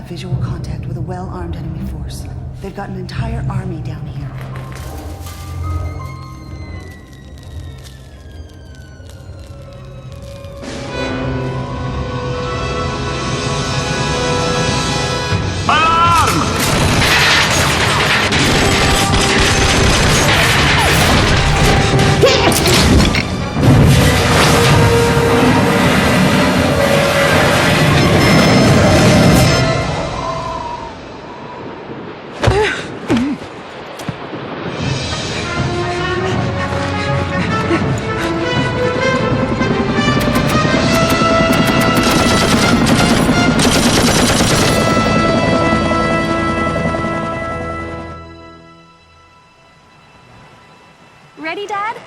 Visual contact with a well-armed enemy force. They've got an entire army down here. Ready, Dad?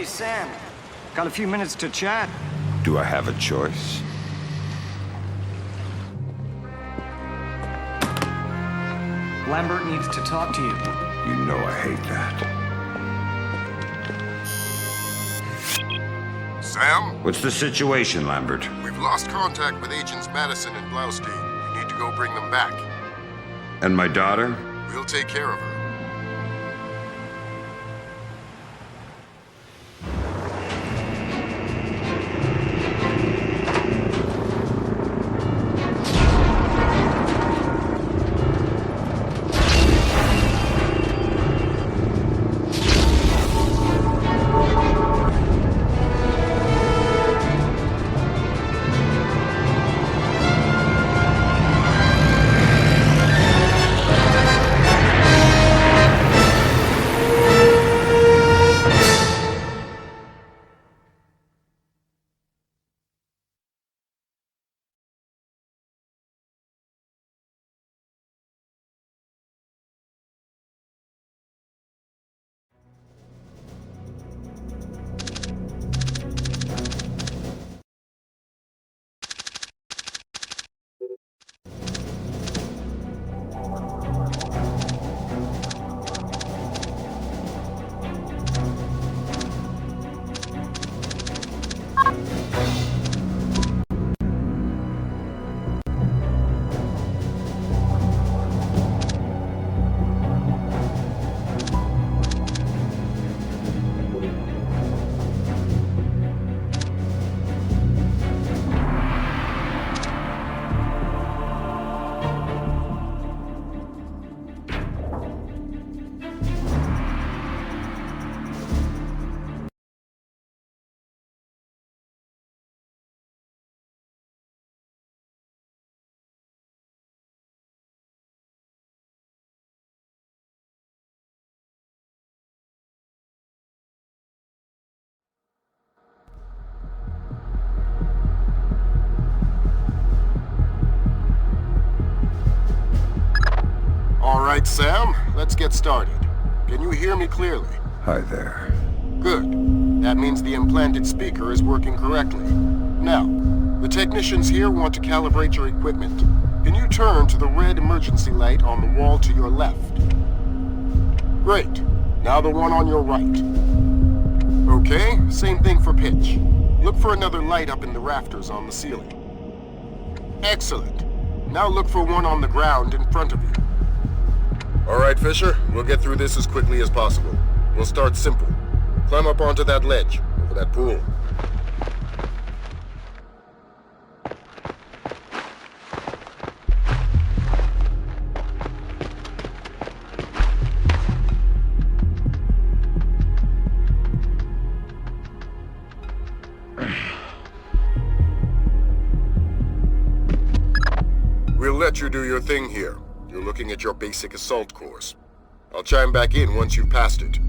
Hey, Sam. Got a few minutes to chat? Do I have a choice? Lambert needs to talk to you. You know I hate that. Sam? What's the situation, Lambert? We've lost contact with Agents Madison and Blaustein. We need to go bring them back. And my daughter? We'll take care of her. right, Sam. Let's get started. Can you hear me clearly? Hi there. Good. That means the implanted speaker is working correctly. Now, the technicians here want to calibrate your equipment. Can you turn to the red emergency light on the wall to your left? Great. Now the one on your right. Okay, same thing for pitch. Look for another light up in the rafters on the ceiling. Excellent. Now look for one on the ground in front of you. All right, Fisher. We'll get through this as quickly as possible. We'll start simple. Climb up onto that ledge, over that pool. We'll let you do your thing here. You're looking at your basic assault course. I'll chime back in once you've passed it.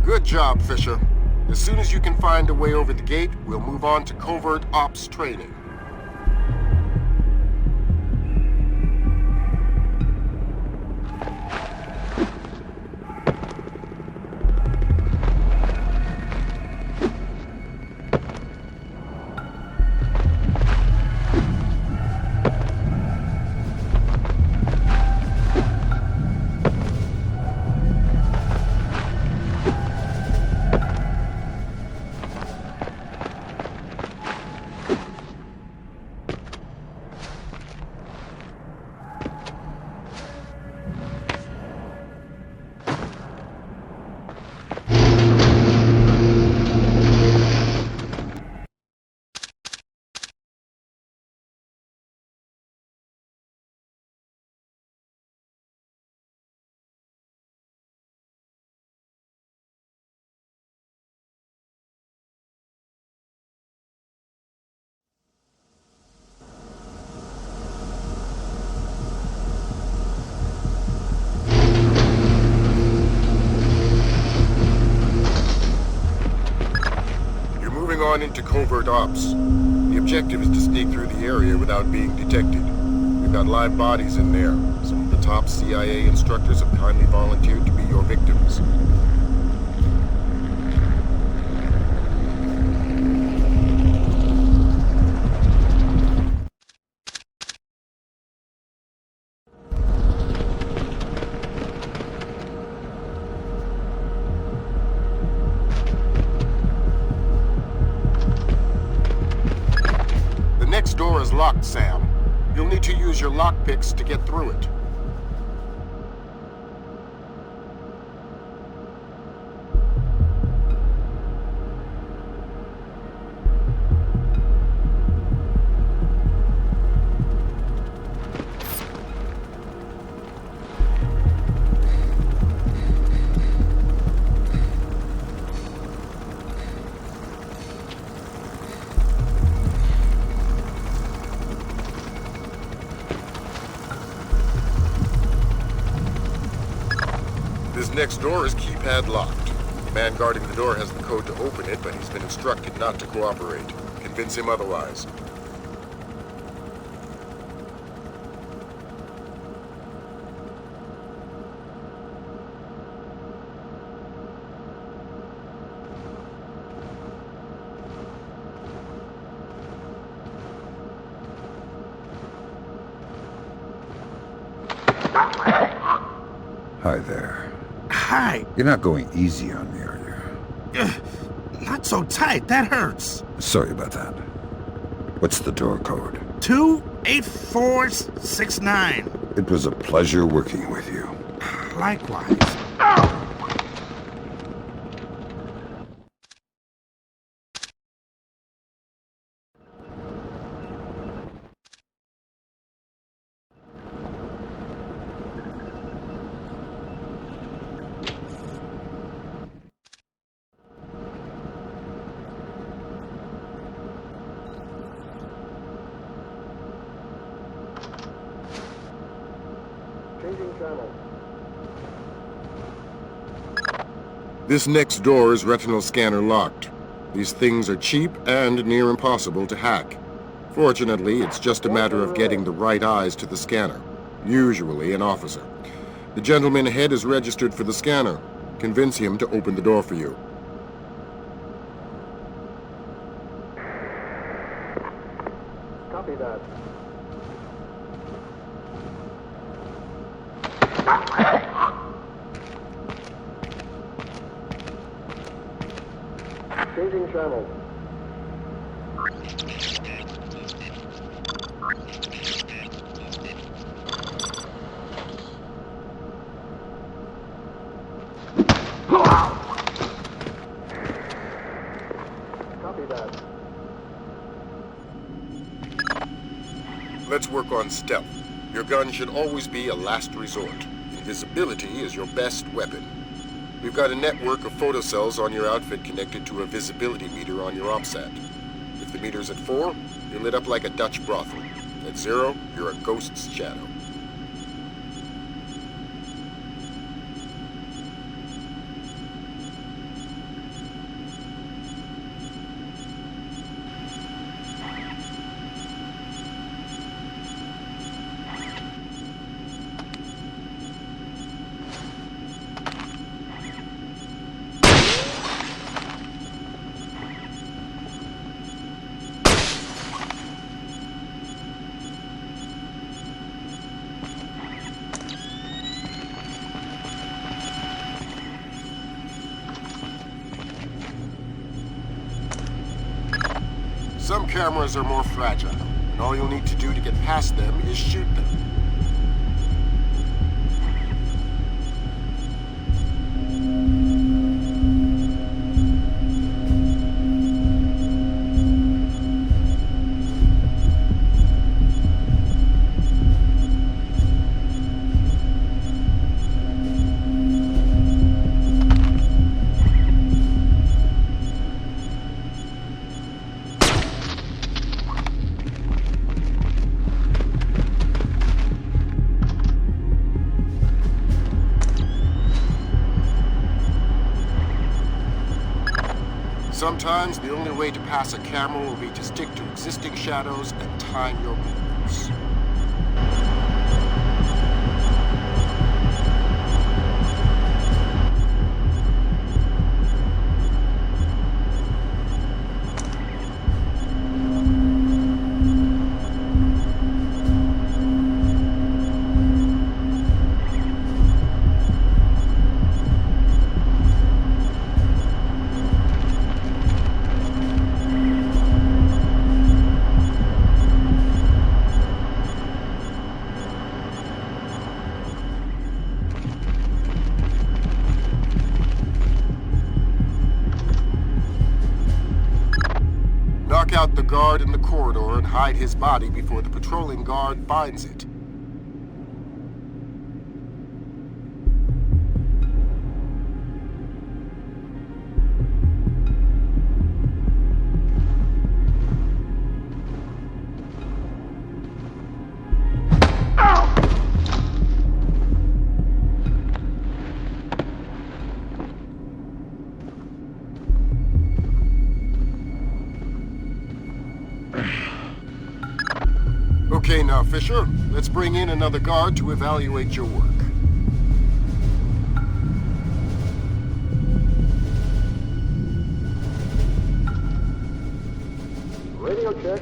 Good job, Fisher. As soon as you can find a way over the gate, we'll move on to covert ops training. On into covert ops. The objective is to sneak through the area without being detected. We've got live bodies in there. Some of the top CIA instructors have kindly volunteered to be your victims. next door is locked, Sam. You'll need to use your lockpicks to get through it. This next door is keypad locked. The man guarding the door has the code to open it, but he's been instructed not to cooperate. Convince him otherwise. Hi there. Hi. You're not going easy on me, are you? Not so tight. That hurts. Sorry about that. What's the door code? 28469. It was a pleasure working with you. Likewise. This next door is retinal scanner locked. These things are cheap and near impossible to hack. Fortunately, it's just a matter of getting the right eyes to the scanner, usually an officer. The gentleman ahead is registered for the scanner. Convince him to open the door for you. Copy that. Changing channel. Copy that. Let's work on stealth. Your gun should always be a last resort. Invisibility is your best weapon. We've got a network of photocells on your outfit connected to a visibility meter on your OPSAT. If the meter's at 4, you're lit up like a Dutch brothel. At 0, you're a ghost's shadow. Some cameras are more fragile, and all you'll need to do to get past them is shoot them. Sometimes the only way to pass a camera will be to stick to existing shadows and time your moves. corridor and hide his body before the patrolling guard finds it. Okay now, Fisher, let's bring in another guard to evaluate your work. Radio check.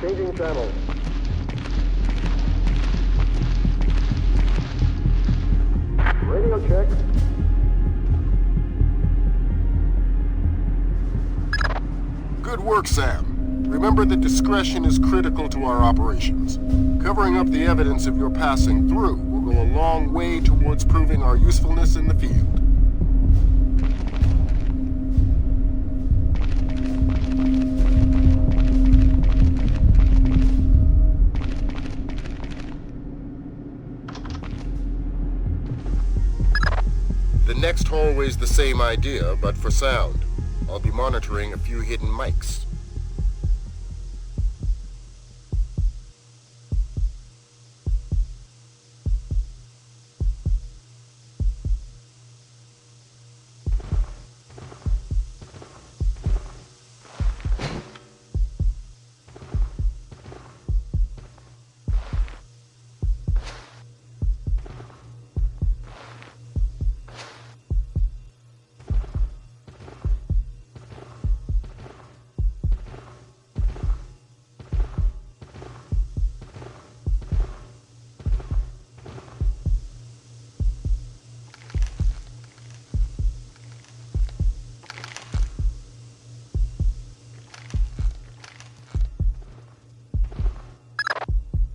Changing channels. Radio check. Good work, Sam. Remember that discretion is critical to our operations. Covering up the evidence of your passing through will go a long way towards proving our usefulness in the field. The next hallway's the same idea, but for sound. I'll be monitoring a few hidden mics.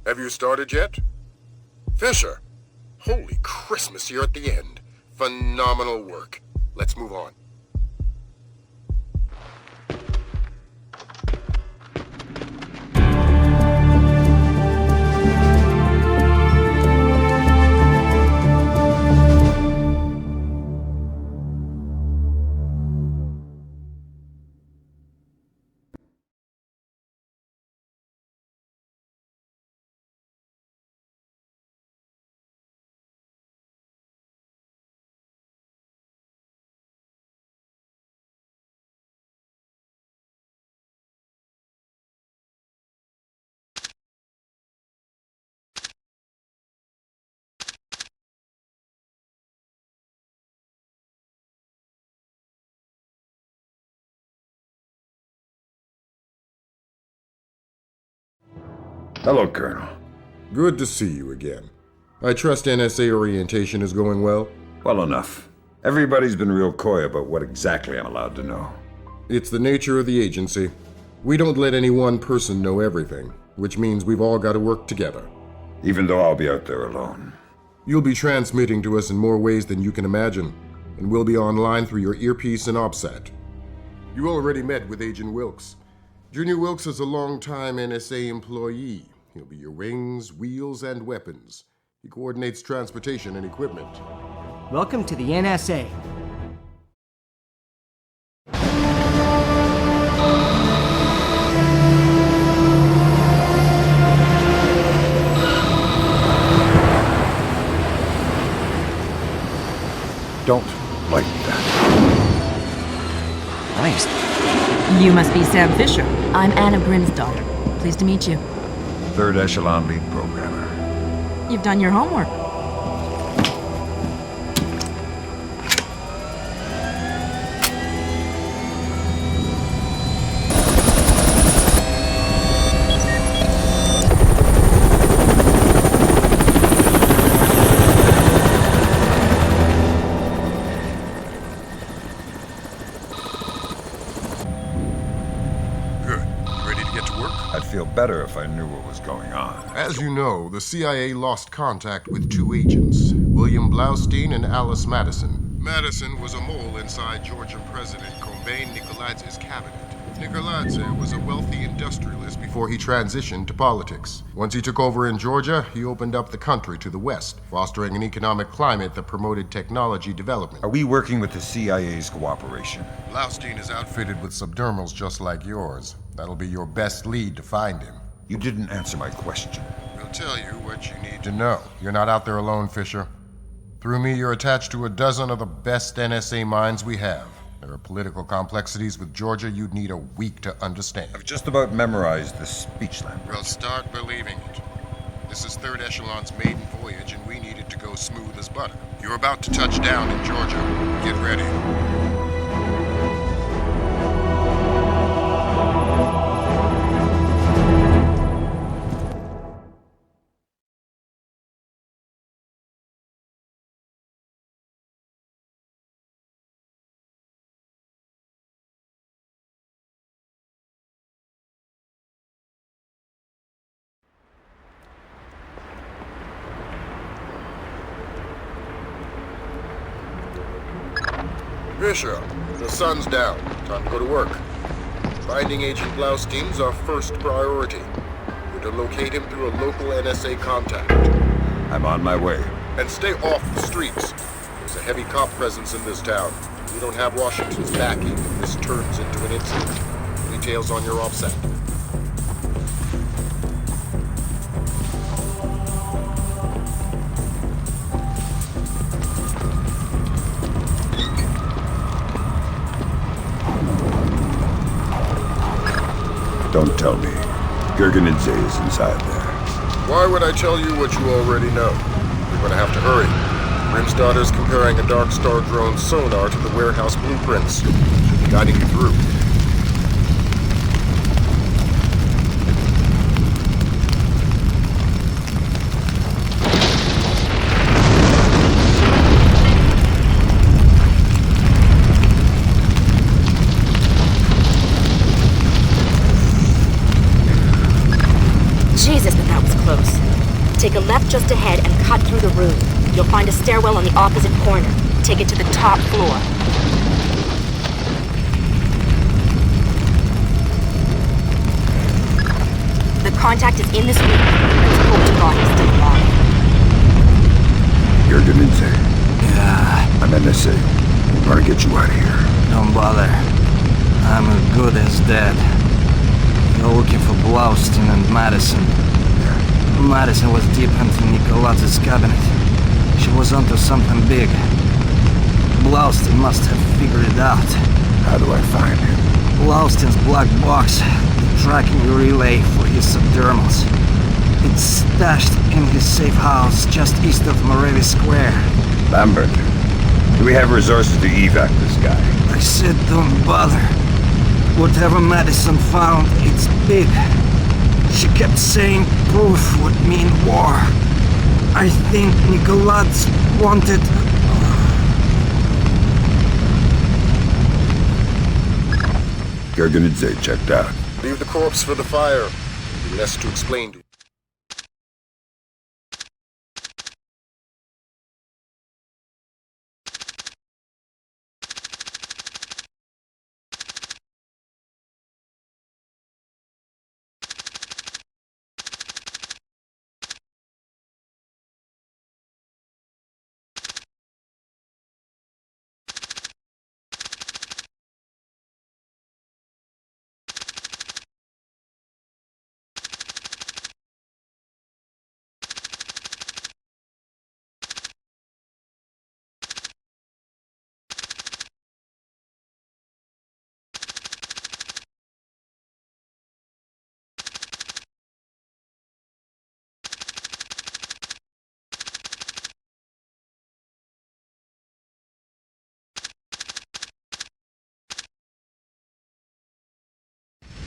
Have you started yet? Fisher! Holy Christmas, you're at the end. Phenomenal work. Let's move on. Hello, Colonel. Good to see you again. I trust NSA orientation is going well? Well enough. Everybody's been real coy about what exactly I'm allowed to know. It's the nature of the agency. We don't let any one person know everything, which means we've all got to work together. Even though I'll be out there alone. You'll be transmitting to us in more ways than you can imagine, and we'll be online through your earpiece and OPSAT. You already met with Agent Wilkes. Junior Wilkes is a long-time NSA employee. He'll be your wings, wheels, and weapons. He coordinates transportation and equipment. Welcome to the NSA. Don't like that. Nice. You must be Sam Fisher. I'm Anna Bryn's daughter. Pleased to meet you. Third echelon lead programmer. You've done your homework. better if I knew what was going on. As you know, the CIA lost contact with two agents, William Blaustein and Alice Madison. Madison was a mole inside Georgian President Kombain Nikoladze's cabinet. Nikoladze was a wealthy industrialist before he transitioned to politics. Once he took over in Georgia, he opened up the country to the west, fostering an economic climate that promoted technology development. Are we working with the CIA's cooperation? Blaustein is outfitted with subdermals just like yours. That'll be your best lead to find him. You didn't answer my question. We'll tell you what you need to know. You're not out there alone, Fisher. Through me, you're attached to a dozen of the best NSA minds we have. There are political complexities with Georgia you'd need a week to understand. I've just about memorized the speech language. Well, start believing it. This is Third Echelon's maiden voyage, and we need it to go smooth as butter. You're about to touch down in Georgia. Get ready. Fisher, the sun's down. Time to go to work. Finding Agent Blaustein's our first priority. We're to locate him through a local NSA contact. I'm on my way. And stay off the streets. There's a heavy cop presence in this town. We don't have Washington's backing if this turns into an incident. Details on your offset. Don't tell me. Gerganidze is inside there. Why would I tell you what you already know? You're gonna have to hurry. Brim's daughter's comparing a Dark Star drone sonar to the warehouse blueprints. She'll be guiding you through. Jesus, but that was close. Take a left just ahead and cut through the room. You'll find a stairwell on the opposite corner. Take it to the top floor. The contact is in this room. Let's hope to God he's still alive. Gerganidze. Yeah, I'm NSA. I'm trying to get you out of here. don't bother. I'm as good as dead. You're looking for Blaustein and Madison. Madison was deep into Nikoladze's cabinet. She was onto something big. Blaustein must have figured it out. How do I find him? Blaustein's black box, the tracking relay for his subdermals. It's stashed in his safe house just east of Moravi Square. Lambert, do we have resources to evac this guy? I said don't bother. Whatever Madison found, it's big. She kept saying proof would mean war. I think Nikoladze wanted... Gerganidze checked out. Leave the corpse for the fire. There'll be less to explain to you.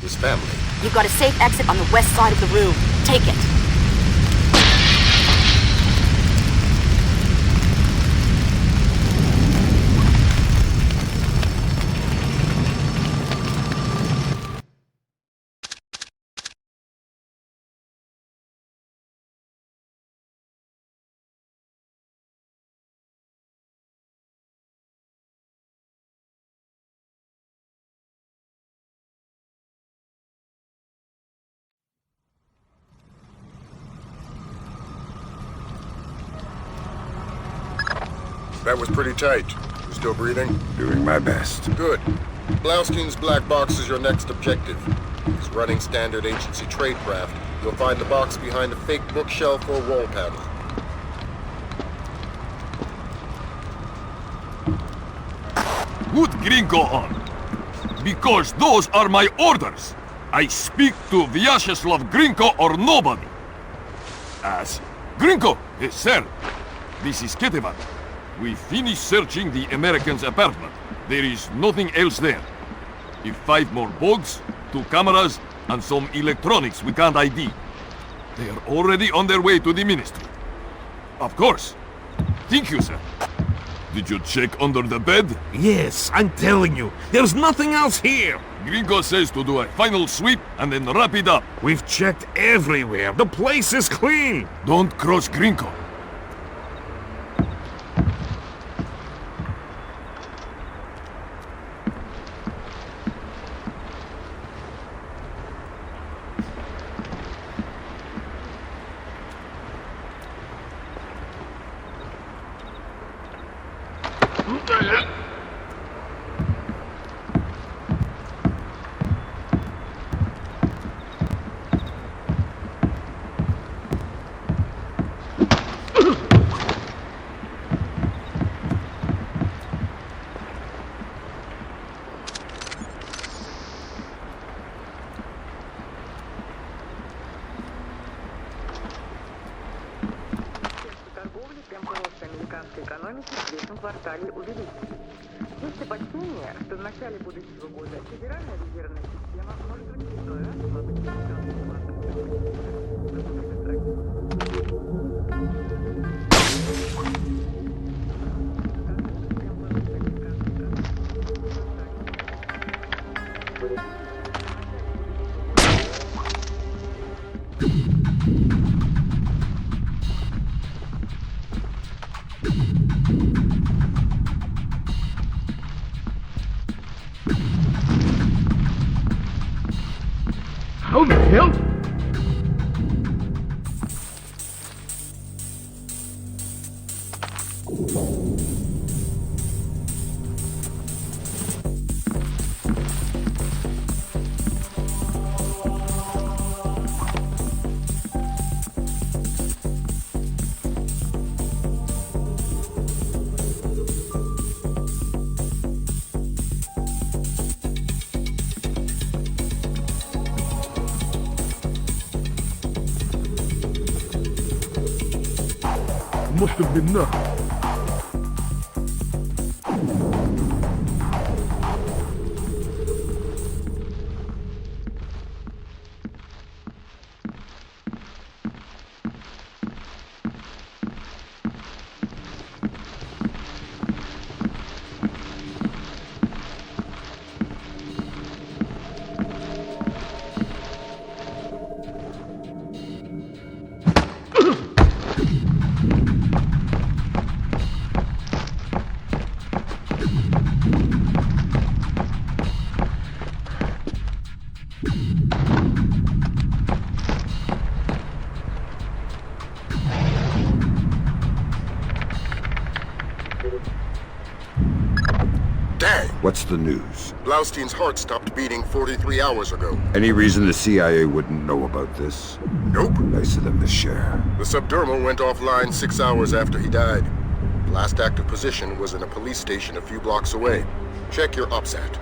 His family. You've got a safe exit on the west side of the room. Take it. That was pretty tight. You still breathing? Doing my best. Good. Blaustein's black box is your next objective. He's running standard agency tradecraft. You'll find the box behind a fake bookshelf or wall panel. Put Gringo on. Because those are my orders. I speak to Vyacheslav Gringo or nobody. As Gringo, yes, sir. This is Ketevan. We finished searching the American's apartment. There is nothing else there. If 5 more bugs, 2 cameras, and some electronics we can't ID. They are already on their way to the ministry. Of course. Thank you, sir. Did you check under the bed? Yes, I'm telling you, there's nothing else here. Gringo says to do a final sweep and then wrap it up. We've checked everywhere. The place is clean. Don't cross Gringo. экономики в третьем квартале увеличились. Есть опасения, что в начале будущего года Федеральная резервная система может в очередной раз слабить How the hell? Must have been nothing. Dang! What's the news? Blaustein's heart stopped beating 43 hours ago. Any reason the CIA wouldn't know about this? Nope. Nice of them to share. The subdermal went offline 6 hours after he died. The last active position was in a police station a few blocks away. Check your OPSAT.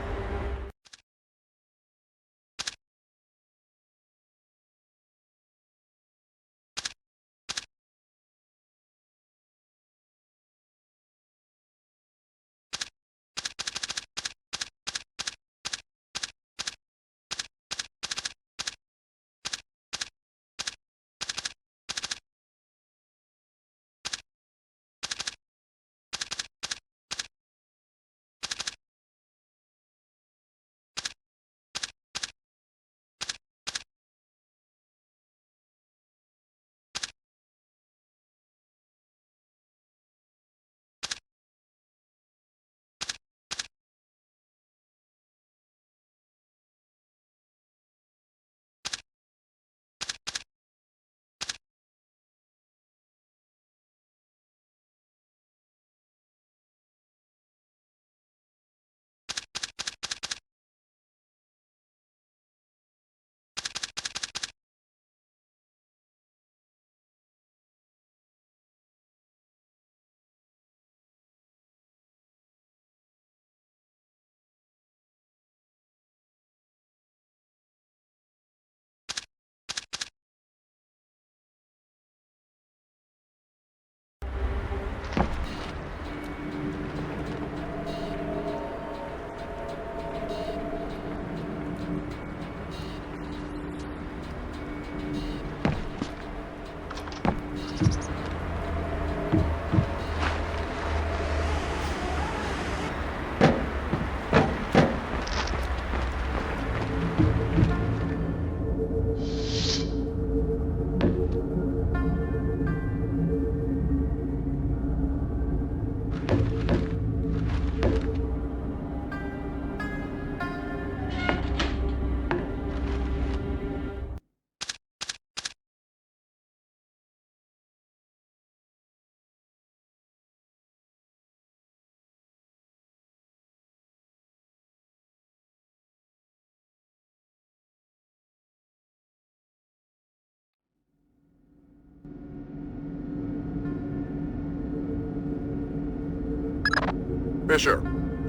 Fisher,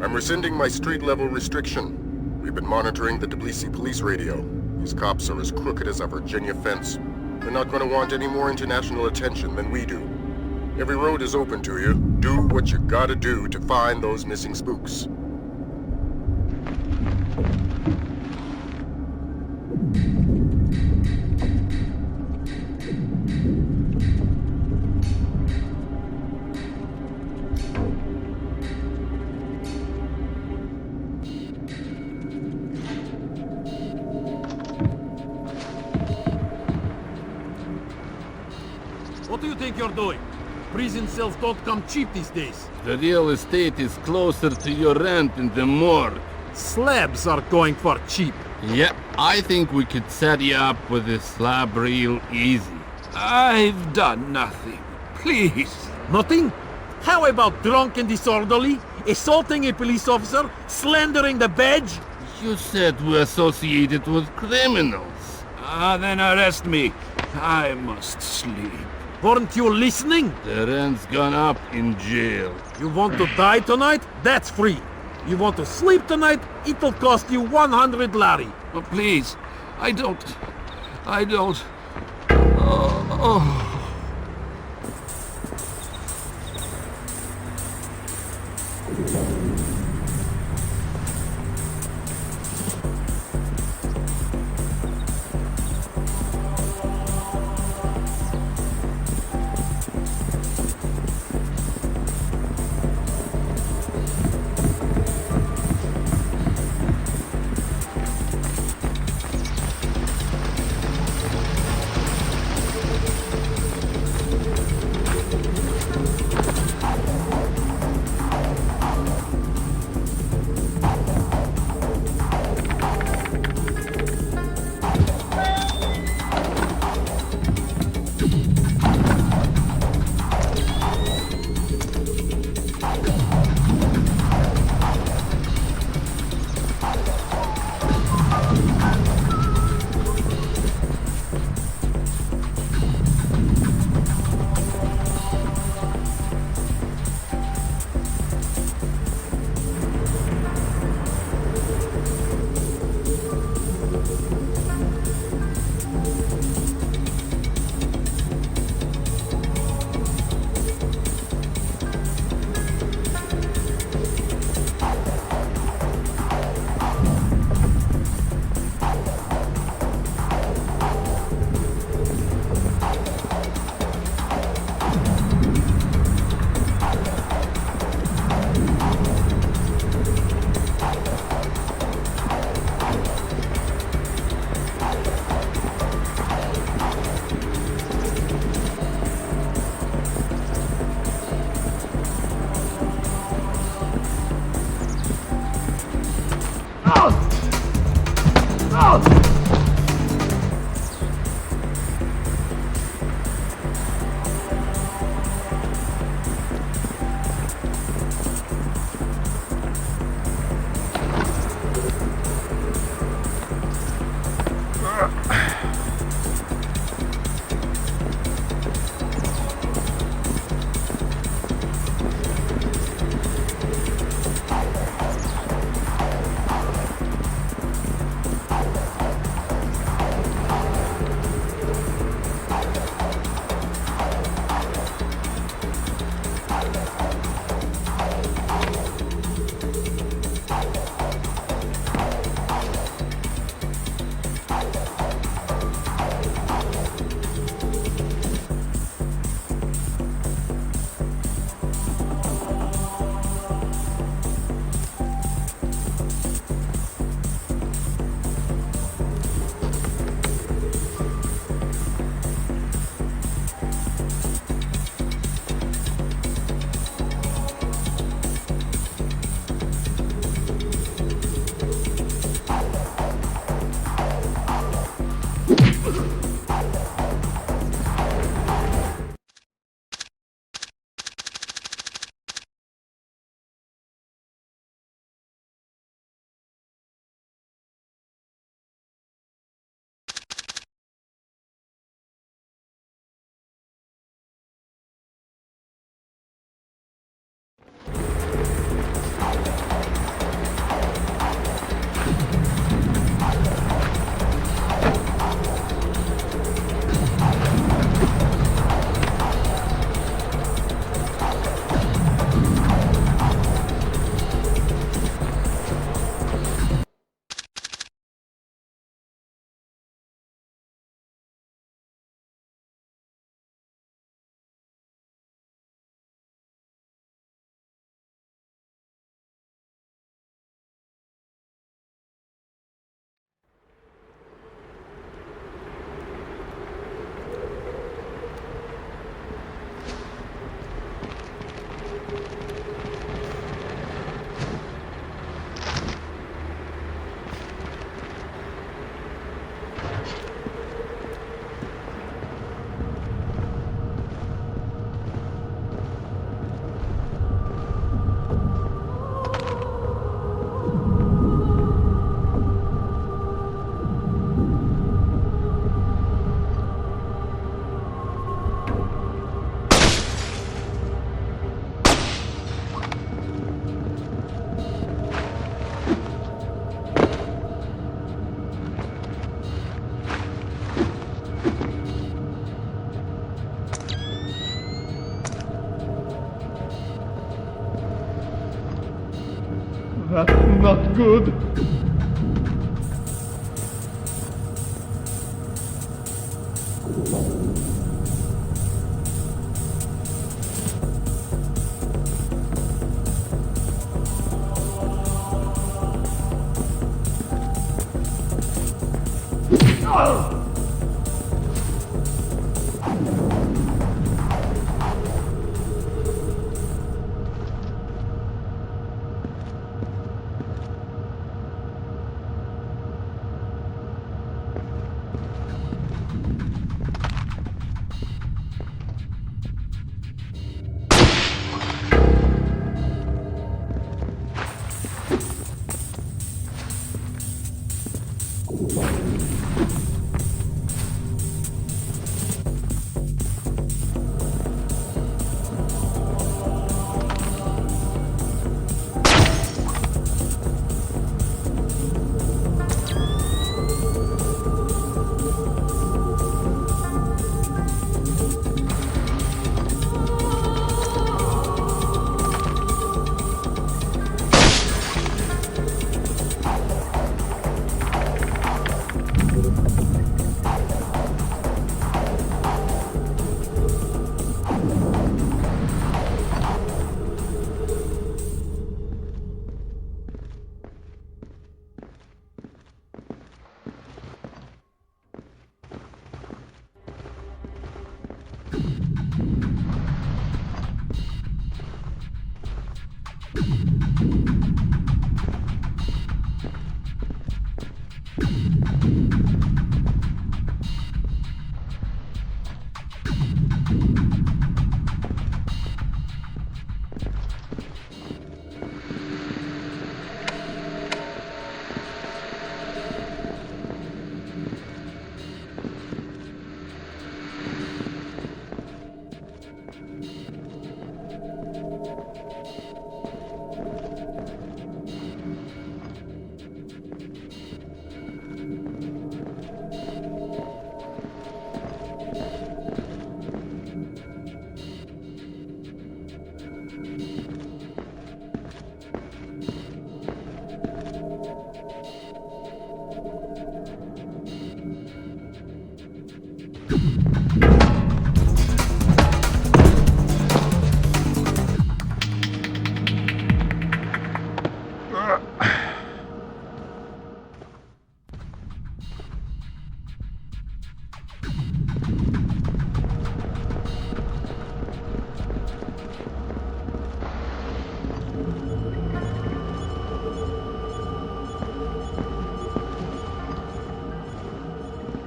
I'm rescinding my street-level restriction. We've been monitoring the Tbilisi police radio. These cops are as crooked as a Virginia fence. They're not going to want any more international attention than we do. Every road is open to you. Do what you gotta do to find those missing spooks. What do you think you're doing? Prison cells don't come cheap these days. The real estate is closer to your rent than the morgue. Slabs are going for cheap. Yeah, I think we could set you up with a slab real easy. I've done nothing. Please. Nothing? How about drunk and disorderly? Assaulting a police officer? Slandering the badge? You said we're associated with criminals. Then arrest me. I must sleep. Weren't you listening? The rent's gone up in jail. You want to die tonight? That's free. You want to sleep tonight? It'll cost you 100 lari. Oh, please. I don't... That's not good.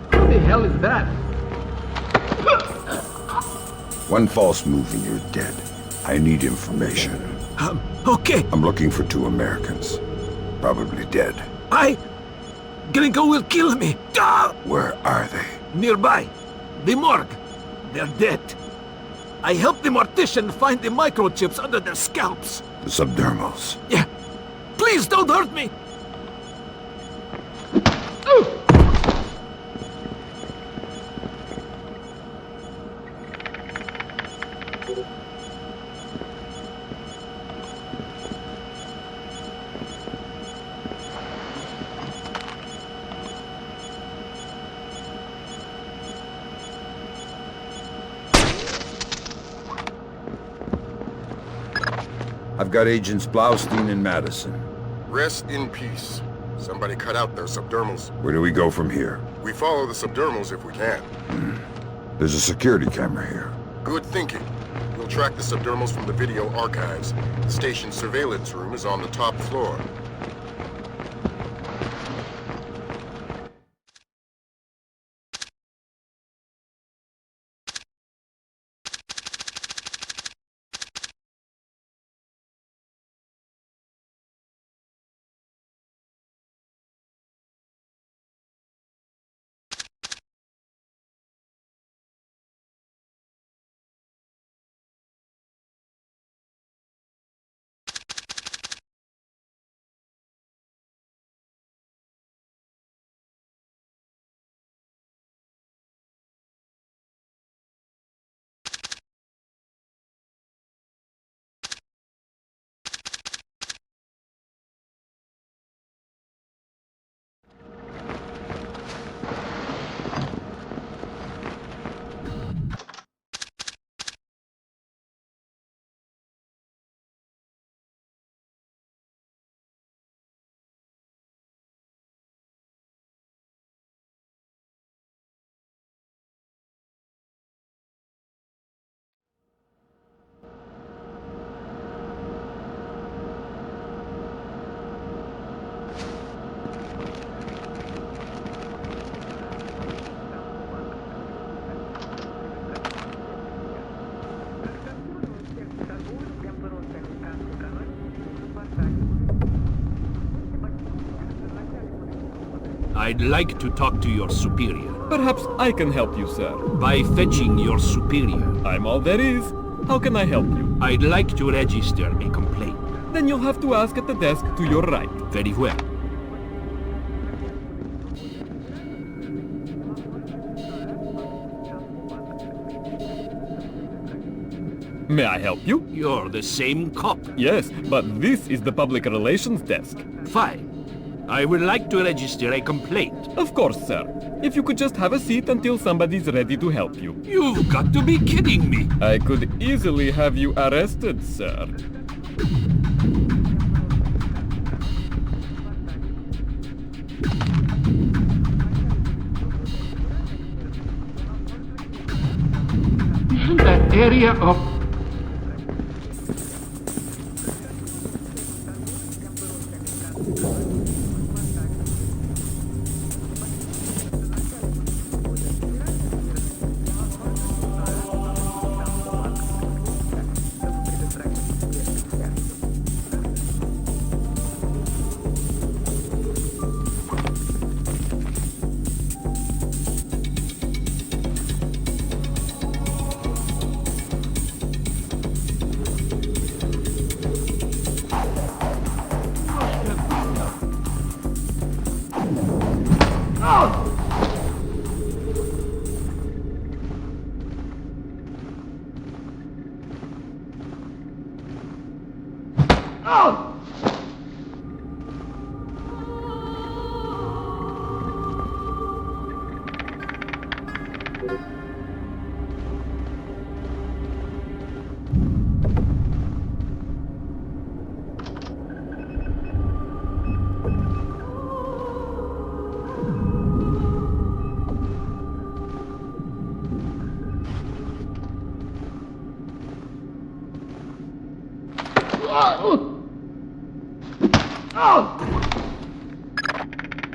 What the hell is that? One false move and you're dead. I need information. Okay. I'm looking for 2 Americans. Probably dead. Gringo will kill me. Ah! Where are they? Nearby. The morgue. They're dead. I helped the mortician find the microchips under their scalps. The subdermals. Yeah. Please don't hurt me. I've got Agents Blaustein and Madison. Rest in peace. Somebody cut out their subdermals. Where do we go from here? We follow the subdermals if we can. There's a security camera here. Good thinking. We'll track the subdermals from the video archives. The station's surveillance room is on the top floor. I'd like to talk to your superior. Perhaps I can help you, sir. By fetching your superior. I'm all there is. How can I help you? I'd like to register a complaint. Then you'll have to ask at the desk to your right. Very well. May I help you? You're the same cop. Yes, but this is the public relations desk. Fine. I would like to register a complaint. Of course, sir. If you could just have a seat until somebody's ready to help you. You've got to be kidding me. I could easily have you arrested, sir. Isn't that area of...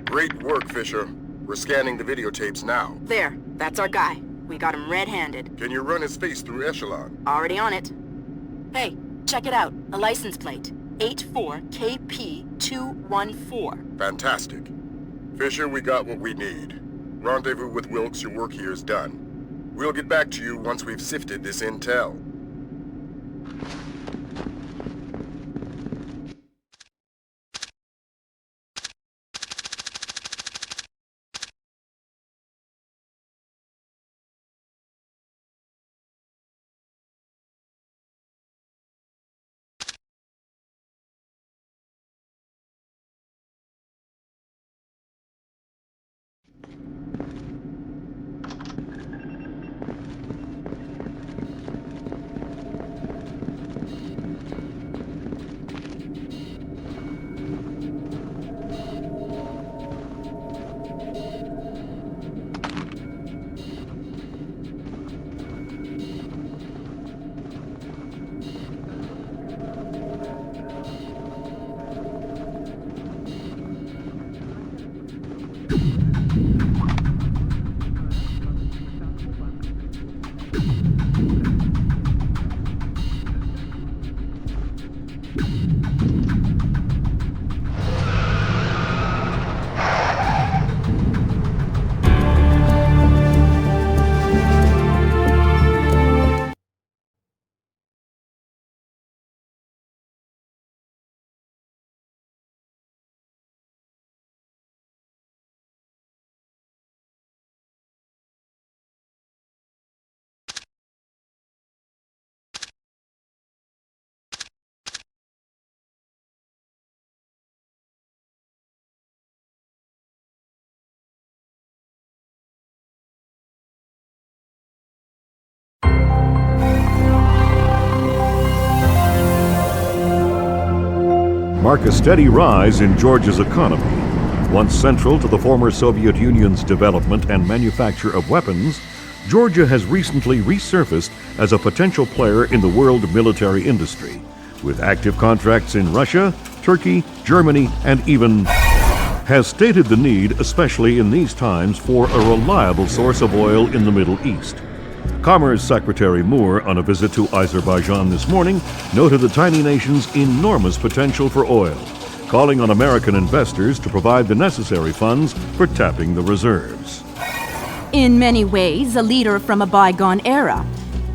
Great work, Fisher. We're scanning the videotapes now. There, that's our guy. We got him red-handed. Can you run his face through Echelon? Already on it. Hey, check it out. A license plate. 84KP214. Fantastic. Fisher, we got what we need. Rendezvous with Wilkes, your work here is done. We'll get back to you once we've sifted this intel. Mark a steady rise in Georgia's economy. Once central to the former Soviet Union's development and manufacture of weapons, Georgia has recently resurfaced as a potential player in the world military industry, with active contracts in Russia, Turkey, Germany, and even has stated the need, especially in these times, for a reliable source of oil in the Middle East. Commerce Secretary Moore, on a visit to Azerbaijan this morning, noted the tiny nation's enormous potential for oil. calling on American investors to provide the necessary funds for tapping the reserves. In many ways, a leader from a bygone era.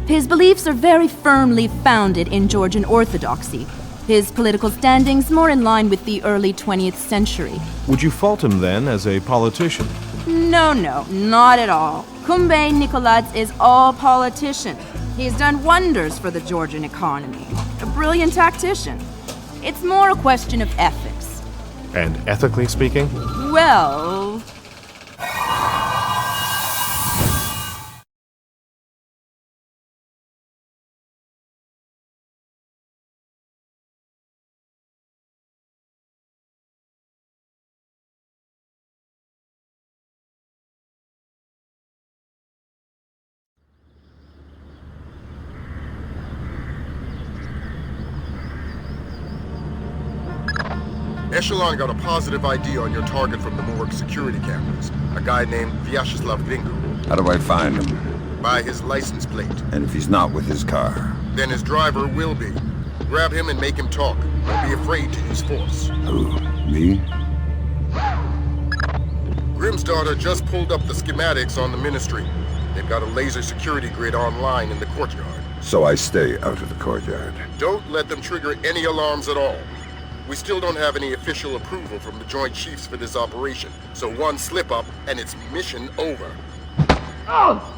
His beliefs are very firmly founded in Georgian orthodoxy. His political standings more in line with the early 20th century. Would you fault him then as a politician? No, not at all. Kumbay Nikolads is all politician. He's done wonders for the Georgian economy. A brilliant tactician. It's more a question of ethics. And ethically speaking? Well... Echelon got a positive ID on your target from the morgue security cameras. A guy named Vyacheslav Gringo. How do I find him? By his license plate. And if he's not with his car? Then his driver will be. Grab him and make him talk. Don't be afraid to use force. Who? Me? Grimm's daughter just pulled up the schematics on the Ministry. They've got a laser security grid online in the courtyard. So I stay out of the courtyard. Don't let them trigger any alarms at all. We still don't have any official approval from the Joint Chiefs for this operation, so one slip-up and it's mission over. Oh!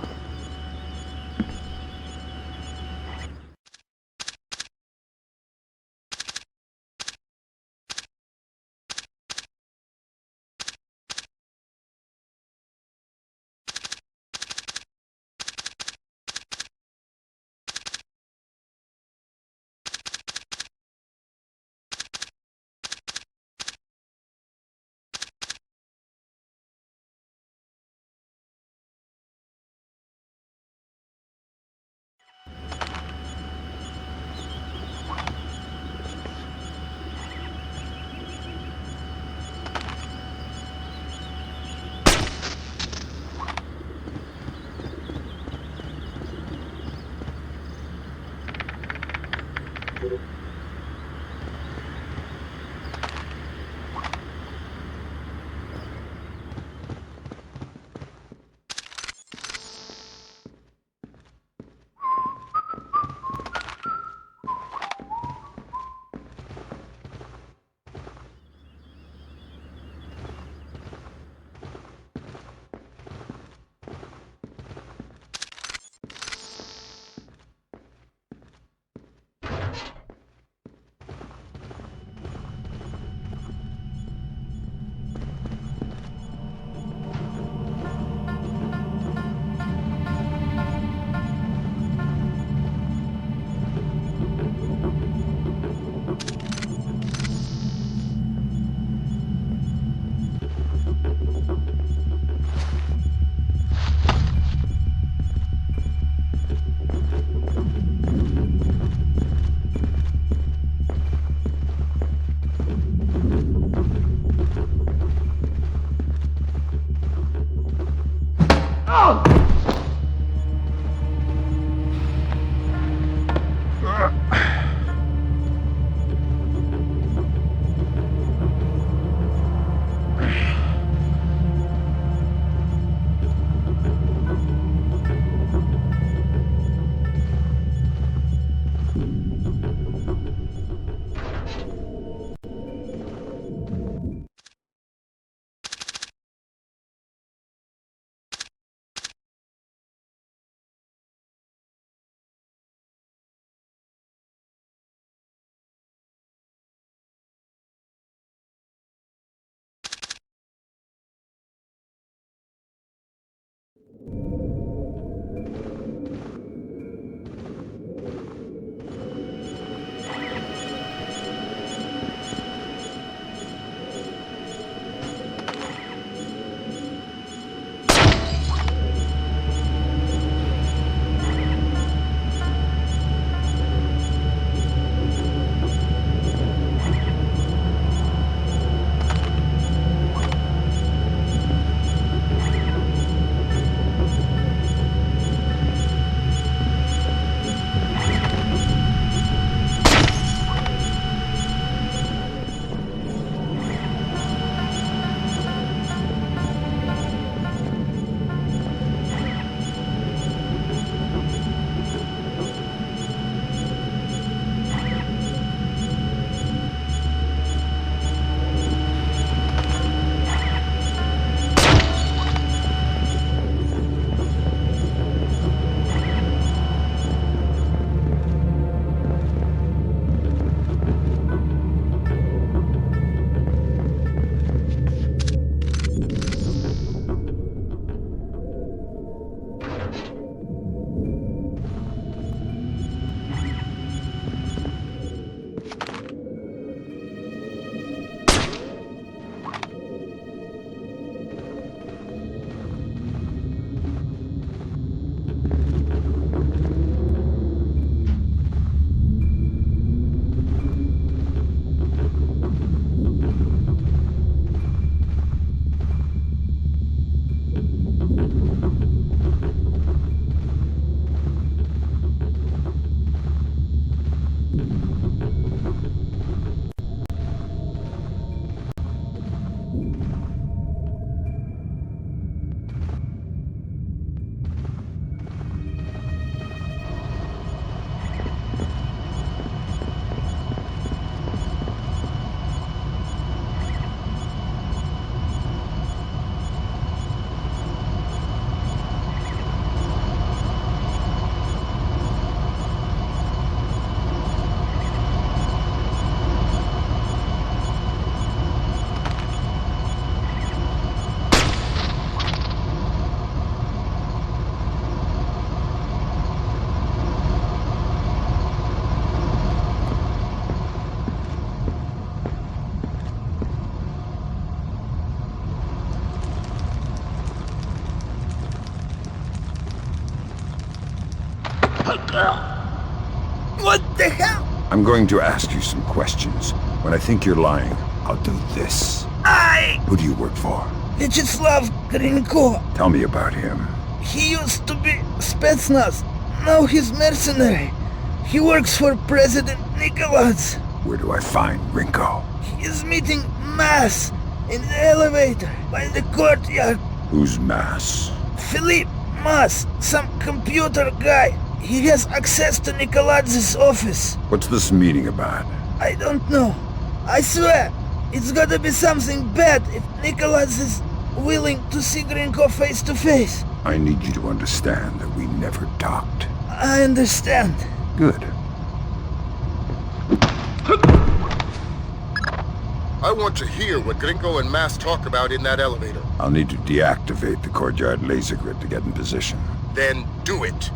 I'm going to ask you some questions. When I think you're lying, I'll do this. Who do you work for? Vyacheslav Grinko. Tell me about him. He used to be Spetsnaz. Now he's mercenary. He works for President Nicholas. Where do I find Grinko? He's meeting Mass in the elevator by the courtyard. Who's Mass? Philippe Mass, some computer guy. He has access to Nikolaz's office. What's this meeting about? I don't know. I swear, it's gotta be something bad if Nicholas is willing to see Grinko face to face. I need you to understand that we never talked. I understand. Good. I want to hear what Grinko and Mass talk about in that elevator. I'll need to deactivate the courtyard laser grid to get in position. Then do it.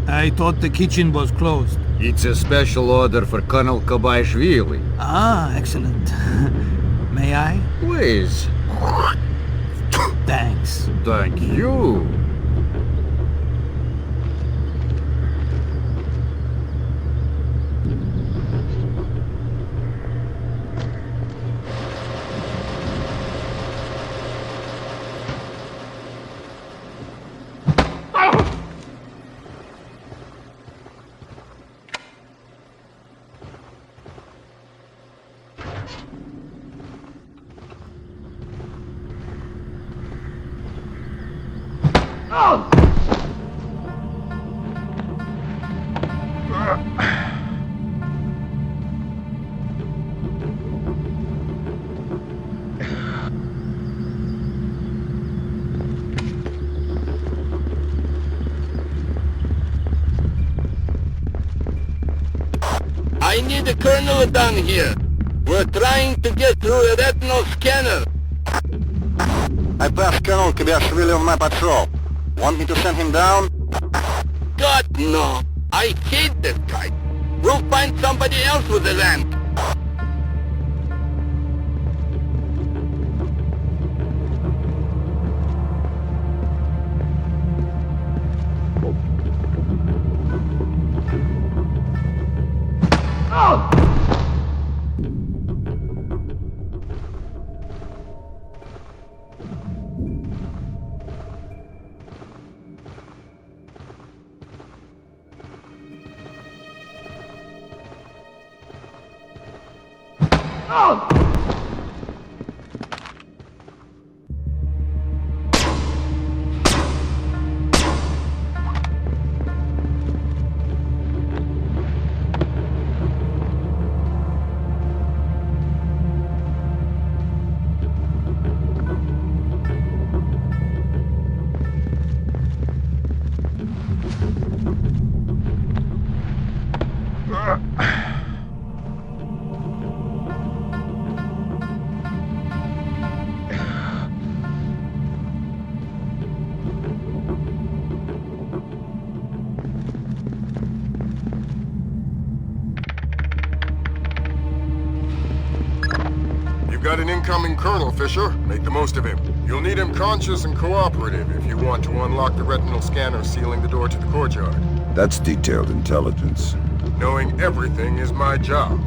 I thought the kitchen was closed. It's a special order for Colonel Kobaishvili. Ah, excellent. May I? Please. Thanks. Thank you. I need a colonel down here. We're trying to get through a retinal scanner. I passed Colonel Kabiashvili on my patrol. Want me to send him down? God, no. I hate this guy. We'll find somebody else with a rank. Got an incoming Colonel, Fisher. Make the most of him. You'll need him conscious and cooperative if you want to unlock the retinal scanner sealing the door to the courtyard. That's detailed intelligence. Knowing everything is my job.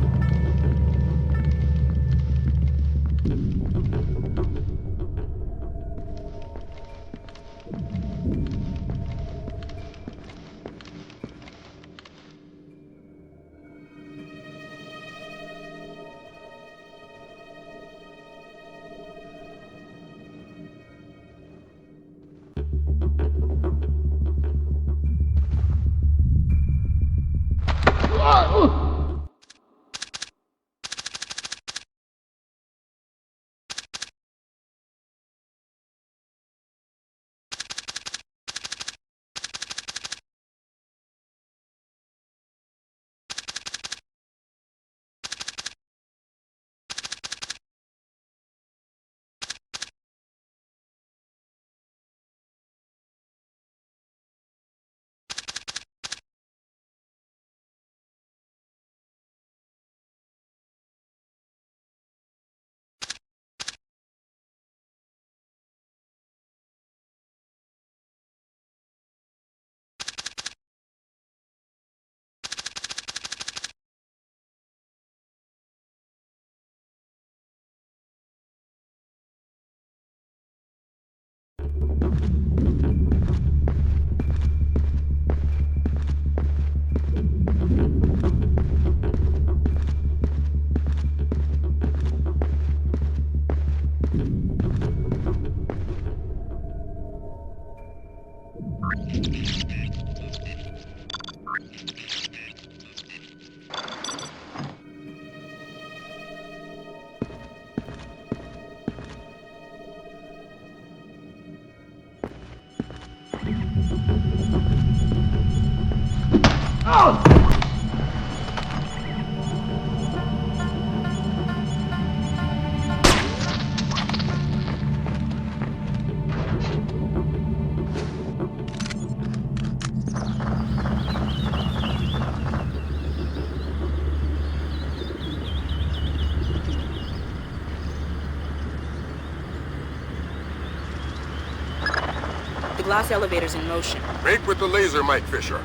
Glass elevator's in motion. Make with the laser, Mike Fisher.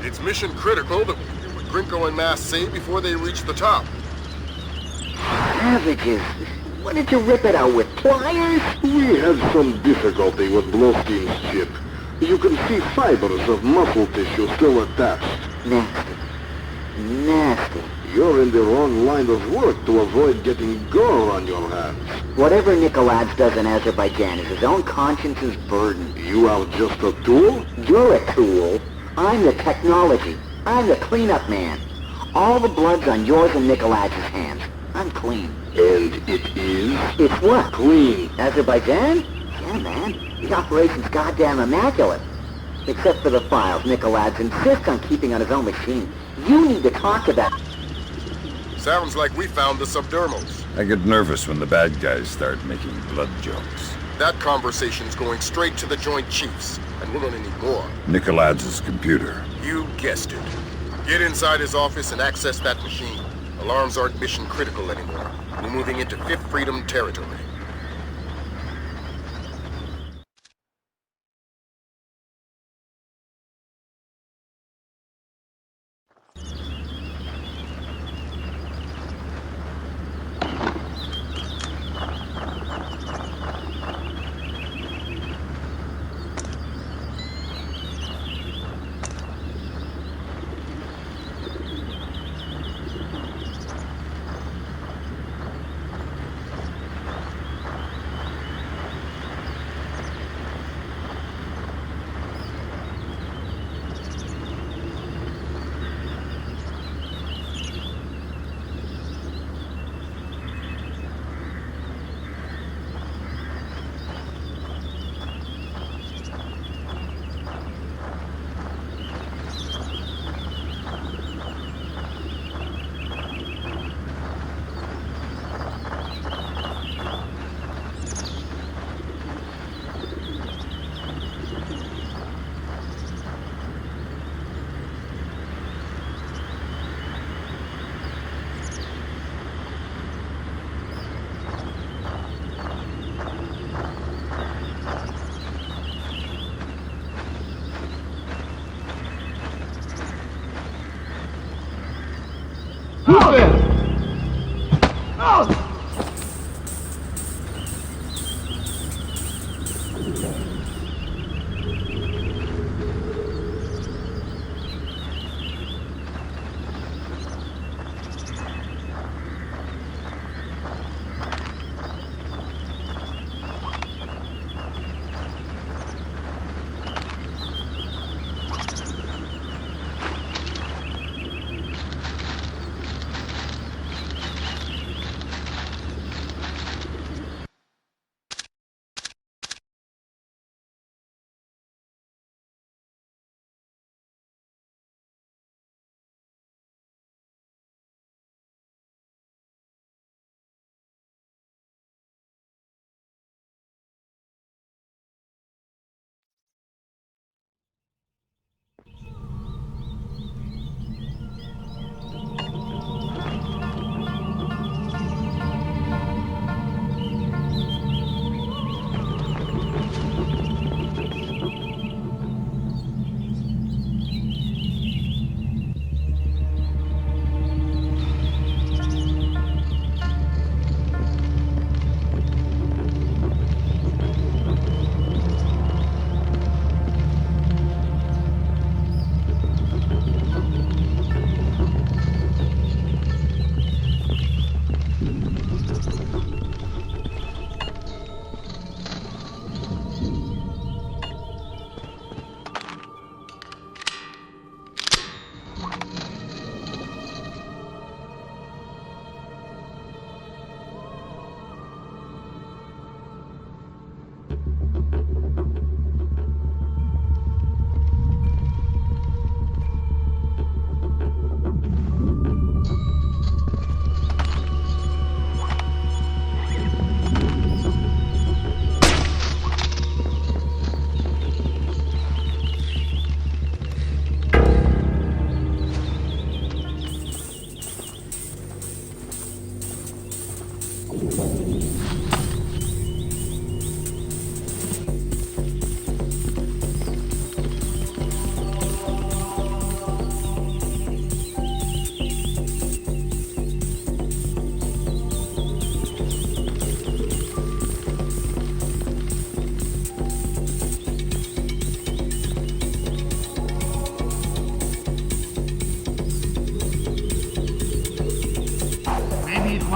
It's mission critical that we hear what Grinko and Mass say before they reach the top. Savages! What did you rip it out with, pliers? We have some difficulty with Bloskin's chip. You can see fibers of muscle tissue still attached. Nasty. Nasty. You're in the wrong line of work to avoid getting gore on your hands. Whatever Nikolaj does in Azerbaijan is his own conscience's burden. You are just a tool? You're a tool. I'm the technology. I'm the cleanup man. All the blood's on yours and Nikolaj's hands. I'm clean. And it is? It's what? Clean. Azerbaijan? Yeah, man. The operation's goddamn immaculate. Except for the files Nikolaj insists on keeping on his own machine. You need to talk about... Sounds like we found the subdermals. I get nervous when the bad guys start making blood jokes. That conversation's going straight to the Joint Chiefs, and we're gonna need more. Nikolaj's computer. You guessed it. Get inside his office and access that machine. Alarms aren't mission critical anymore. We're moving into Fifth Freedom territory.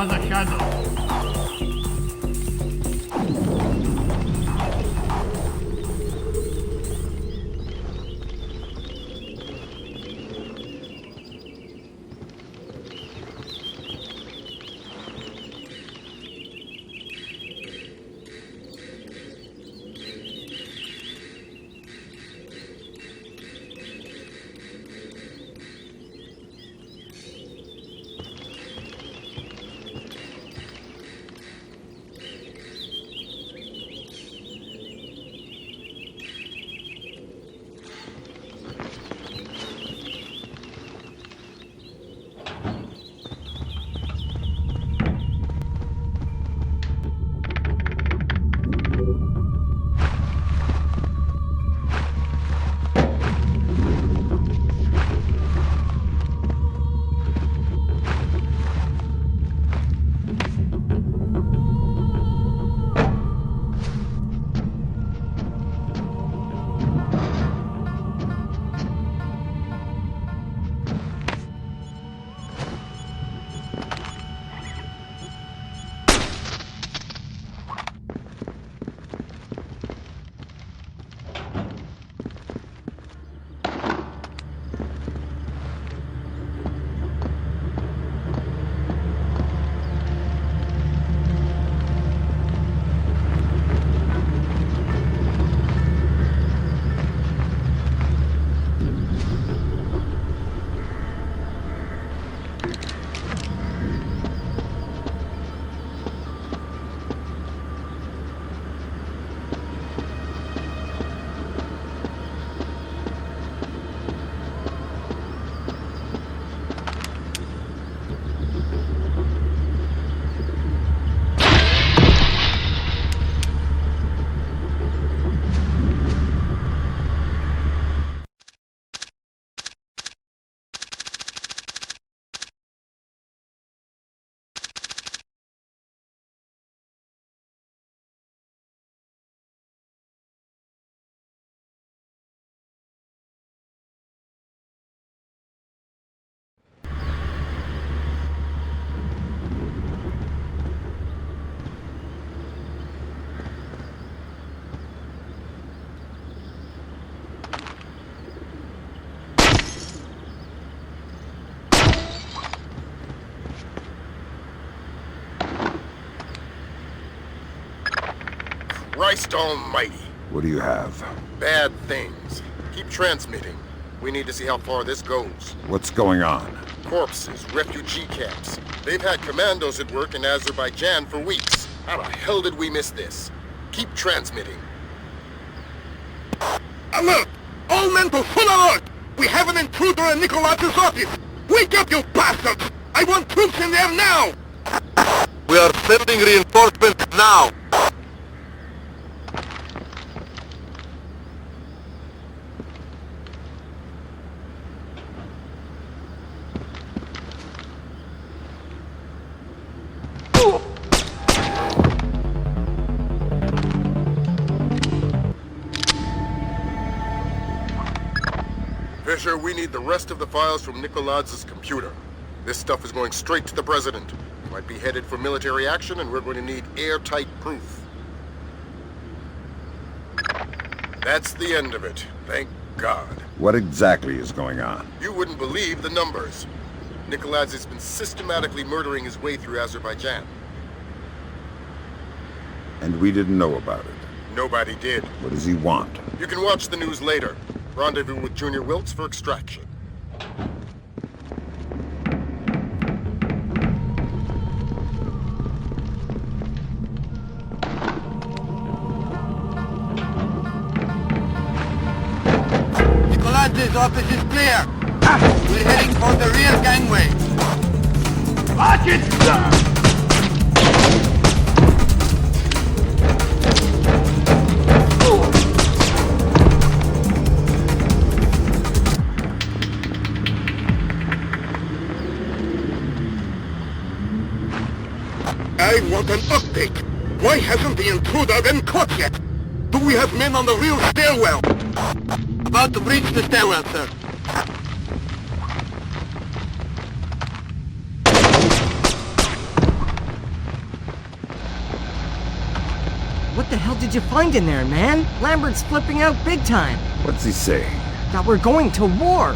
for the shuttle. Christ almighty. What do you have? Bad things. Keep transmitting. We need to see how far this goes. What's going on? Corpses, refugee camps. They've had commandos at work in Azerbaijan for weeks. How the hell did we miss this? Keep transmitting. Alert! All men to full alert! We have an intruder in Nikolaz's office! Wake up, you bastards! I want troops in there now! We are sending reinforcements now! Fisher, we need the rest of the files from Nikolaz's computer. This stuff is going straight to the president. He might be headed for military action, and we're going to need airtight proof. That's the end of it. Thank God. What exactly is going on? You wouldn't believe the numbers. Nikolaz has been systematically murdering his way through Azerbaijan. And we didn't know about it. Nobody did. What does he want? You can watch the news later. Rendezvous with Junior Wiltz for extraction. Nikolaz's office is clear. We're heading for the rear gangway. Watch it, sir! I want an update. Why hasn't the intruder been caught yet? Do we have men on the real stairwell? About to breach the stairwell, sir. What the hell did you find in there, man? Lambert's flipping out big time. What's he saying? That we're going to war.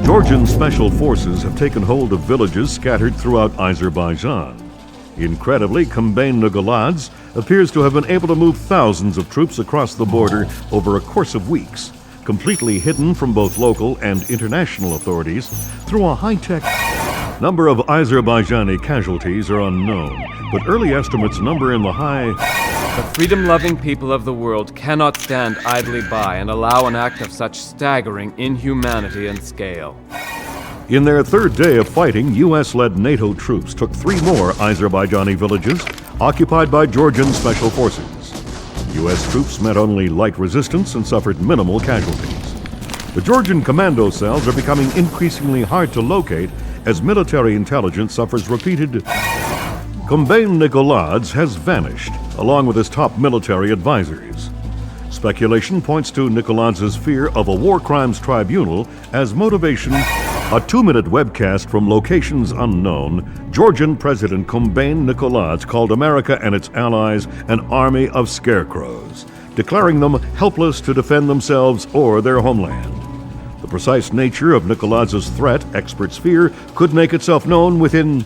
Georgian special forces have taken hold of villages scattered throughout Azerbaijan. Incredibly, Kombain Nagaladze appears to have been able to move thousands of troops across the border over a course of weeks, completely hidden from both local and international authorities through a high-tech. Number of Azerbaijani casualties are unknown, but early estimates number in the high. The freedom-loving people of the world cannot stand idly by and allow an act of such staggering inhumanity and scale. In their third day of fighting, U.S.-led NATO troops took 3 more Azerbaijani villages occupied by Georgian special forces. U.S. troops met only light resistance and suffered minimal casualties. The Georgian commando cells are becoming increasingly hard to locate as military intelligence suffers repeated. Kombain Nagaladze has vanished, along with his top military advisors. Speculation points to Nagaladze's fear of a war crimes tribunal as motivation. A 2-minute webcast from locations unknown, Georgian President Kombain Nagaladze called America and its allies an army of scarecrows, declaring them helpless to defend themselves or their homeland. The precise nature of Nagaladze's threat, experts fear, could make itself known within.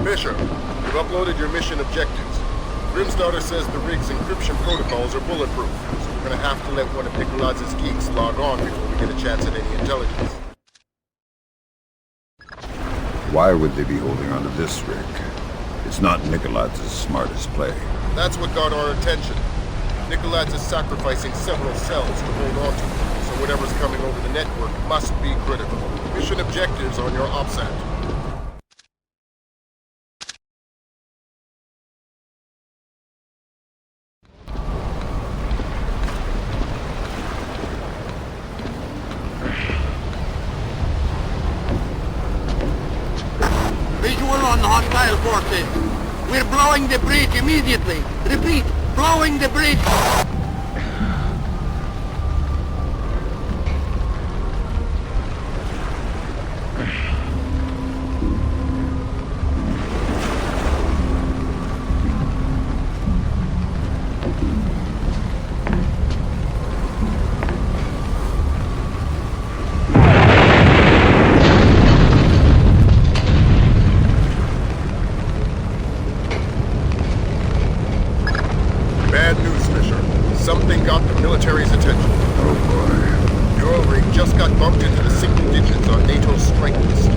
Fisher, you've uploaded your mission objectives. Grimstarter says the rig's encryption protocols are bulletproof, so we're gonna have to let one of Nikoladze's geeks log on before we get a chance at any intelligence. Why would they be holding onto this rig? It's not Nikoladze's smartest play. That's what got our attention. Nikoladze is sacrificing several cells to hold on to, so whatever's coming over the network must be critical. Mission objectives on your OPSAT. On hostile forces. We're blowing the bridge immediately. Repeat, blowing the bridge. Something got the military's attention. Oh boy. Your rig just got bumped into the single digits on NATO's strike list.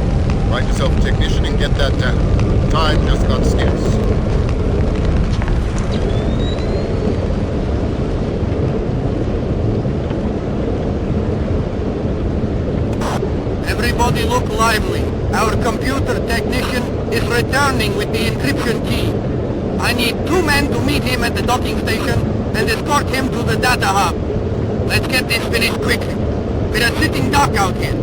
Find yourself a technician and get that down. Time just got scarce. Everybody look lively. Our computer technician is returning with the encryption key. I need 2 men to meet him at the docking station and escort him to the data hub. Let's get this finished quickly. We're a sitting duck out here.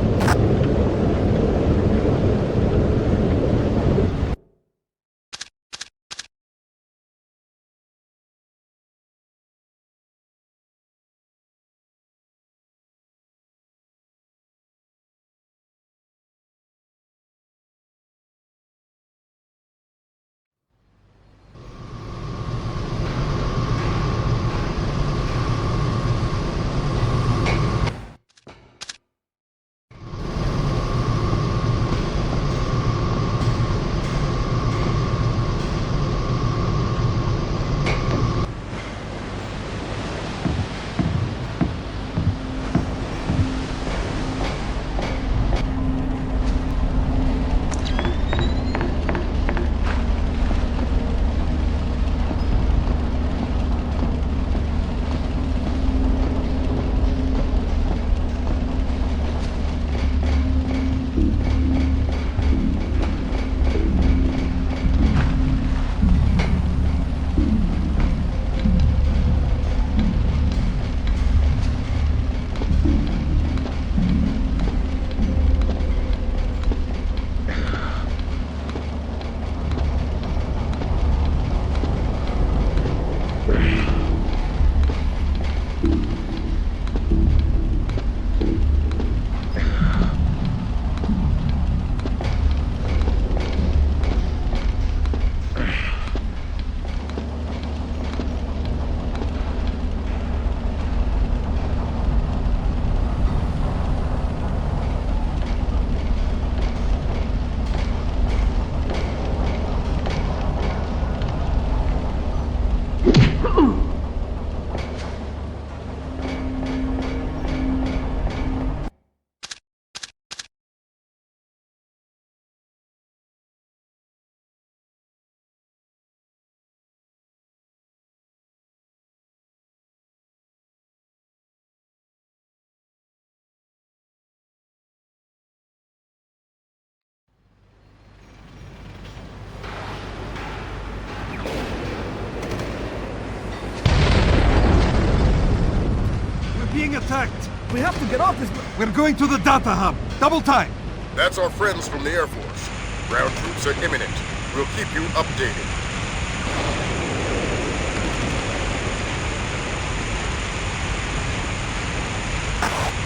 We have to get off this... We're going to the data hub. Double time. That's our friends from the Air Force. Ground troops are imminent. We'll keep you updated.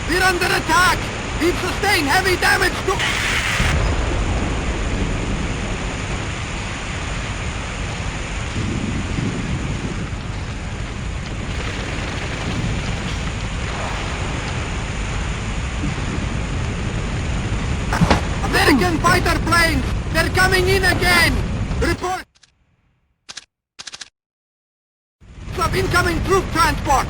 We're under attack! We've sustained heavy damage to... American fighter planes! They're coming in again! Report of incoming troop transport!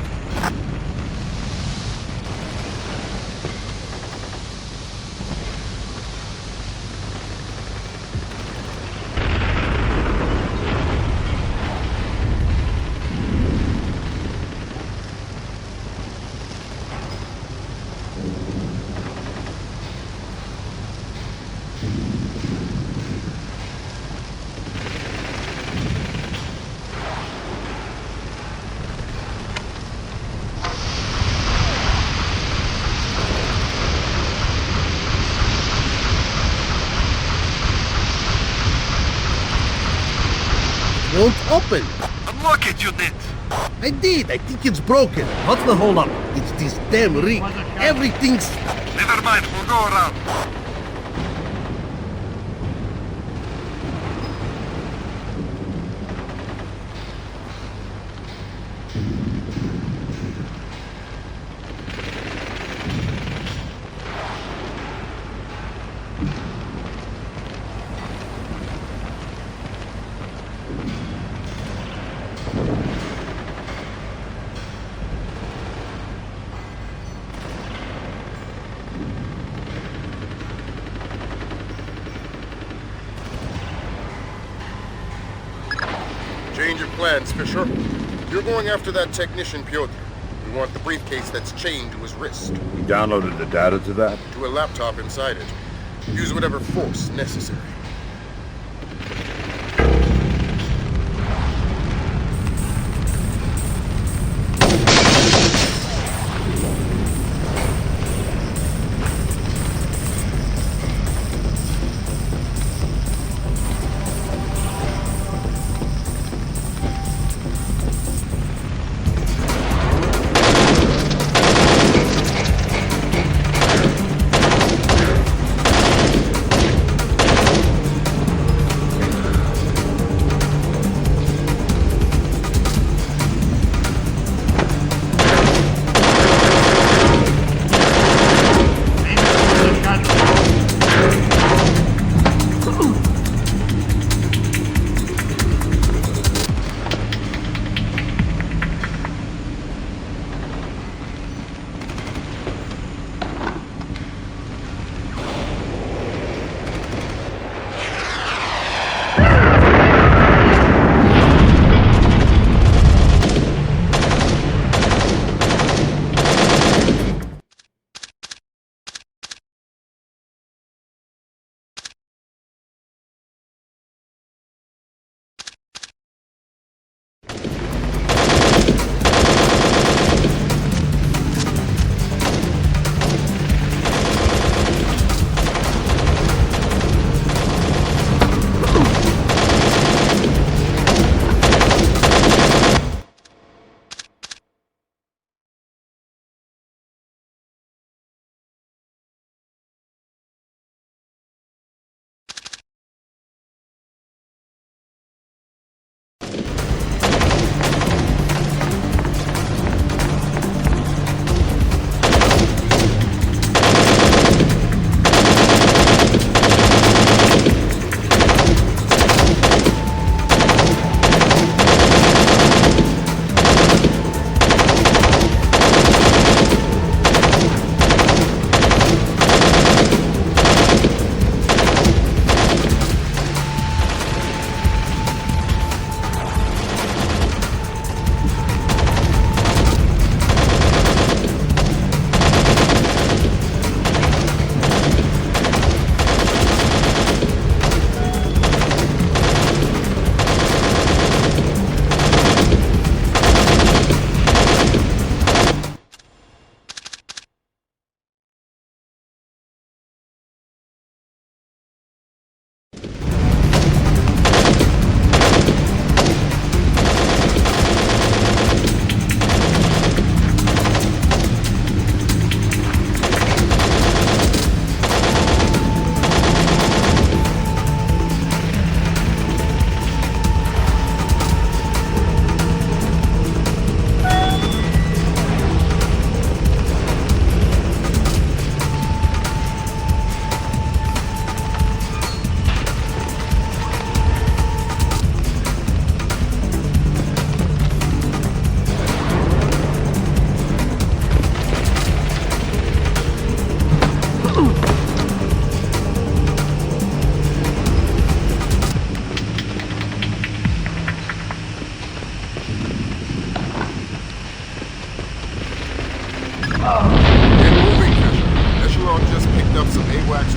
Won't open. Unlock it, you did. I did. I think it's broken. What's the holdup? It's this damn rig. Everything's... Never mind, we'll go around. Change your plans, Fisher. You're going after that technician, Pyotr. We want the briefcase that's chained to his wrist. You downloaded the data to that? To a laptop inside it. Use whatever force necessary.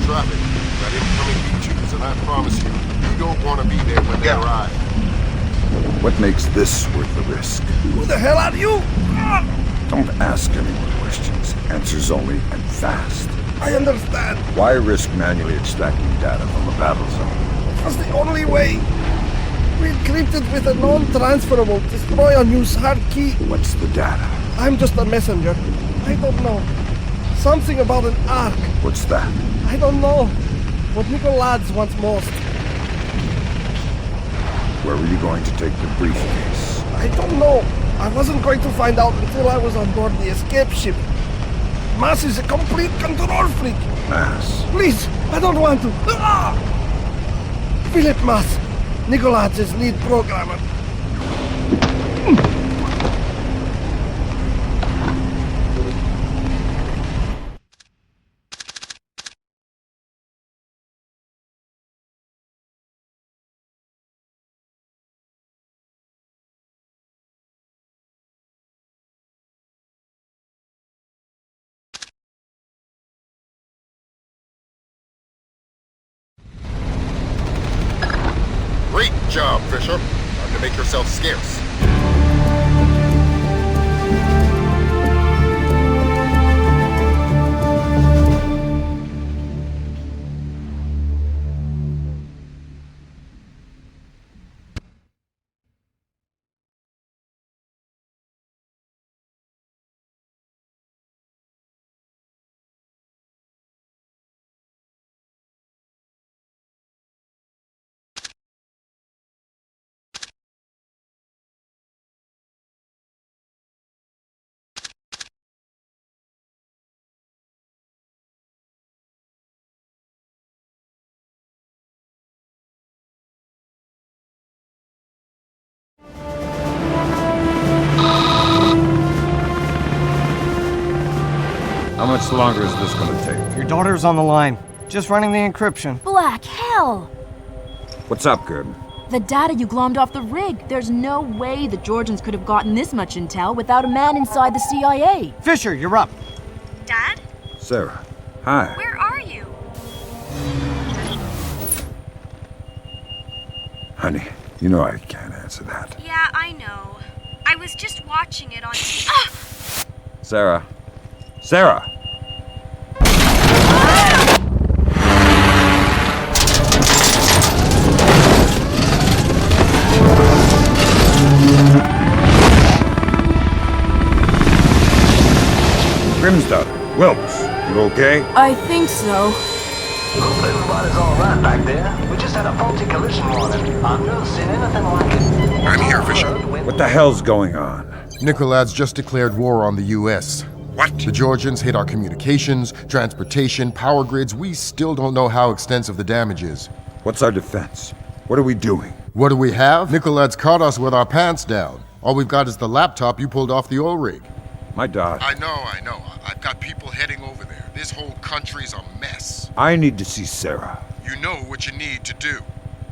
traffic. Got incoming B2s, and I promise you, you don't want to be there when they arrive. What makes this worth the risk? Who the hell are you? Don't ask any more questions. Answers only, and fast. I understand. Why risk manually extracting data from a battle zone? That's the only way. We encrypted with a non-transferable destroy-on-use hard key. What's the data? I'm just a messenger. I don't know. Something about an ark. What's that? I don't know. What Nicolas wants most. Where were you going to take the briefcase? I don't know. I wasn't going to find out until I was on board the escape ship. Mass is a complete control freak. Mass? Please, I don't want to. Philip Mass, Nicolas' lead programmer. Great job, Fisher. Time to make yourself scarce. How much longer is this going to take? Your daughter's on the line. Just running the encryption. Black hell! What's up, Gordon? The data you glommed off the rig. There's no way the Georgians could have gotten this much intel without a man inside the CIA. Fisher, you're up. Dad? Sarah. Hi. Where are you? Honey, you know I can't answer that. Yeah, I know. I was just watching it on TV. Sarah. Sarah! Grimsdottir, Wilkes, you okay? I think so. Hope everybody's alright back there. We just had a faulty collision warning. I've never seen anything like it. I'm here, Fisher. What the hell's going on? Nicolas just declared war on the U.S. What? The Georgians hit our communications, transportation, power grids. We still don't know how extensive the damage is. What's our defense? What are we doing? What do we have? Nicolas caught us with our pants down. All we've got is the laptop you pulled off the oil rig. My daughter. I know. I've got people heading over there. This whole country's a mess. I need to see Sarah. You know what you need to do.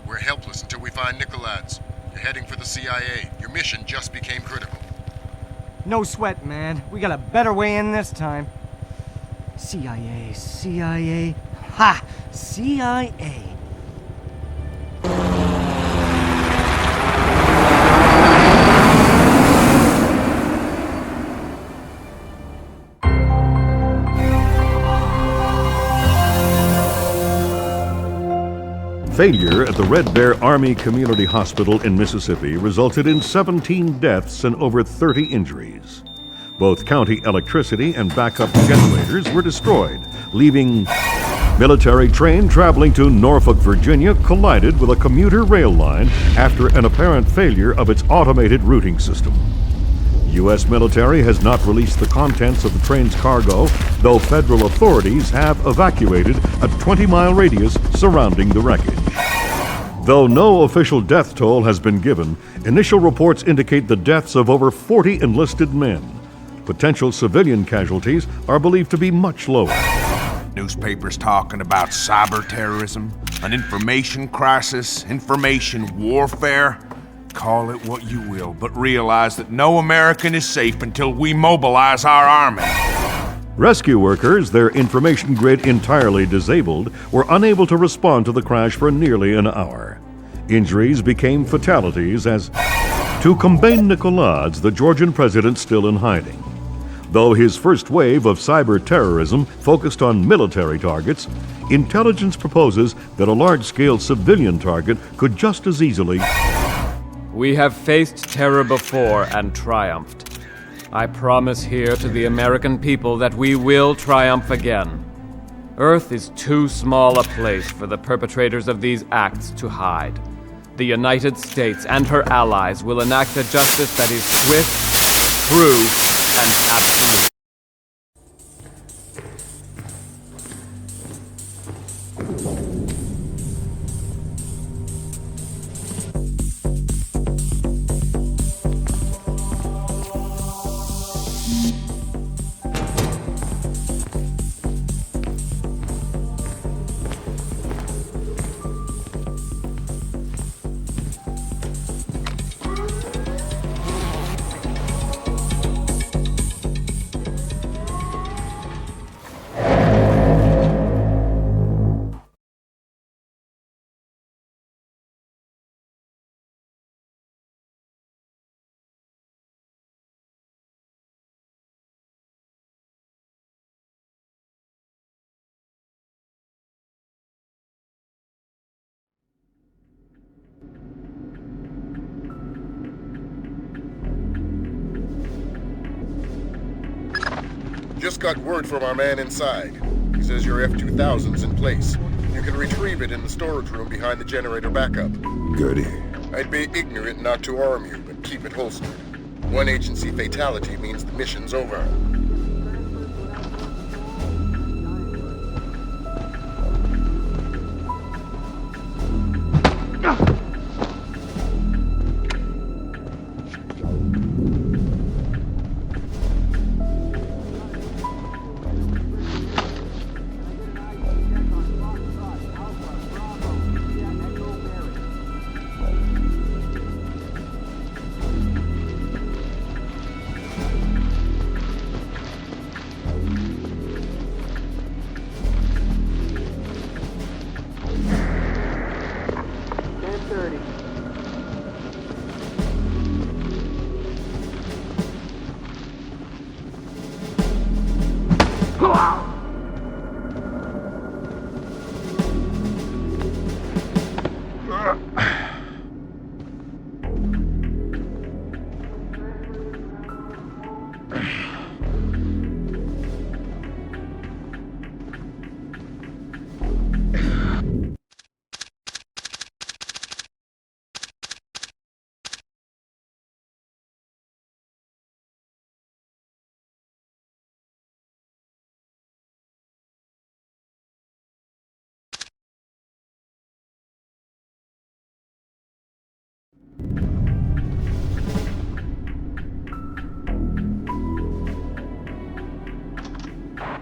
We're helpless until we find Nicolas. You're heading for the CIA. Your mission just became critical. No sweat, man. We got a better way in this time. CIA. Ha! CIA. Failure at the Red Bear Army Community Hospital in Mississippi resulted in 17 deaths and over 30 injuries. Both county electricity and backup generators were destroyed, leaving military train traveling to Norfolk, Virginia collided with a commuter rail line after an apparent failure of its automated routing system. U.S. military has not released the contents of the train's cargo, though federal authorities have evacuated a 20-mile radius surrounding the wreckage. Though no official death toll has been given, initial reports indicate the deaths of over 40 enlisted men. Potential civilian casualties are believed to be much lower. Newspapers talking about cyber terrorism, an information crisis, information warfare. Call it what you will, but realize that no American is safe until we mobilize our army. Rescue workers, their information grid entirely disabled, were unable to respond to the crash for nearly an hour. Injuries became fatalities as... To combain Nicoladze, the Georgian president still in hiding. Though his first wave of cyber terrorism focused on military targets, intelligence proposes that a large-scale civilian target could just as easily... We have faced terror before and triumphed. I promise here to the American people that we will triumph again. Earth is too small a place for the perpetrators of these acts to hide. The United States and her allies will enact a justice that is swift, true, and absolute. Just got word from our man inside. He says your F-2000's in place. You can retrieve it in the storage room behind the generator backup. Goody. I'd be ignorant not to arm you, but keep it holstered. One agency fatality means the mission's over.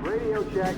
Radio check.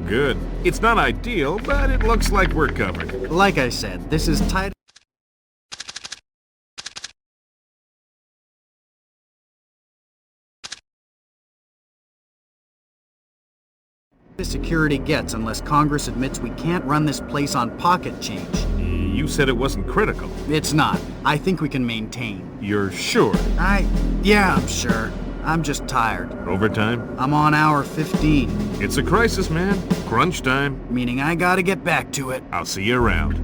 Good. It's not ideal, but it looks like we're covered. Like I said, this is tight. Security gets unless Congress admits we can't run this place on pocket change. You said it wasn't critical. It's not. I think we can maintain. You're sure? Yeah, I'm sure. I'm just tired. Overtime? I'm on hour 15. It's a crisis, man. Crunch time. Meaning I gotta get back to it. I'll see you around.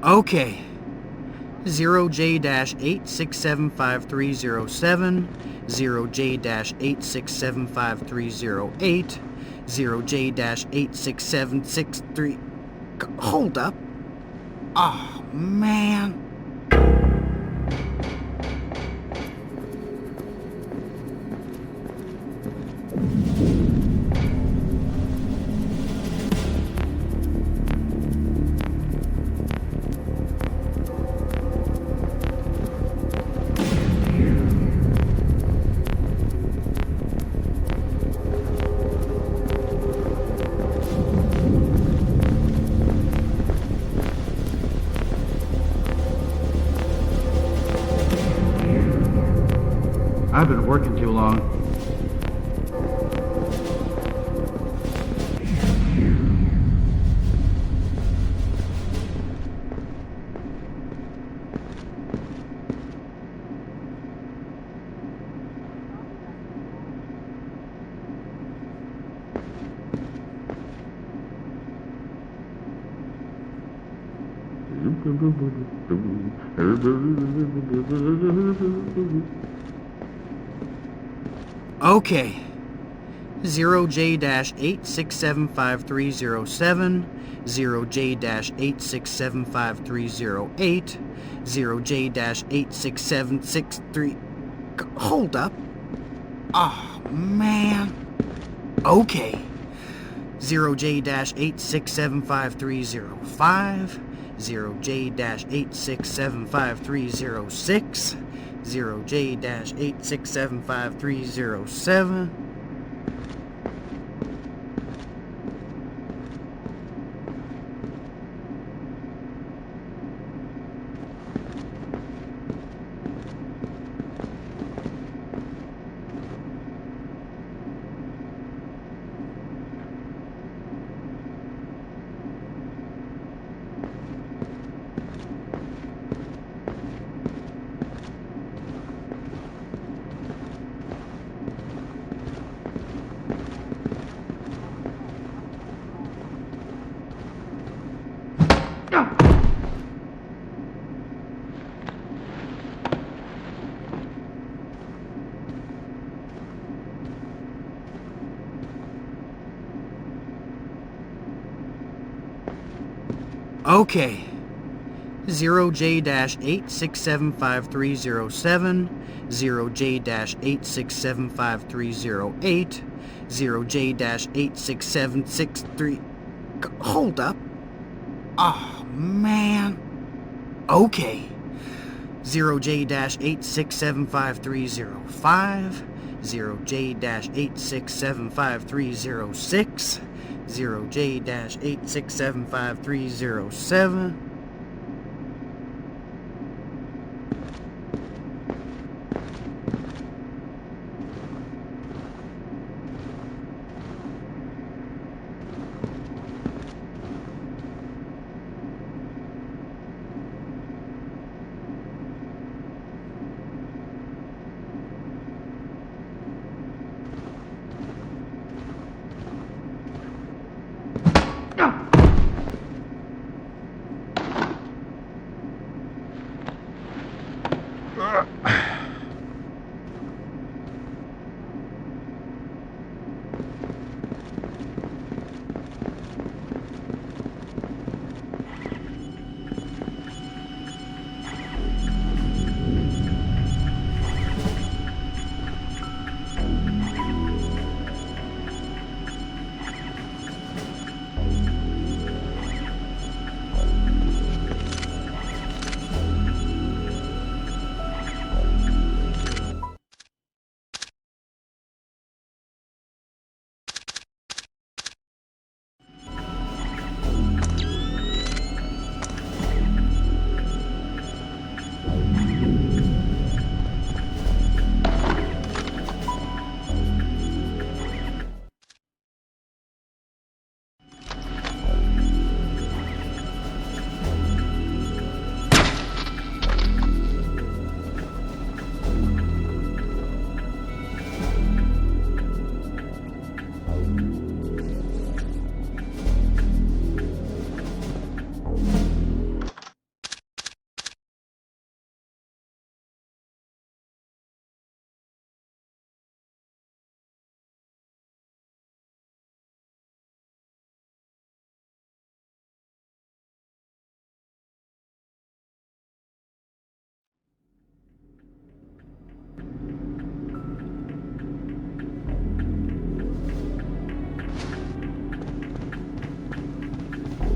Okay. 0J-86753007, 0J-86753008, 0J-867663... Hold up. Oh, man. I've been working too long. Okay. 0J-86753007, 0J-86753008, 0J-867663... Hold up. Oh, man. Okay. 0J-86753005, 0J-86753006, 0J-86753007... Okay. 0J-8675307, 0J-8675308, 0J-86763... Hold up. Oh, man. Okay. 0J-8675305, 0J-8675306, 0J-8675307...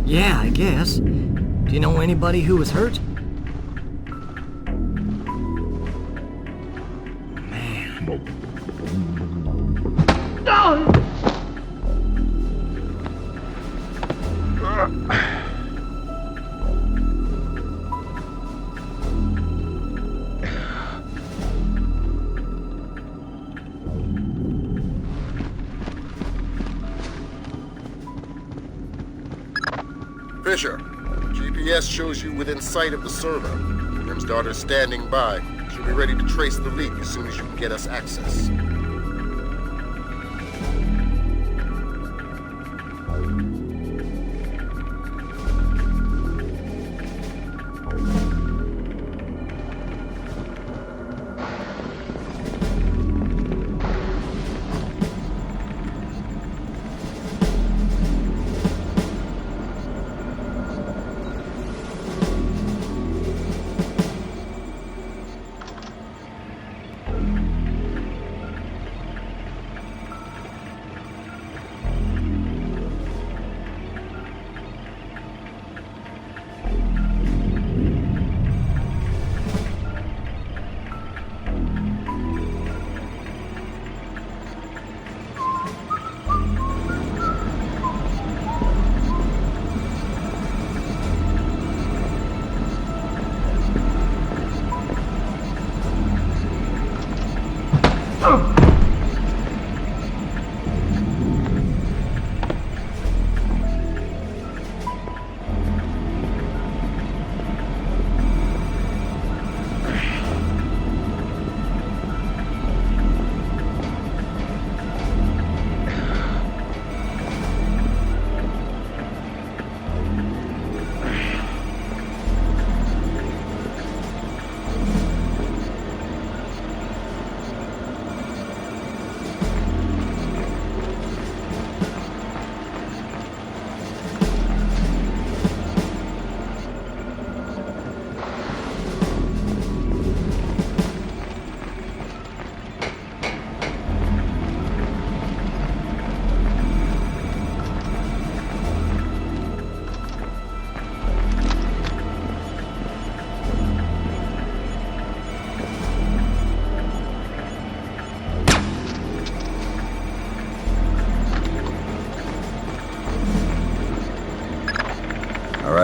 Yeah, I guess. Do you know anybody who was hurt? Man. No! Fisher, GPS shows you within sight of the server. Jim's daughter's standing by. She'll be ready to trace the leak as soon as you can get us access.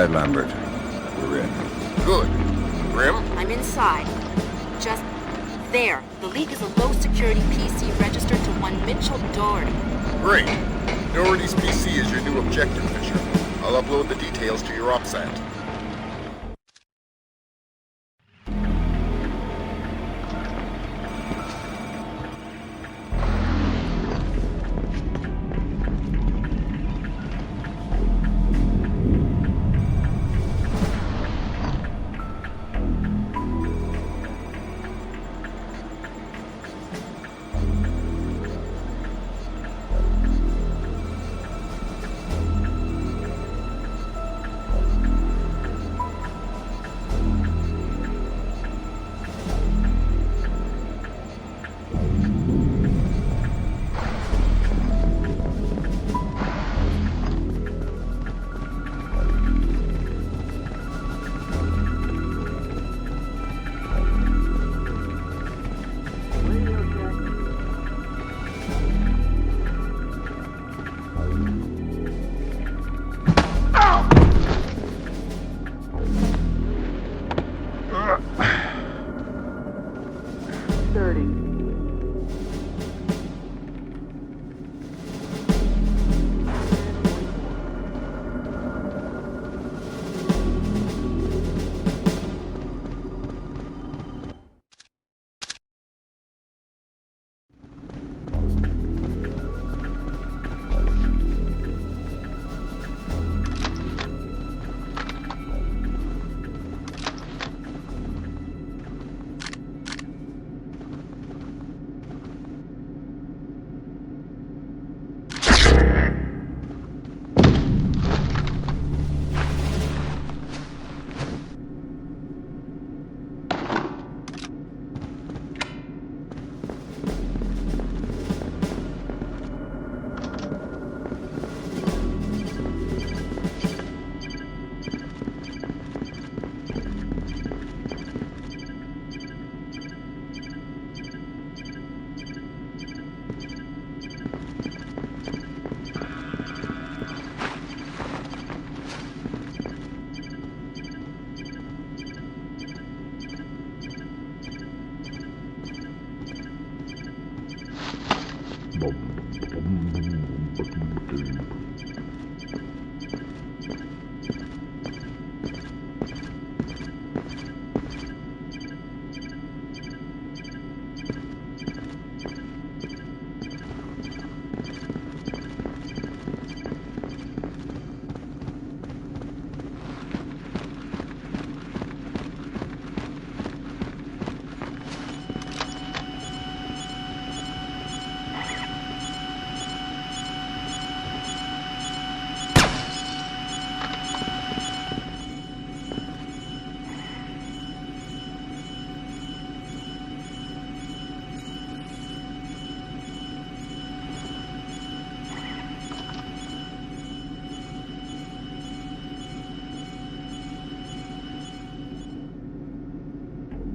right, Lambert. We're in. Good. Grim? I'm inside. Just there. The leak is a low-security PC registered to one Mitchell Doherty. Great. Doherty's PC is your new objective, Fisher. I'll upload the details to your OpSat.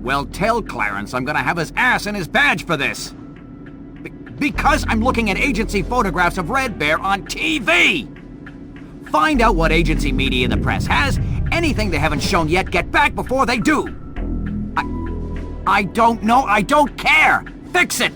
Well, tell Clarence I'm gonna have his ass in his badge for this. Because I'm looking at agency photographs of Red Bear on TV! Find out what agency media in the press has. Anything they haven't shown yet, get back before they do. I don't know. I don't care. Fix it!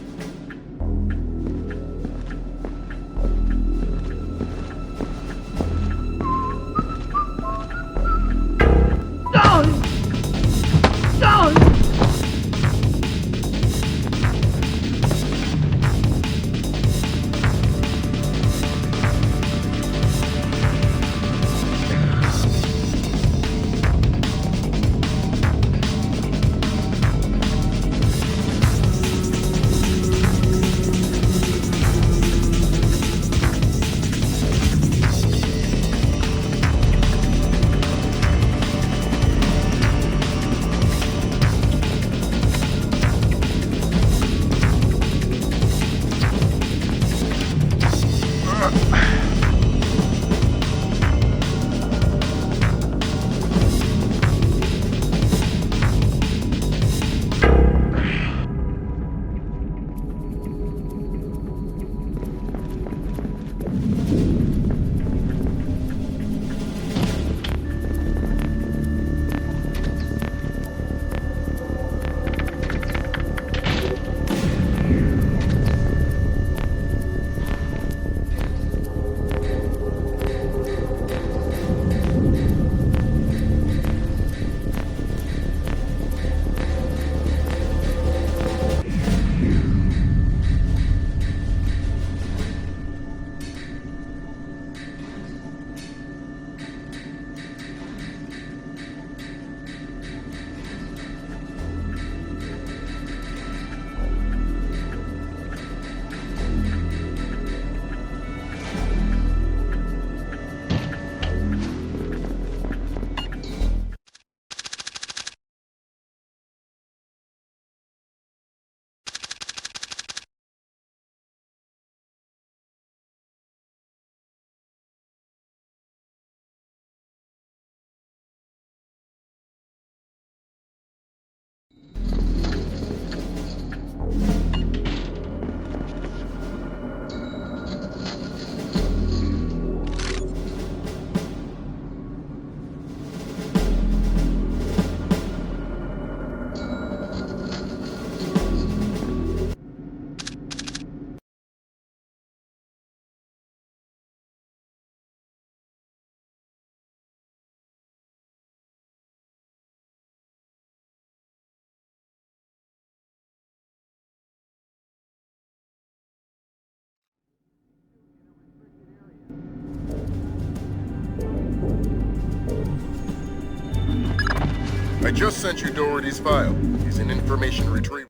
just sent you Doherty's file. He's in information retrieval.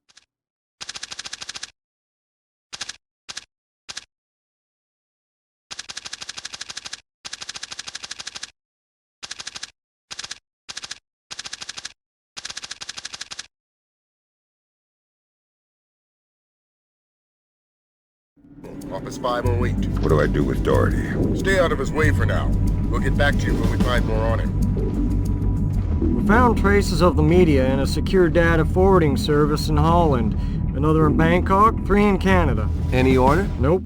Office 508. What do I do with Doherty? Stay out of his way for now. We'll get back to you when we find more on him. We found traces of the media in a secure data forwarding service in Holland. Another in Bangkok, 3 in Canada. Any order? Nope.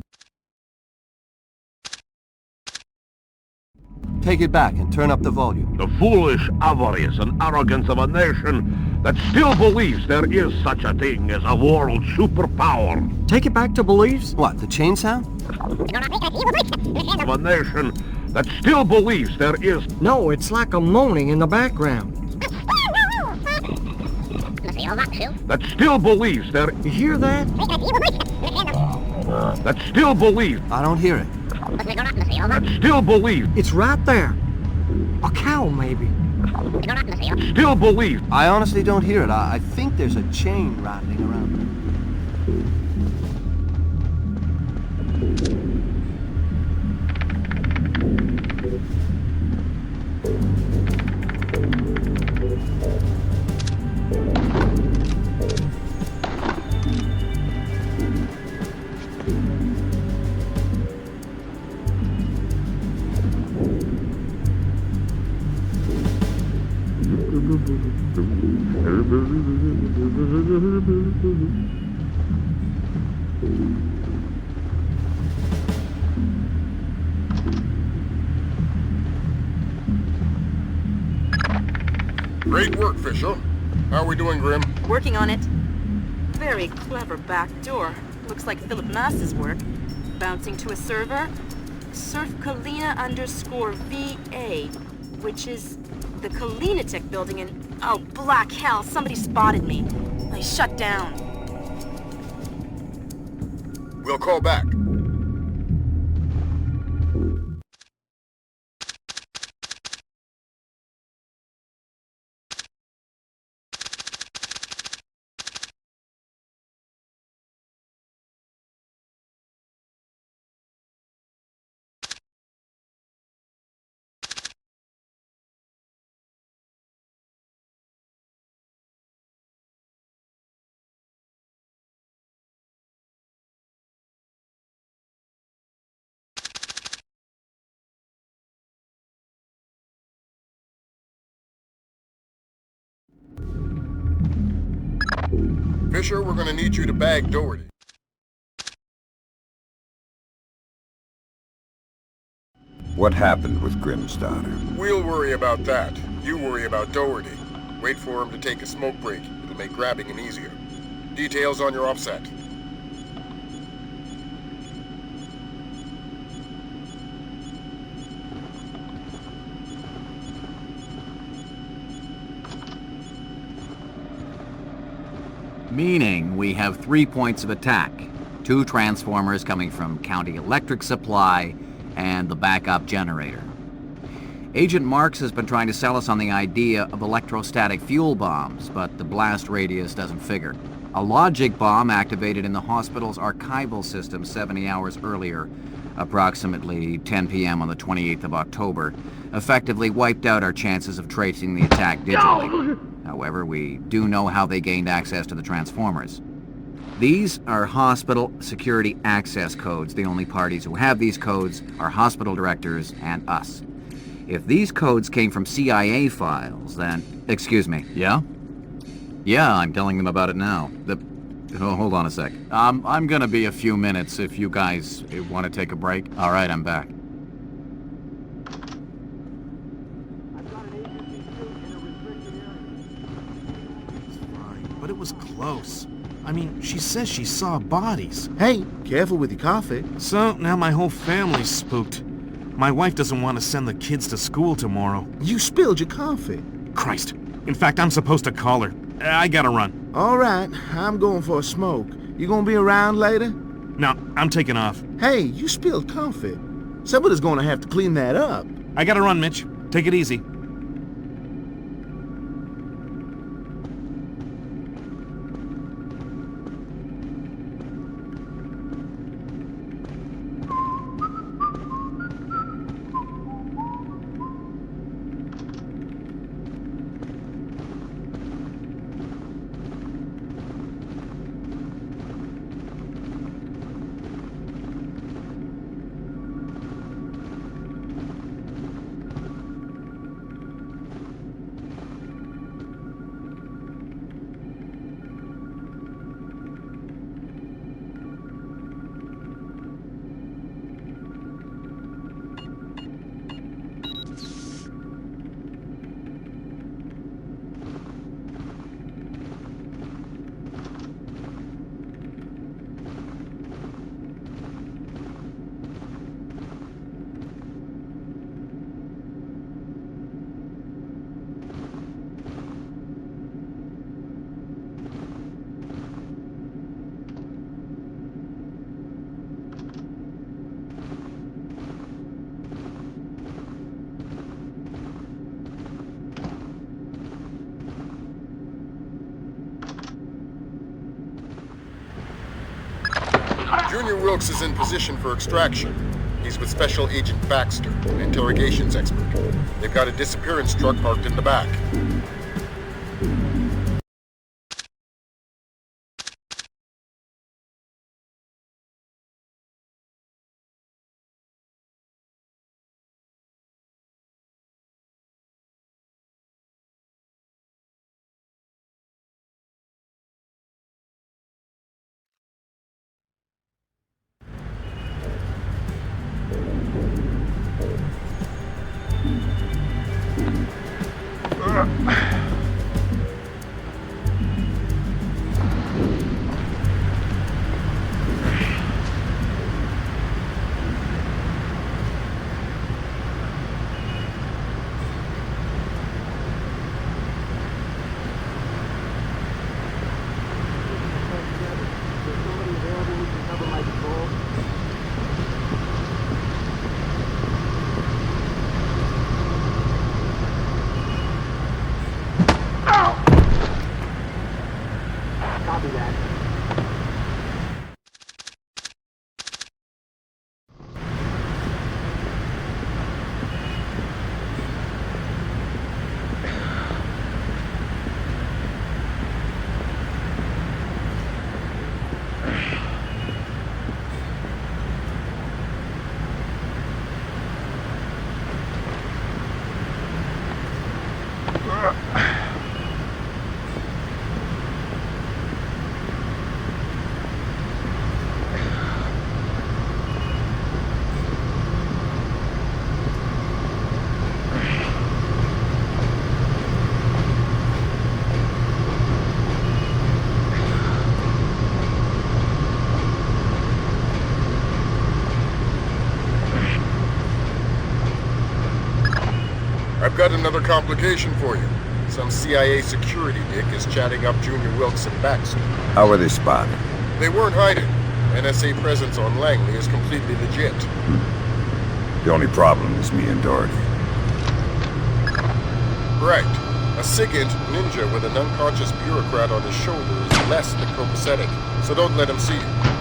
Take it back and turn up the volume. The foolish avarice and arrogance of a nation that still believes there is such a thing as a world superpower. Take it back to beliefs? What, the chain sound? Of a nation that still believes there is... No, it's like a moaning in the background. That still believes there... You hear that? That still believes... I don't hear it. That still believes... It's right there. A cow, maybe. Still believes... I honestly don't hear it. I think there's a chain rattling around. Great work, Fisher. How are we doing, Grim? Working on it. Very clever back door. Looks like Philip Mass's work. Bouncing to a server. Surf Kalina_VA, which is the Kalinatek building in... Oh, black hell, somebody spotted me. I shut down. We'll call back. Fisher, we're gonna need you to bag Doherty. What happened with Grimm's daughter? We'll worry about that. You worry about Doherty. Wait for him to take a smoke break. It'll make grabbing him easier. Details on your offset. Meaning we have 3 points of attack. 2 transformers coming from County Electric Supply and the backup generator. Agent Marks has been trying to sell us on the idea of electrostatic fuel bombs, but the blast radius doesn't figure. A logic bomb activated in the hospital's archival system 70 hours earlier, approximately 10 p.m. on the 28th of October, effectively wiped out our chances of tracing the attack digitally. However, we do know how they gained access to the transformers. These are hospital security access codes. The only parties who have these codes are hospital directors and us. If these codes came from CIA files, then... Excuse me, yeah? Yeah, I'm telling them about it now. Oh, hold on a sec. I'm gonna be a few minutes if you guys want to take a break. All right, I'm back. But it was close. I mean, she says she saw bodies. Hey, careful with your coffee. So, now my whole family's spooked. My wife doesn't want to send the kids to school tomorrow. You spilled your coffee. Christ. In fact, I'm supposed to call her. I gotta run. All right, I'm going for a smoke. You gonna be around later? No, I'm taking off. Hey, you spilled coffee. Somebody's gonna have to clean that up. I gotta run, Mitch. Take it easy. Junior Wilkes is in position for extraction. He's with Special Agent Baxter, an interrogations expert. They've got a disappearance truck parked in the back. I've got another complication for you. Some CIA security dick is chatting up Junior Wilkes and Baxter. How were they spotted? They weren't hiding. NSA presence on Langley is completely legit. The only problem is me and Doherty. Right. A SIGINT ninja with an unconscious bureaucrat on his shoulder is less than copacetic, so don't let him see you.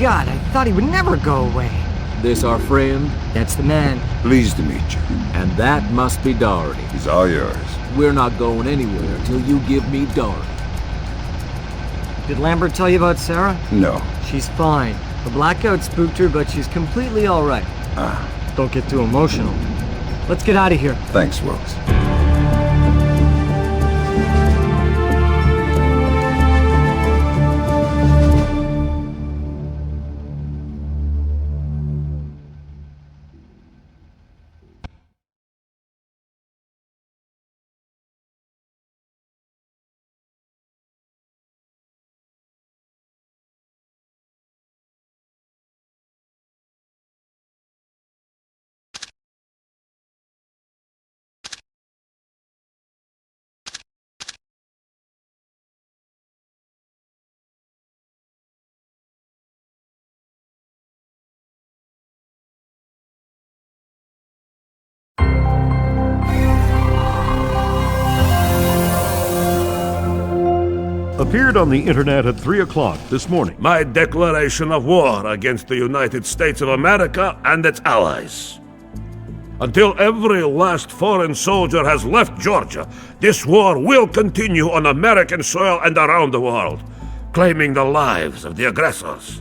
God, I thought he would never go away. This our friend? That's the man. Pleased to meet you. And that must be Doherty. He's all yours. We're not going anywhere until you give me Doherty. Did Lambert tell you about Sarah? No. She's fine. The blackout spooked her, but she's completely all right. Don't get too emotional. Let's get out of here. Thanks, Wilkes. Appeared on the internet at 3 o'clock this morning. My declaration of war against the United States of America and its allies. Until every last foreign soldier has left Georgia, this war will continue on American soil and around the world, claiming the lives of the aggressors.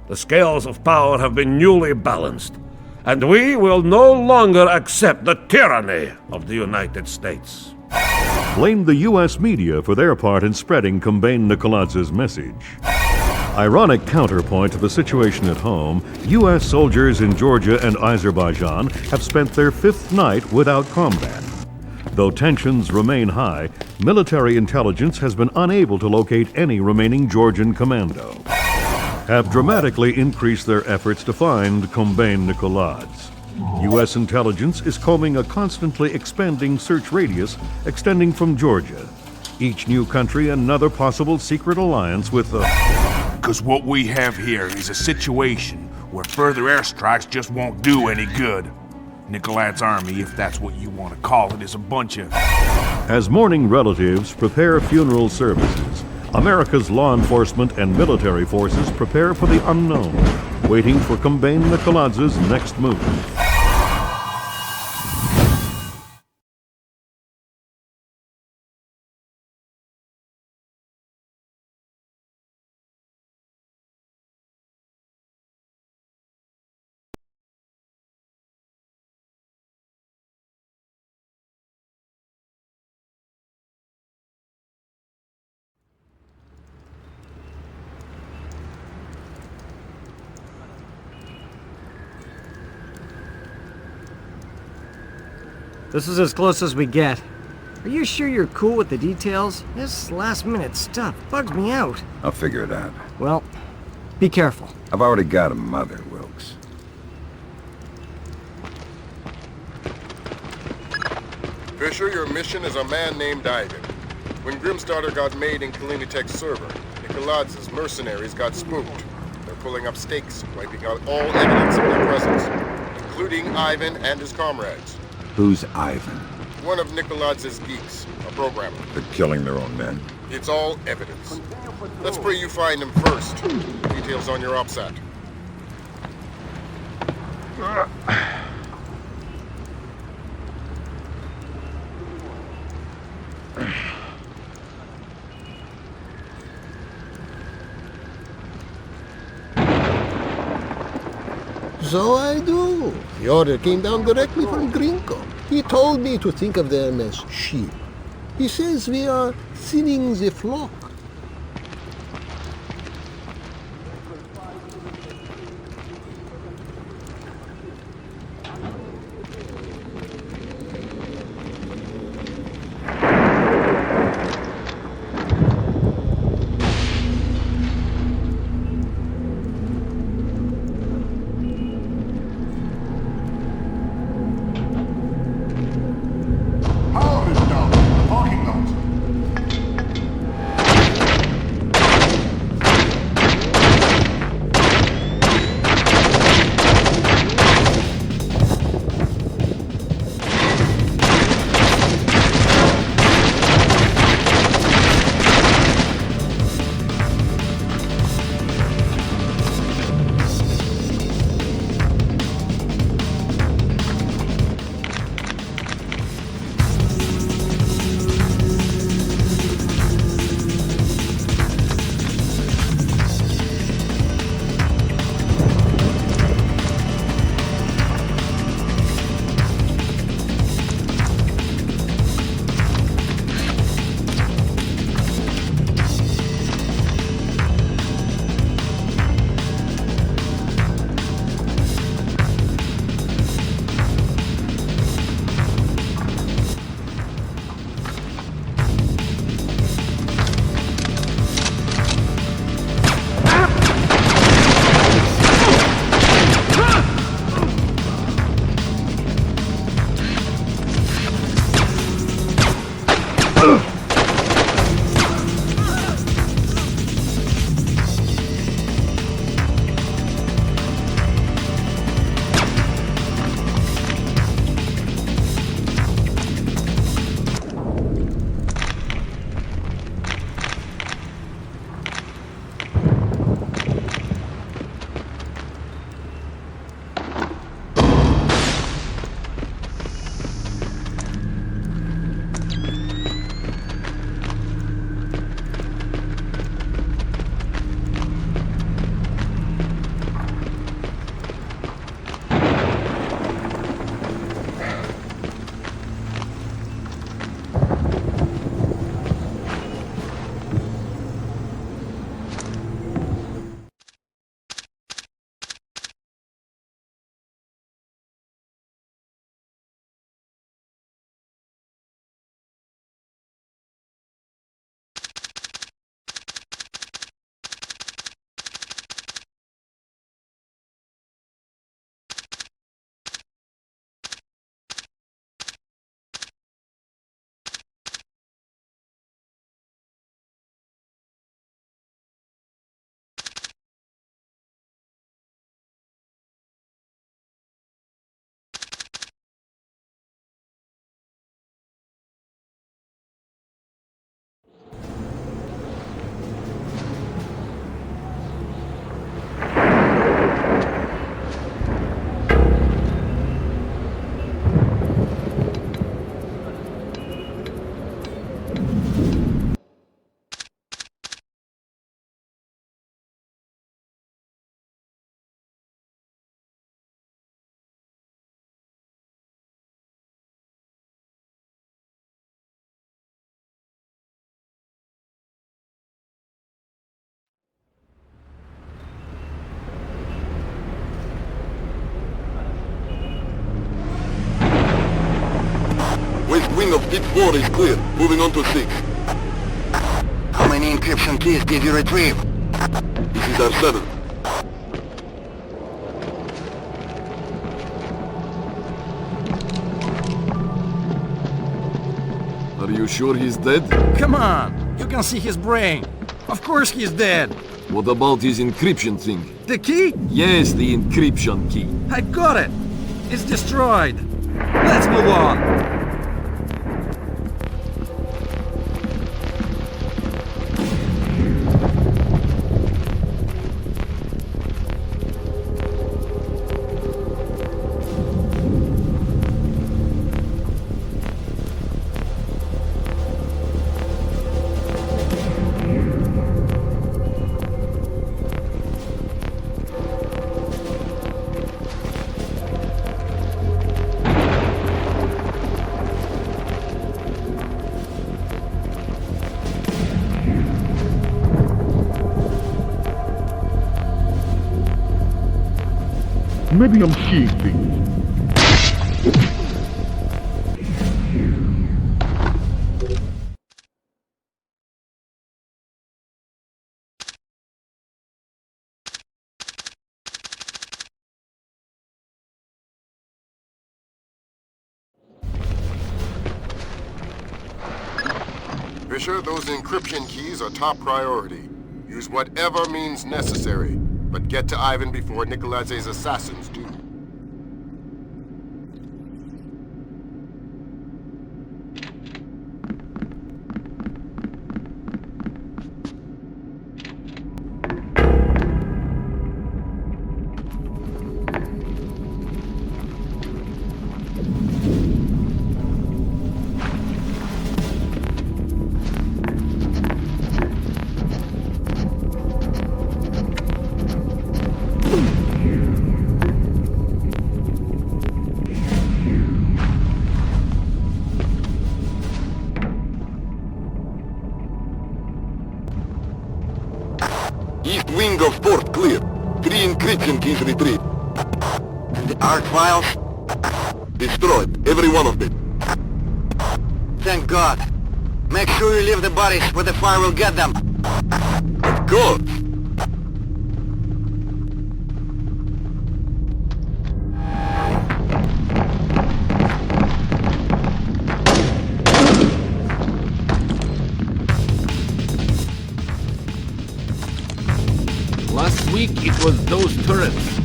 The scales of power have been newly balanced, and we will no longer accept the tyranny of the United States. Blamed the U.S. media for their part in spreading Kombain Nikoladz's message. Ironic counterpoint to the situation at home, U.S. soldiers in Georgia and Azerbaijan have spent their 5th night without combat. Though tensions remain high, military intelligence has been unable to locate any remaining Georgian commando. Have dramatically increased their efforts to find Kombain Nikoladze. U.S. intelligence is combing a constantly expanding search radius extending from Georgia. Each new country another possible secret alliance with the... Because what we have here is a situation where further airstrikes just won't do any good. Nikoladze's army, if that's what you want to call it, is a bunch of... As mourning relatives prepare funeral services, America's law enforcement and military forces prepare for the unknown, waiting for Kombain Nikoladze's next move. This is as close as we get. Are you sure you're cool with the details? This last-minute stuff bugs me out. I'll figure it out. Well, be careful. I've already got a mother, Wilkes. Fisher, your mission is a man named Ivan. When Grimstarter got made in Kalinatek's server, Nikoladze's mercenaries got spooked. They're pulling up stakes, wiping out all evidence of their presence, including Ivan and his comrades. Who's Ivan? One of Nikoladze's geeks, a programmer. They're killing their own men. It's all evidence. Let's pray you find him first. Details on your OPSAT. So I do. The order came down directly from Grinko. He told me to think of them as sheep. He says we are thinning the flock. West wing of pit 4 is clear. Moving on to 6. How many encryption keys did you retrieve? This is our 7th. Are you sure he's dead? Come on! You can see his brain. Of course he's dead. What about his encryption thing? The key? Yes, the encryption key. I got it. It's destroyed. Let's move on. Maybe I'm seeing things. Fisher, those encryption keys are top priority. Use whatever means necessary, but get to Ivan before Nikoladze's assassins do. East wing of port clear. 3 encryption keys retrieved. The art files? Destroyed, every one of them. Thank God. Make sure you leave the bodies where the fire will get them. Of course. Last week it was those turrets.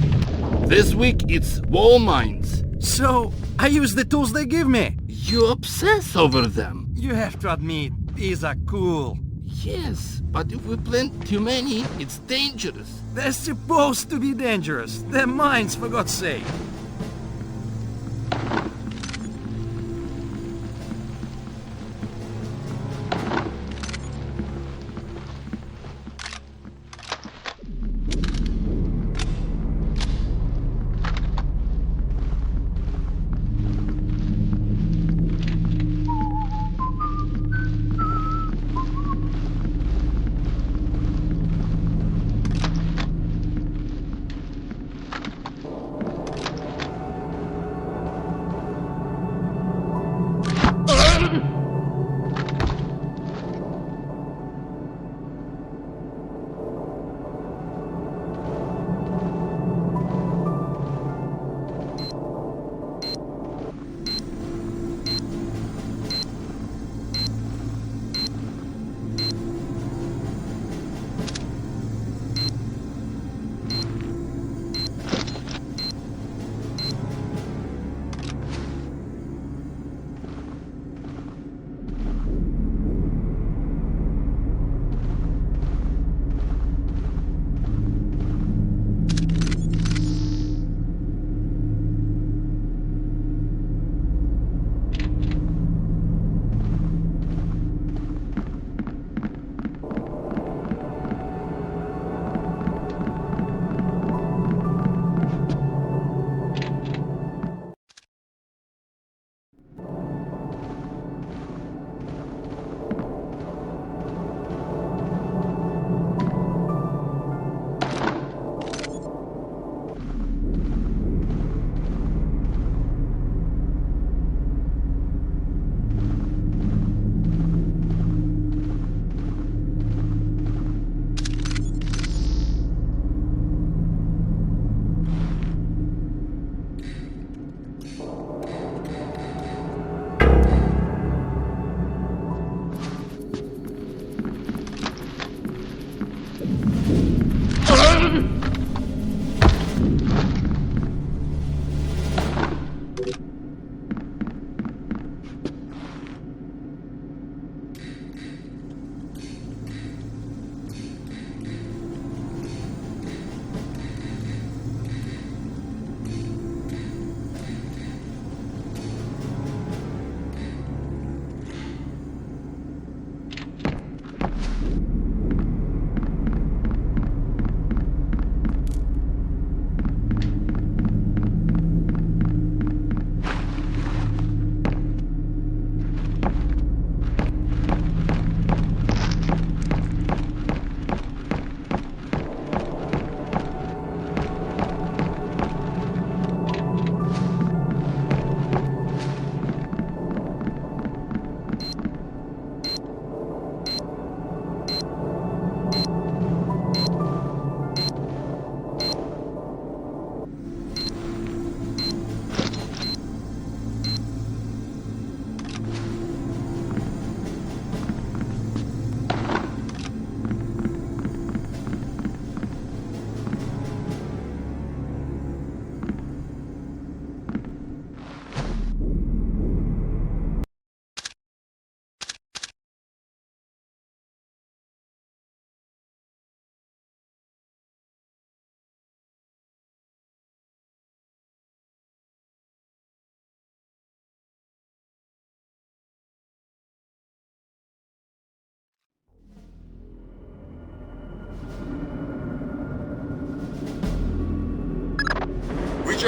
This week it's wall mines. So, I use the tools they give me. You obsess over them. You have to admit, these are cool. Yes, but if we plant too many, it's dangerous. They're supposed to be dangerous. They're mines, for God's sake.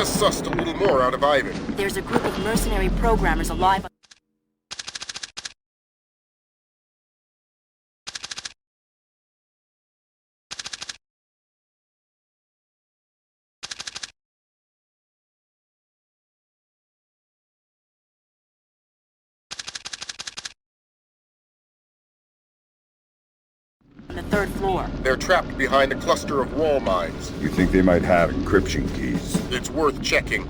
just sussed a little more out of Ivan. There's a group of mercenary programmers alive. On the 3rd floor. They're trapped behind a cluster of wall mines. You think they might have encryption keys? It's worth checking.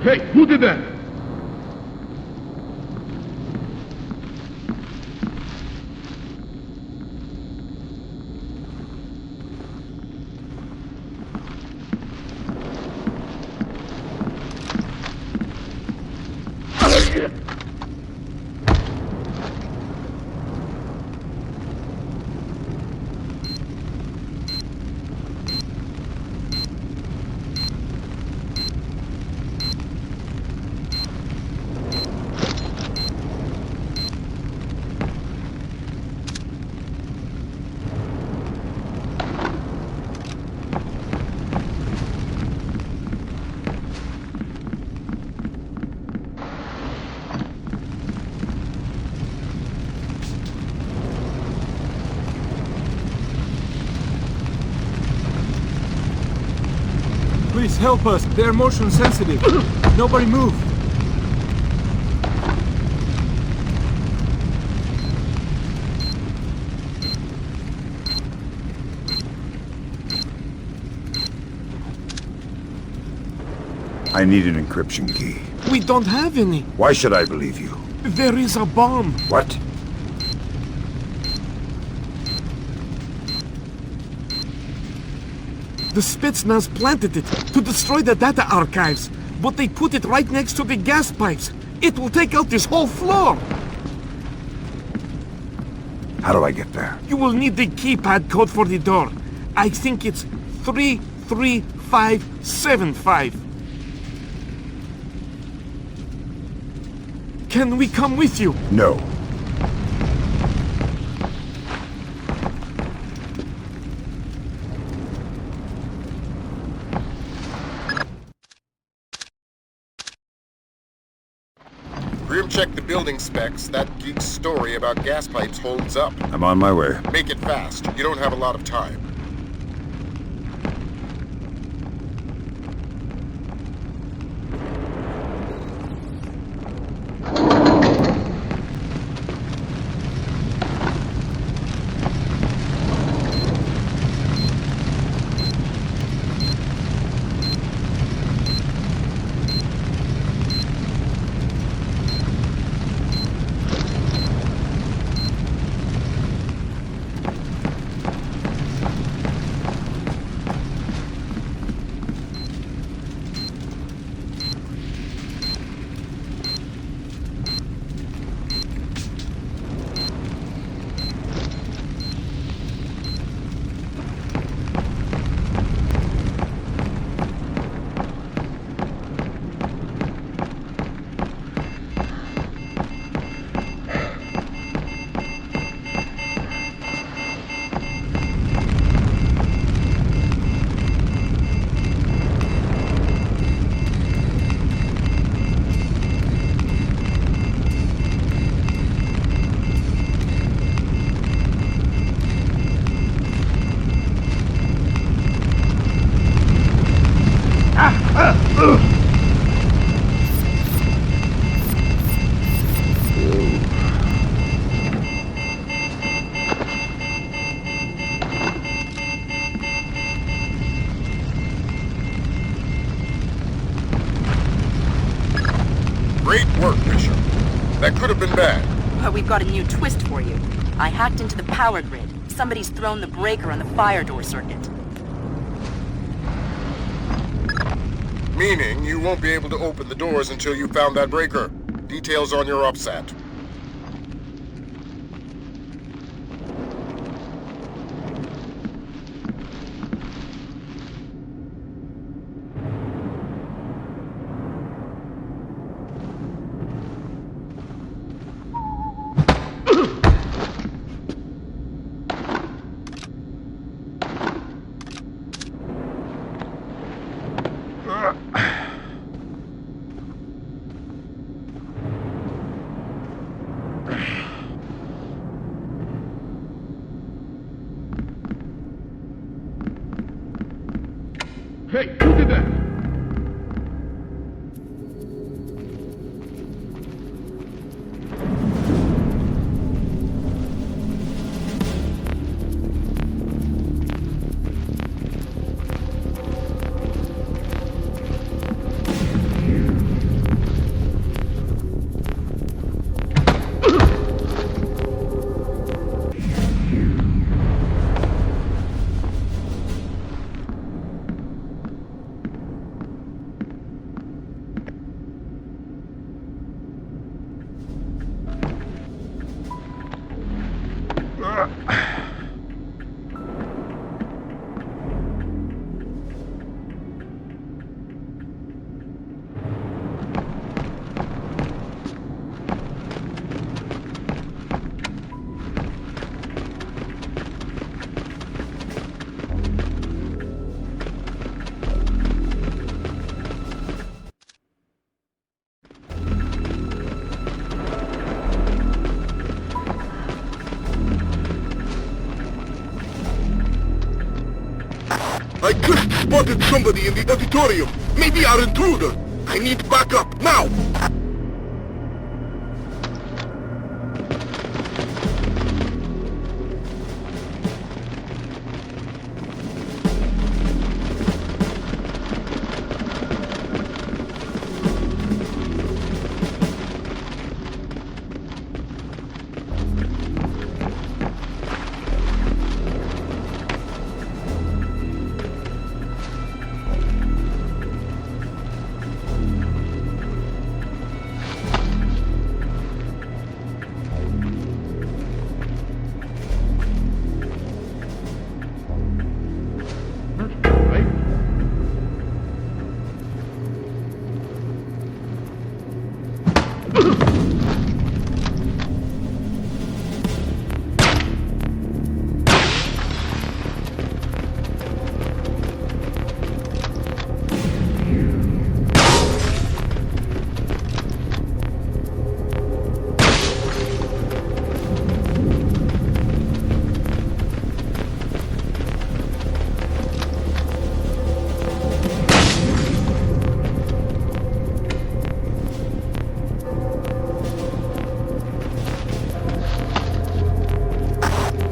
Hey, who did that? Please help us. They're motion sensitive. Nobody move. I need an encryption key. We don't have any. Why should I believe you? There is a bomb. What? The Spetsnaz planted it to destroy the data archives, but they put it right next to the gas pipes. It will take out this whole floor. How do I get there? You will need the keypad code for the door. I think it's 33575. Can we come with you? No. Grim checked the building specs. That geek's story about gas pipes holds up. I'm on my way. Make it fast. You don't have a lot of time. we've got a new twist for you. I hacked into the power grid. Somebody's thrown the breaker on the fire door circuit. Meaning you won't be able to open the doors until you found that breaker. Details on your upsat. Hey, who did that? I just spotted somebody in the auditorium. Maybe our intruder. I need backup, now!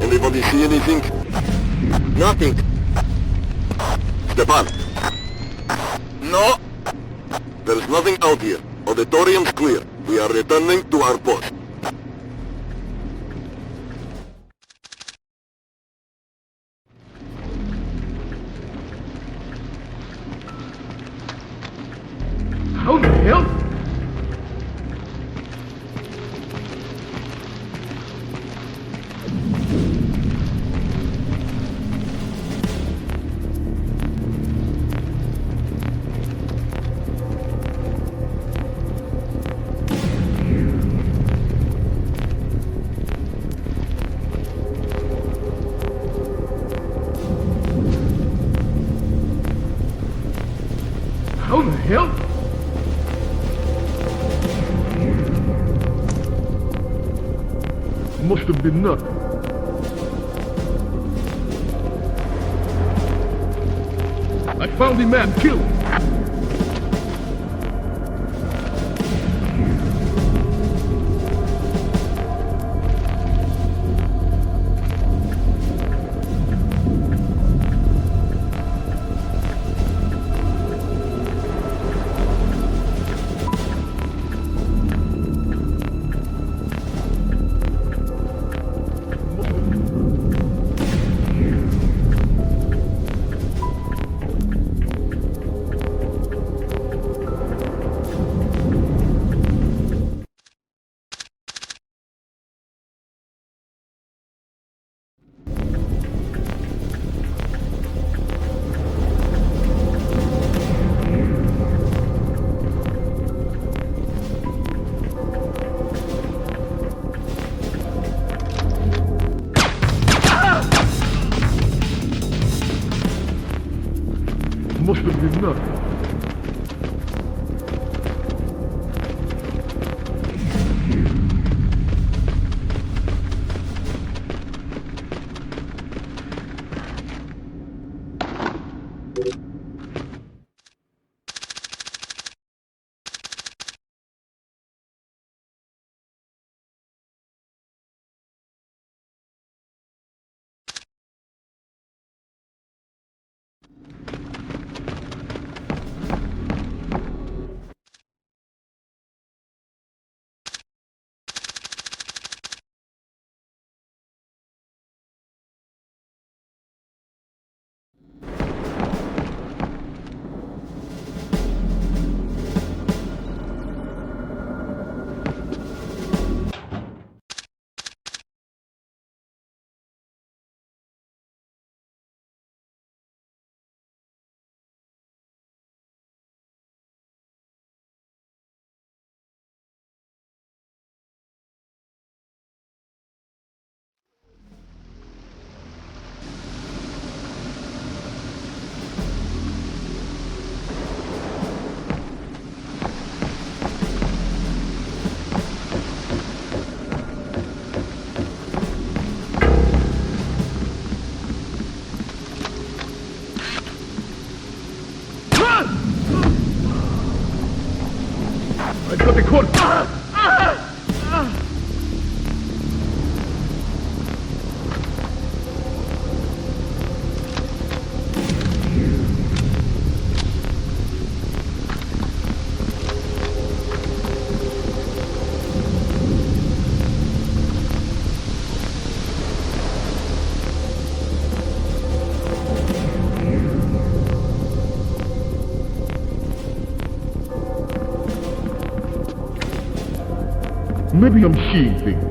Anybody see anything? Nothing. Stepan. No. There's nothing out here. Auditorium's clear. We are returning to our post. How the hell? How the hell? Must have been nothing. I found the man killed. possibly not. I've got the cord! Maybe I'm seeing things.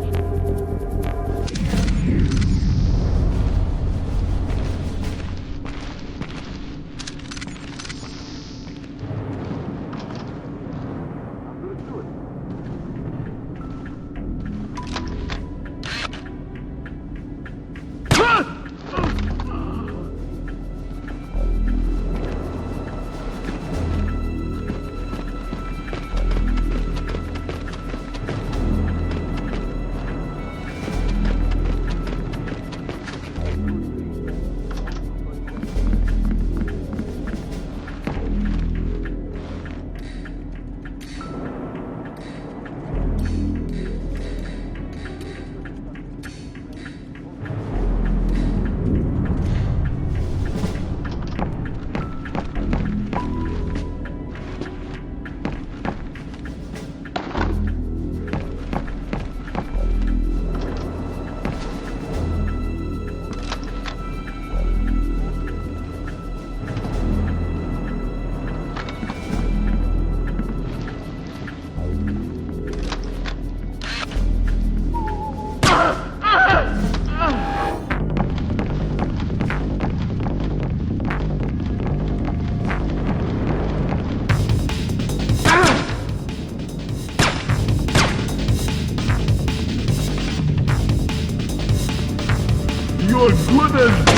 You're good as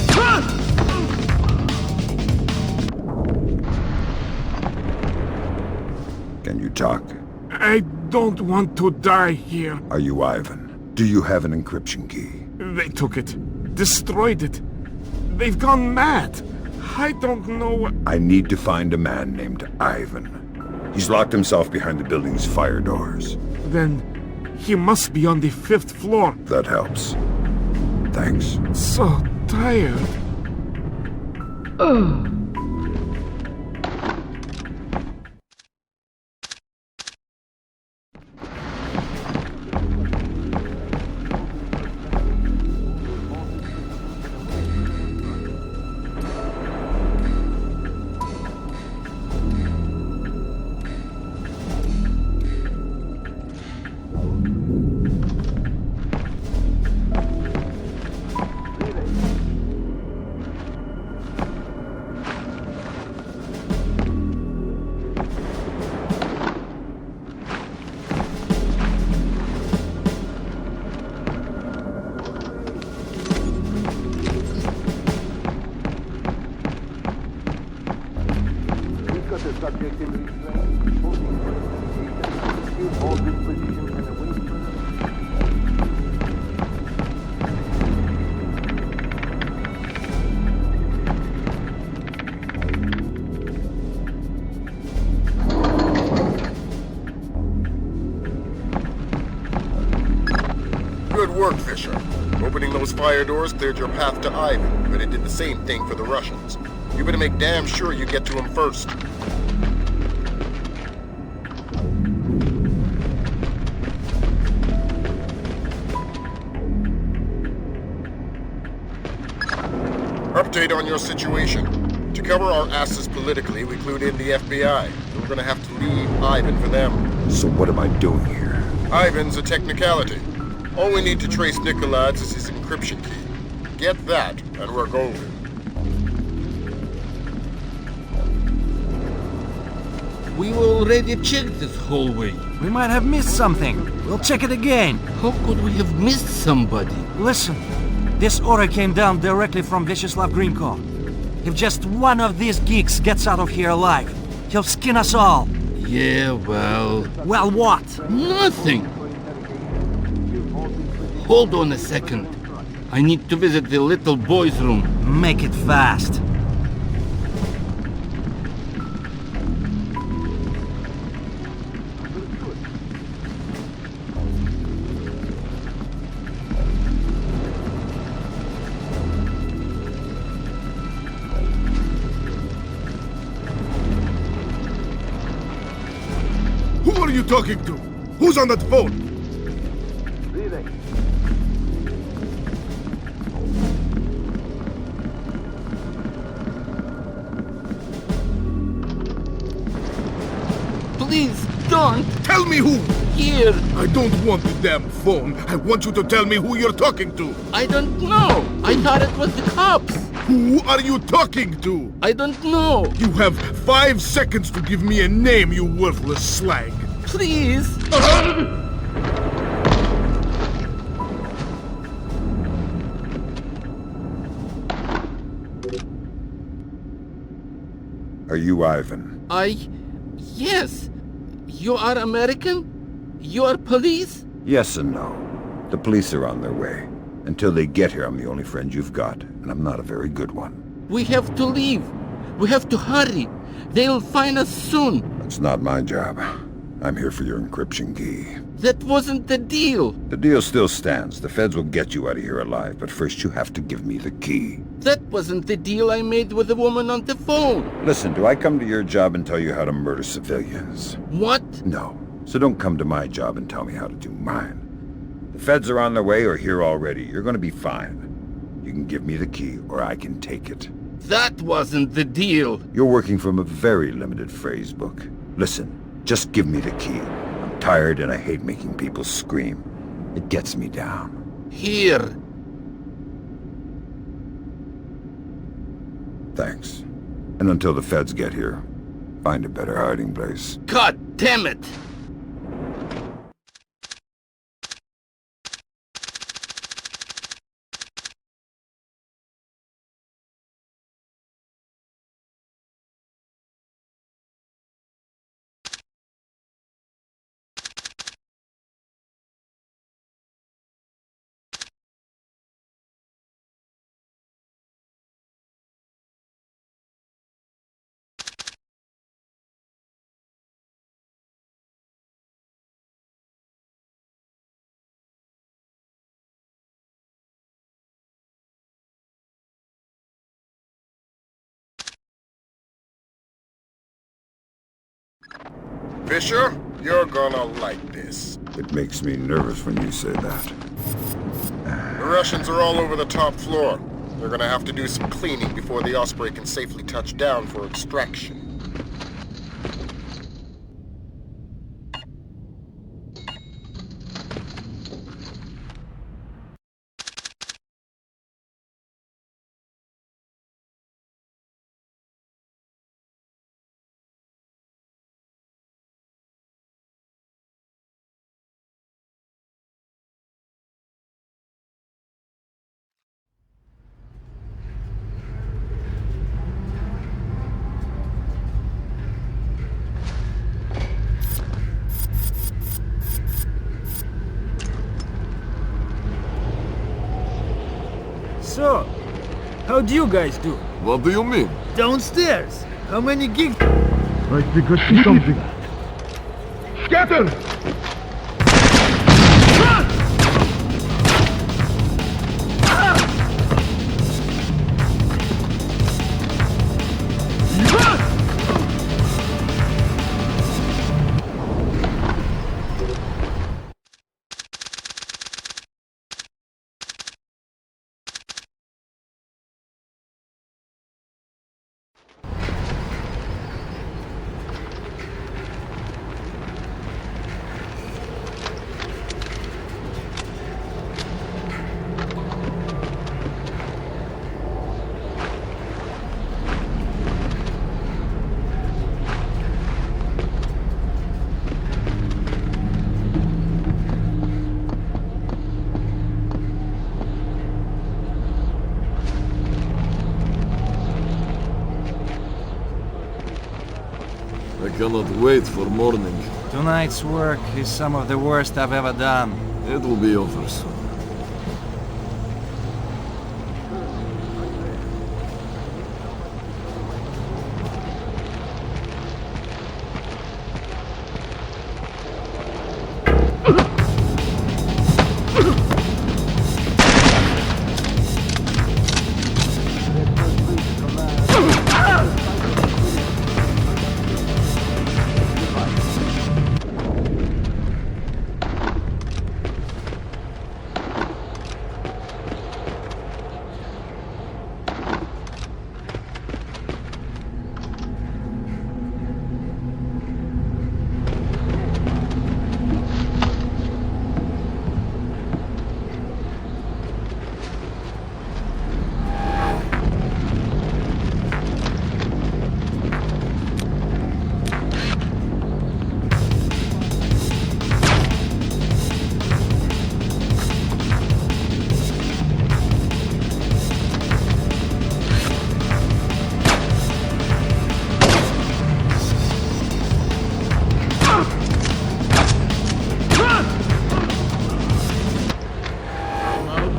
gold! Can you talk? I don't want to die here. Are you Ivan? Do you have an encryption key? They took it. Destroyed it. They've gone mad. I don't know what... I need to find a man named Ivan. He's locked himself behind the building's fire doors. Then he must be on the 5th floor. That helps. Thanks. So tired. Ugh. Good work, Fisher. Opening those fire doors cleared your path to Ivan, but it did the same thing for the Russians. You better make damn sure you get to him first. Update on your situation. To cover our asses politically, we clued in the FBI. We're gonna have to leave Ivan for them. So what am I doing here? Ivan's a technicality. All we need to trace Nikolad's is his encryption key. Get that, and we're golden. We already checked this hallway. We might have missed something. We'll check it again. How could we have missed somebody? Listen, this order came down directly from Vyacheslav Grinko. If just one of these geeks gets out of here alive, he'll skin us all. Yeah, well... Well, what? Nothing. Hold on a second. I need to visit the little boy's room. Make it fast. Who are you talking to? Who's on that phone? Please, don't! Tell me who! Here! I don't want the damn phone. I want you to tell me who you're talking to. I don't know! I thought it was the cops! Who are you talking to? I don't know! You have 5 seconds to give me a name, you worthless slag. Please! Are you Ivan? Yes. You are American? You are police? Yes and no. The police are on their way. Until they get here, I'm the only friend you've got, and I'm not a very good one. We have to leave. We have to hurry. They'll find us soon. That's not my job. I'm here for your encryption key. That wasn't the deal. The deal still stands. The feds will get you out of here alive, but first you have to give me the key. That wasn't the deal I made with the woman on the phone. Listen, do I come to your job and tell you how to murder civilians? What? No. So don't come to my job and tell me how to do mine. The feds are on their way or here already. You're gonna be fine. You can give me the key, or I can take it. That wasn't the deal. You're working from a very limited phrase book. Listen, just give me the key. I'm tired and I hate making people scream. It gets me down. Here. Thanks. And until the feds get here, find a better hiding place. God damn it! Fisher, you're gonna like this. It makes me nervous when you say that. The Russians are all over the top floor. They're gonna have to do some cleaning before the Osprey can safely touch down for extraction. So, how do you guys do? What do you mean? Downstairs. How many gigs? I think I see something. Scatter! cannot wait for morning. Tonight's work is some of the worst I've ever done. It will be over soon.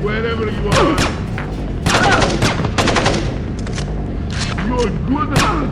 Wherever you are. You're good enough.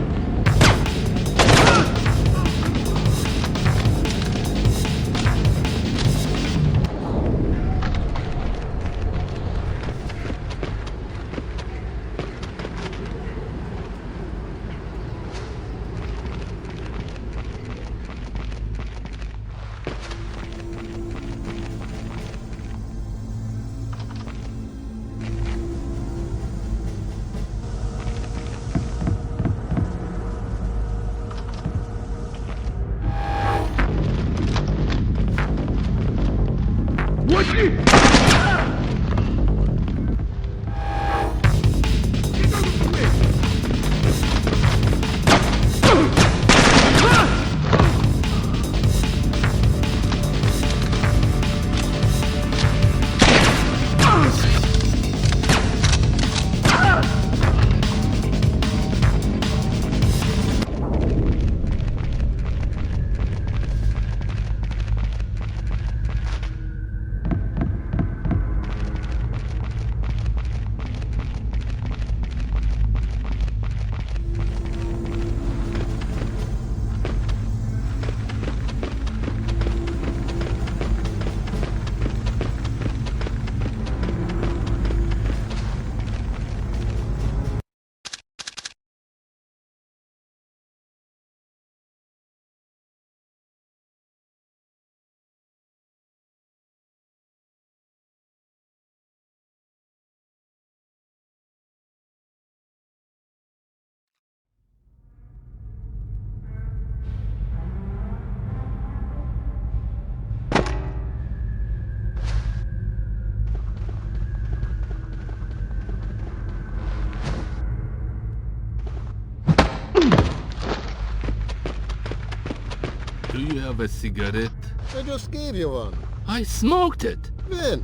Do you have a cigarette? I just gave you one. I smoked it. When?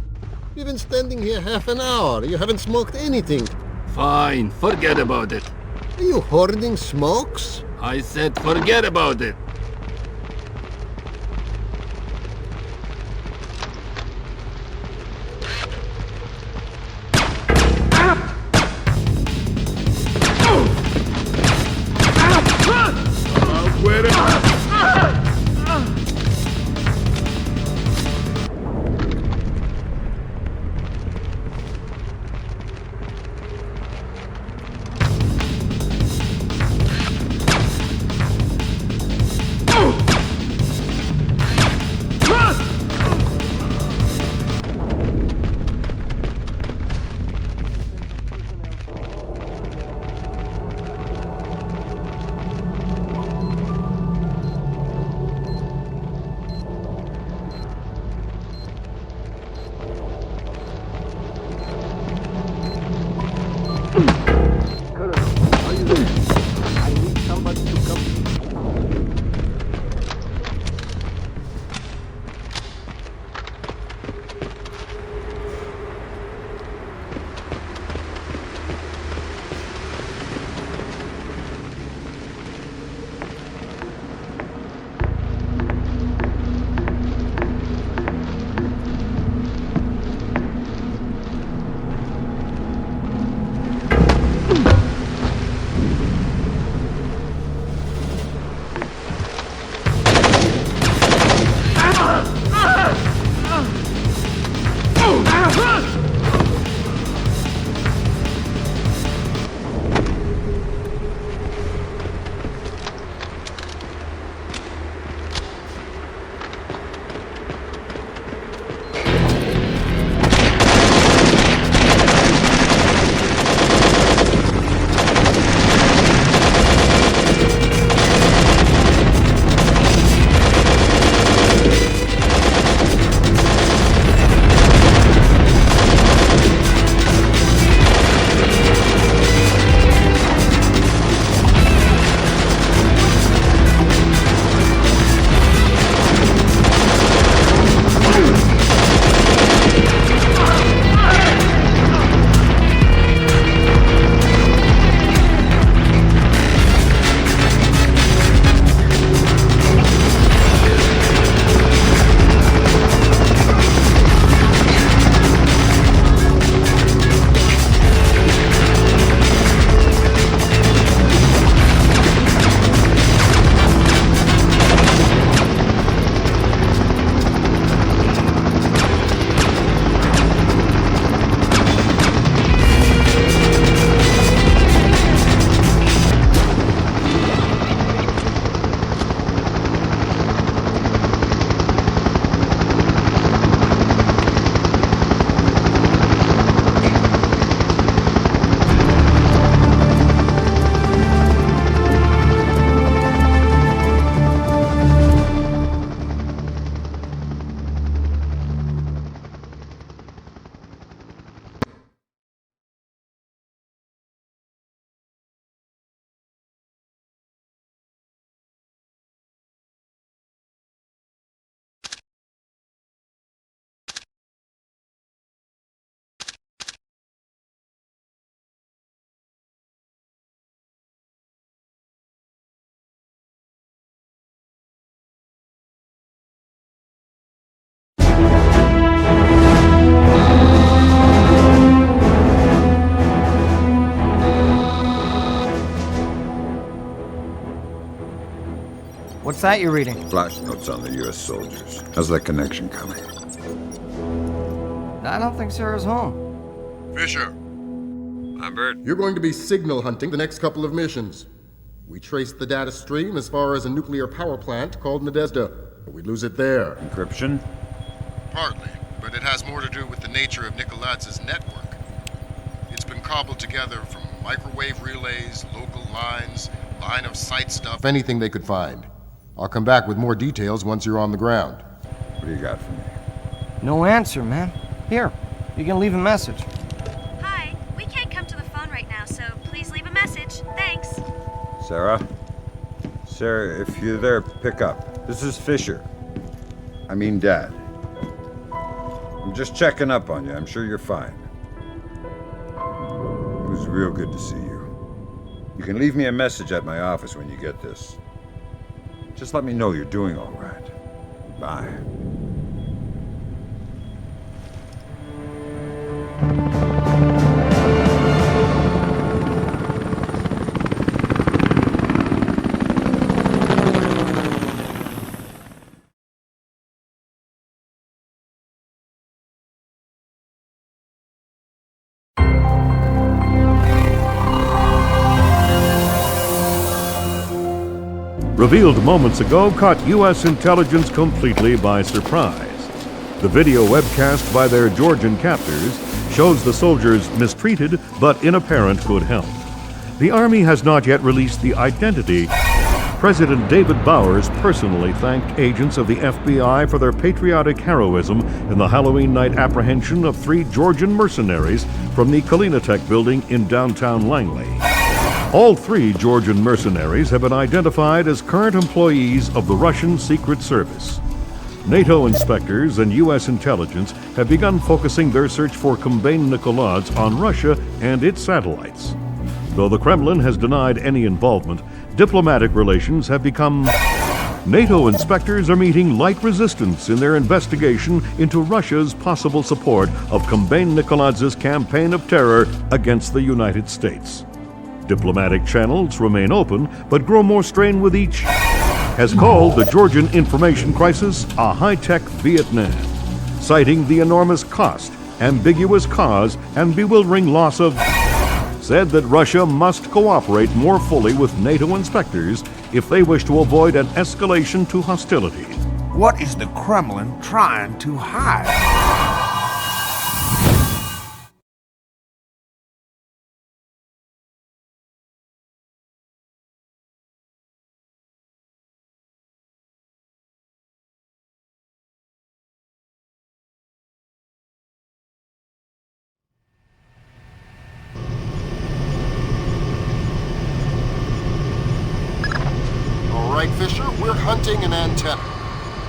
You've been standing here half an hour. You haven't smoked anything. Fine, forget about it. Are you hoarding smokes? I said forget about it. What's that you're reading? Flash notes on the U.S. soldiers. How's that connection coming? I don't think Sarah's home. Fisher. Lambert? You're going to be signal hunting the next couple of missions. We traced the data stream as far as a nuclear power plant called Nadezhda. We lose it there. Encryption? Partly, but it has more to do with the nature of Nikoladz's network. It's been cobbled together from microwave relays, local lines, line-of-sight stuff, anything they could find. I'll come back with more details once you're on the ground. What do you got for me? No answer, man. Here, you can leave a message. Hi, we can't come to the phone right now, so please leave a message. Thanks. Sarah? Sarah, if you're there, pick up. This is Fisher. I mean, Dad. I'm just checking up on you. I'm sure you're fine. It was real good to see you. You can leave me a message at my office when you get this. Just let me know you're doing all right. Bye. Revealed moments ago caught U.S. intelligence completely by surprise. The video webcast by their Georgian captors shows the soldiers mistreated but in apparent good health. The Army has not yet released the identity. President David Bowers personally thanked agents of the FBI for their patriotic heroism in the Halloween night apprehension of 3 Georgian mercenaries from the Kalinatek building in downtown Langley. All 3 Georgian mercenaries have been identified as current employees of the Russian Secret Service. NATO inspectors and U.S. intelligence have begun focusing their search for Kambane Nikolads on Russia and its satellites. Though the Kremlin has denied any involvement, diplomatic relations have become... NATO inspectors are meeting light resistance in their investigation into Russia's possible support of Kambane Nikolads' campaign of terror against the United States. Diplomatic channels remain open, but grow more strained with each, has called the Georgian information crisis a high-tech Vietnam, citing the enormous cost, ambiguous cause, and bewildering loss of, said that Russia must cooperate more fully with NATO inspectors if they wish to avoid an escalation to hostility. What is the Kremlin trying to hide? Right, Fisher, we're hunting an antenna.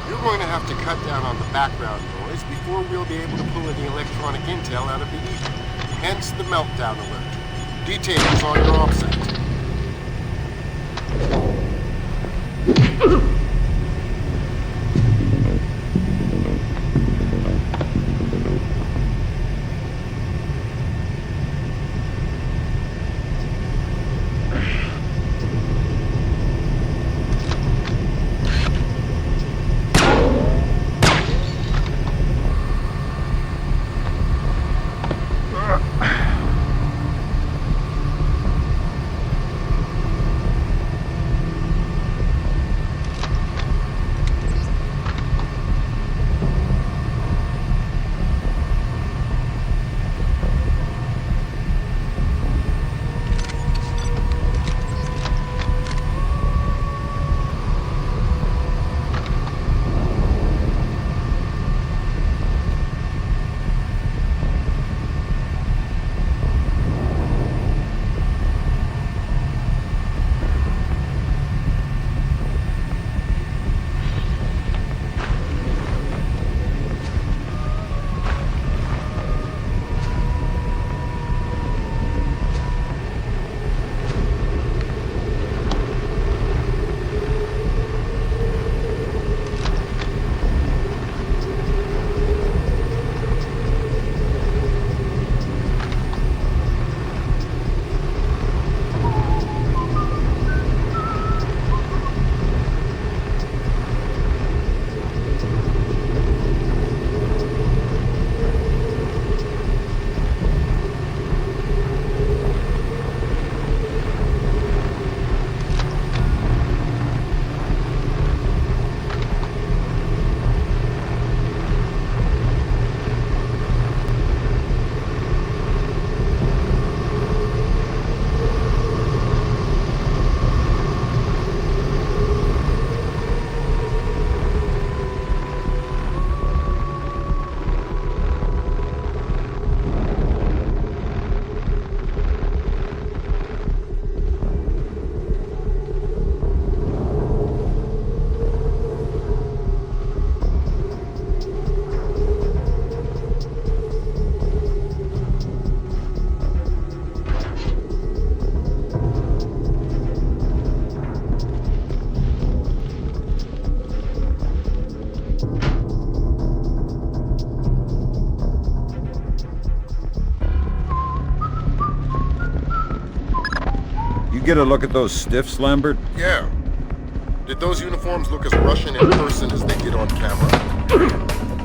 You're going to have to cut down on the background noise before we'll be able to pull any electronic intel out of the ether. Hence the meltdown alert. Details on your offset. get a look at those stiffs, Lambert? Yeah. Did those uniforms look as Russian in person as they did on camera?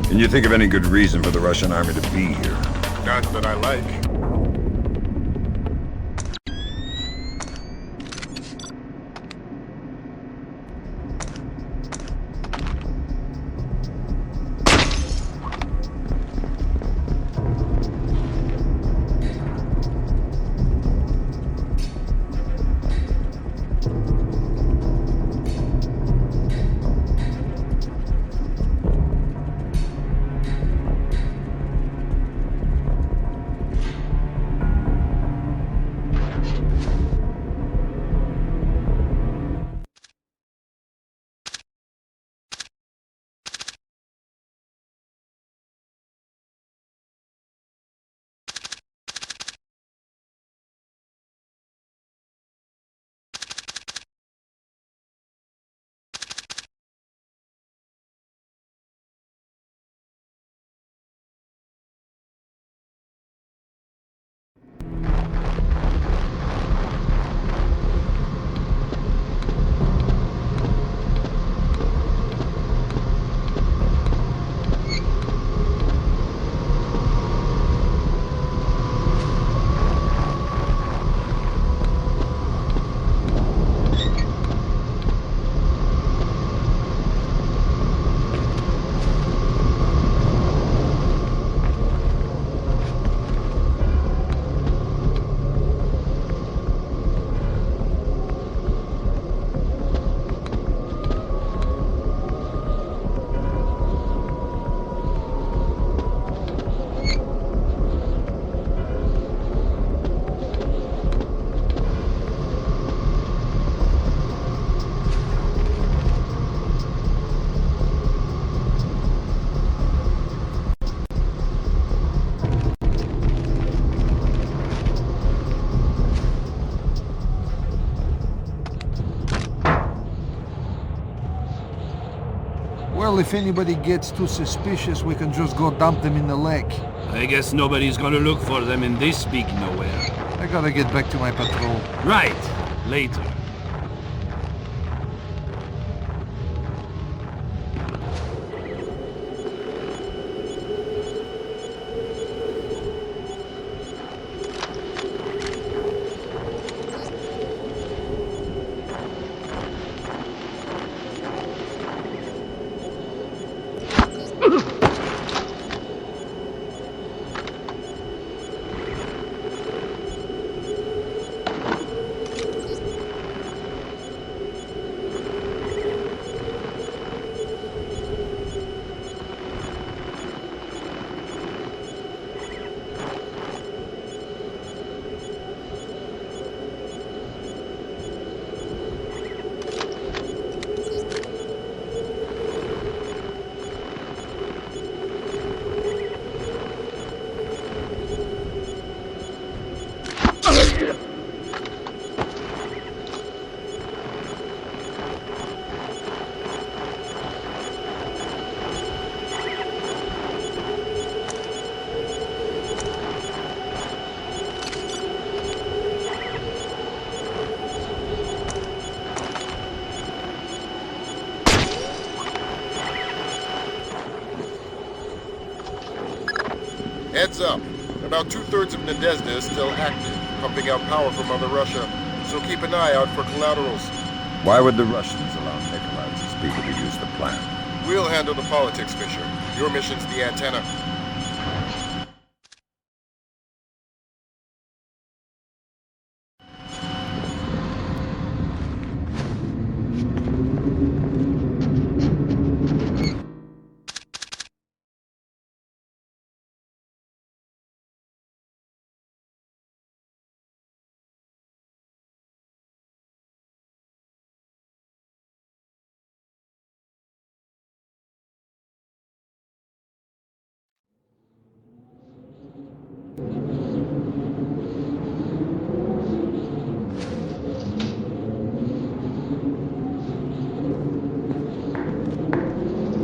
Can you think of any good reason for the Russian army to be here? Not that I like. Well, if anybody gets too suspicious, we can just go dump them in the lake. I guess nobody's gonna look for them in this big nowhere. I gotta get back to my patrol. Right. Later. Heads up. About 2/3 of Nadezhda is still active, pumping out power from Mother Russia. So keep an eye out for collaterals. Why would the Russians allow Nikolaev's people to use the plant? We'll handle the politics, Fisher. Your mission's the antenna.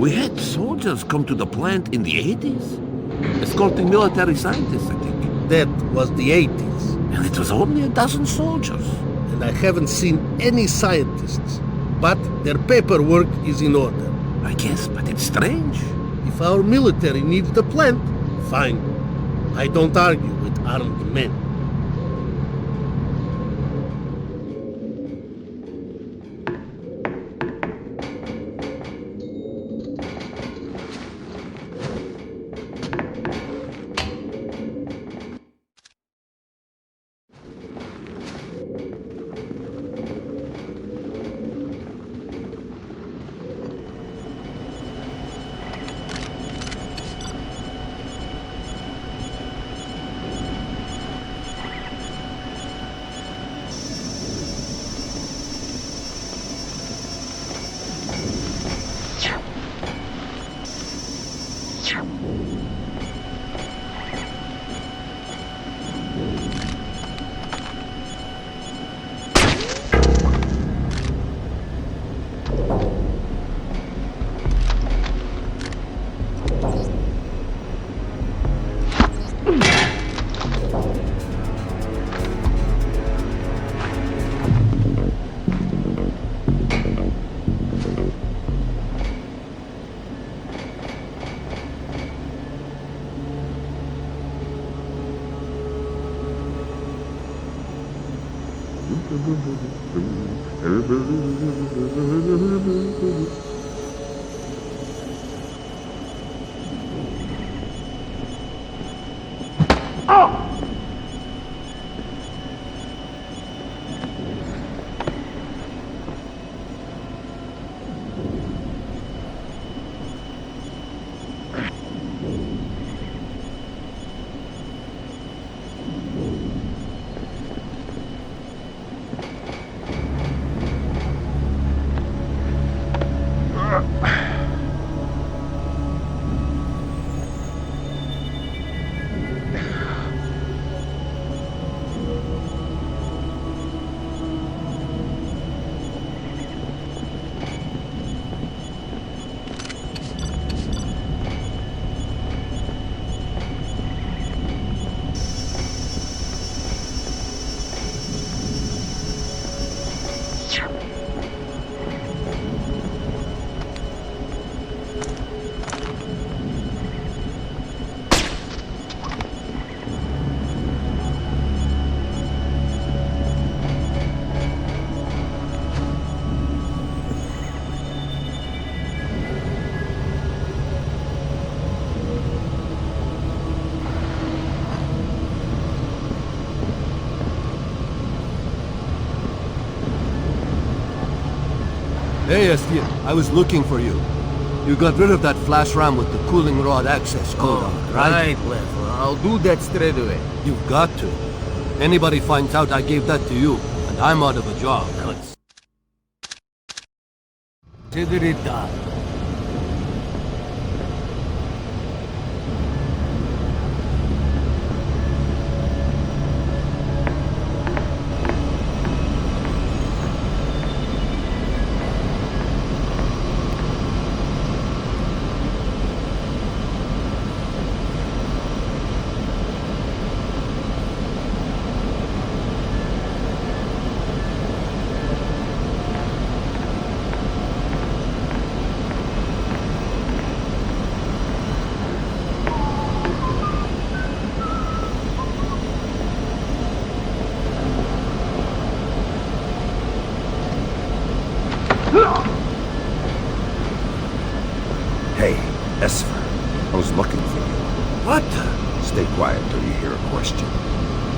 We had soldiers come to the plant in the 80s? Escorting military scientists, I think. That was the 80s. And it was only a dozen soldiers. and I haven't seen any scientists. But their paperwork is in order. I guess, but it's strange. If our military needs the plant, fine. I don't argue with armed men. Hey, Estienne, I was looking for you. You got rid of that flash ram with the cooling rod access code on it, right? Right, Leffler. I'll do that straight away. You've got to. Anybody finds out I gave that to you, and I'm out of a job. Consider it done. Hey, Esfer. I was looking for you. What? Stay quiet till you hear a question.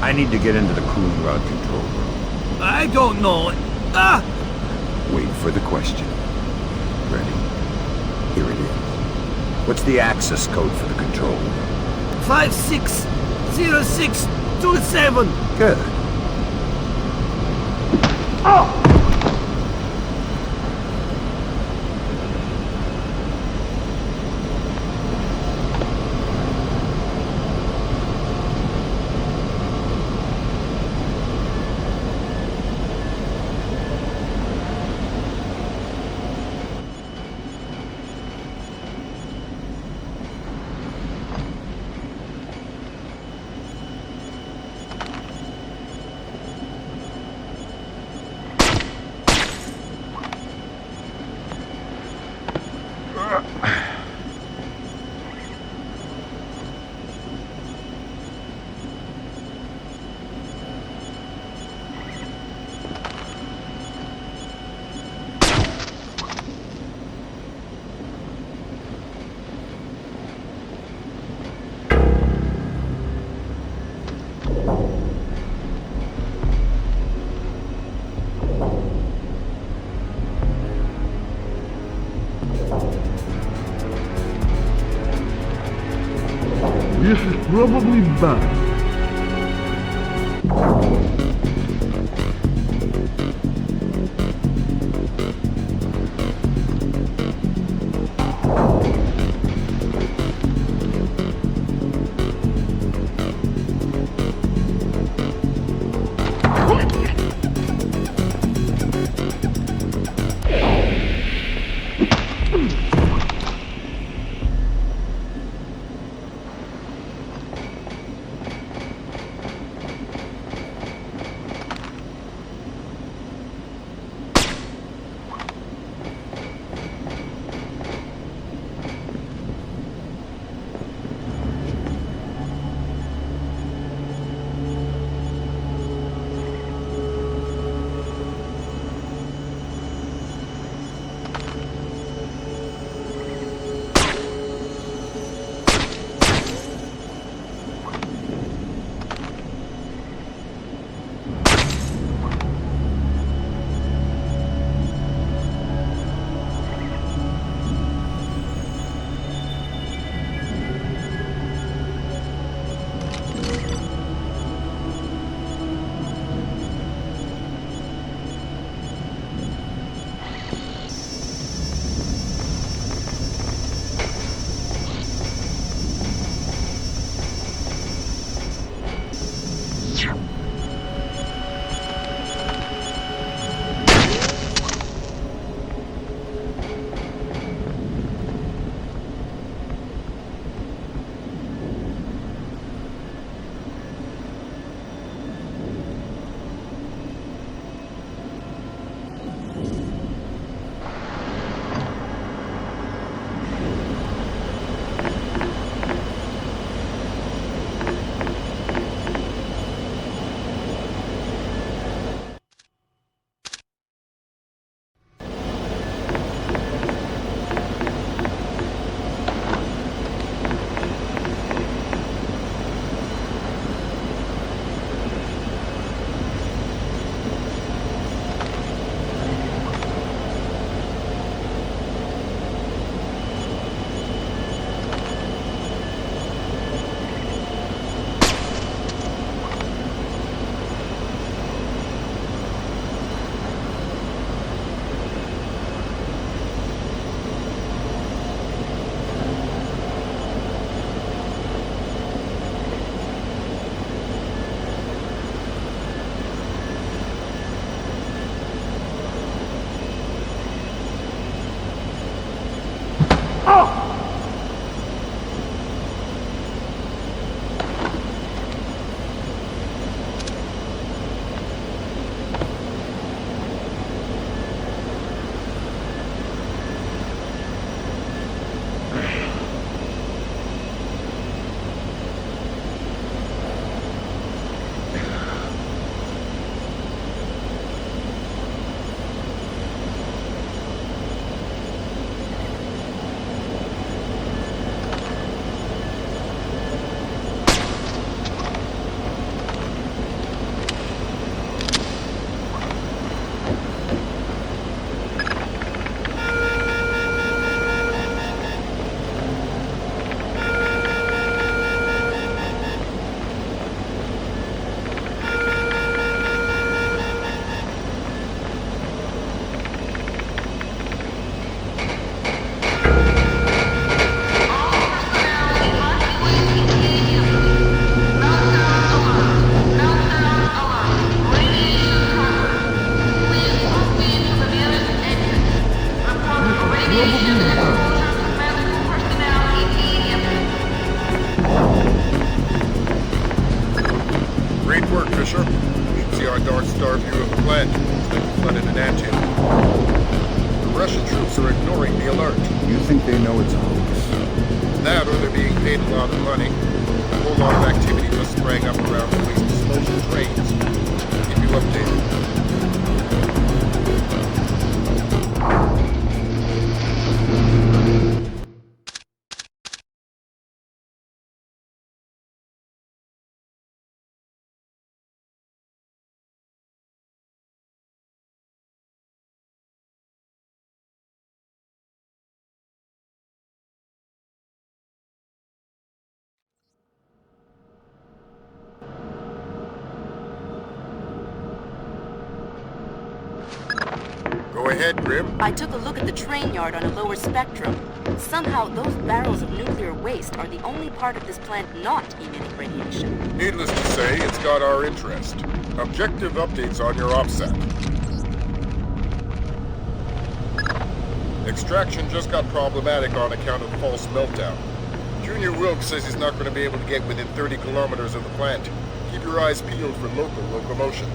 I need to get into the cooling rod control room. I don't know. Ah! Wait for the question. Ready? Here it is. What's the access code for the control room? 560627. Good. Oh! This is probably bad. Great work, Fisher. You should see our Dark Star view of the plant. It's been flooded an anthill. The Russian troops are ignoring the alert. You think they know it's a hoax? That or they're being paid a lot of money. A whole lot of activity just sprang up around the waste disposal trains. Keep you updated. ahead, Grim. I took a look at the train yard on a lower spectrum. Somehow, those barrels of nuclear waste are the only part of this plant not emitting radiation. Needless to say, it's got our interest. Objective updates on your OPSAT. Extraction just got problematic on account of false meltdown. Junior Wilkes says he's not going to be able to get within 30 kilometers of the plant. Keep your eyes peeled for local locomotion.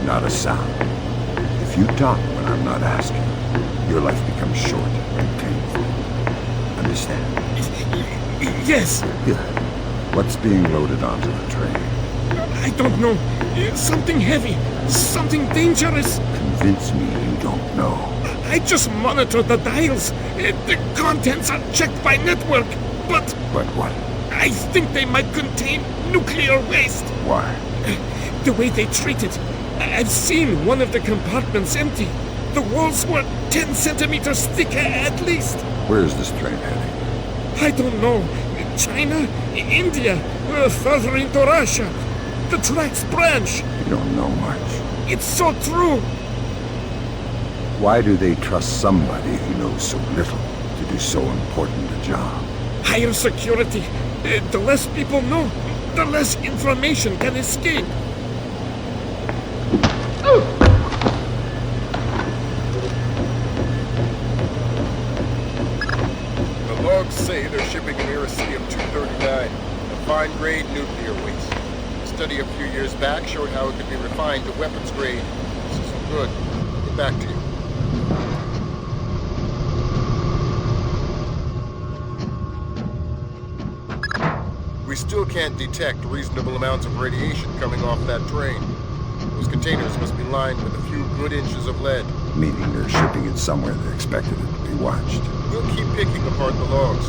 Not a sound. If you talk when I'm not asking, your life becomes short and painful. Understand? Yes. Good. What's being loaded onto the train? I don't know. Something heavy. Something dangerous. Convince me you don't know. I just monitored the dials. The contents are checked by network, but... But what? I think they might contain nuclear waste. Why? The way they treat it. I've seen one of the compartments empty. The walls were 10 centimeters thick at least. Where's this train heading? I don't know. China? India? Further into Russia? The tracks branch. You don't know much. It's so true. Why do they trust somebody who knows so little to do so important a job? Higher security. The less people know, the less information can escape. The logs say they're shipping an Iricium-239, a fine-grade nuclear waste. A study a few years back showed how it could be refined to weapons grade. This is good. Get back to you. We still can't detect reasonable amounts of radiation coming off that train. Those containers must be lined with a few good inches of lead. Meaning they're shipping it somewhere they expected it to be watched. We'll keep picking apart the logs.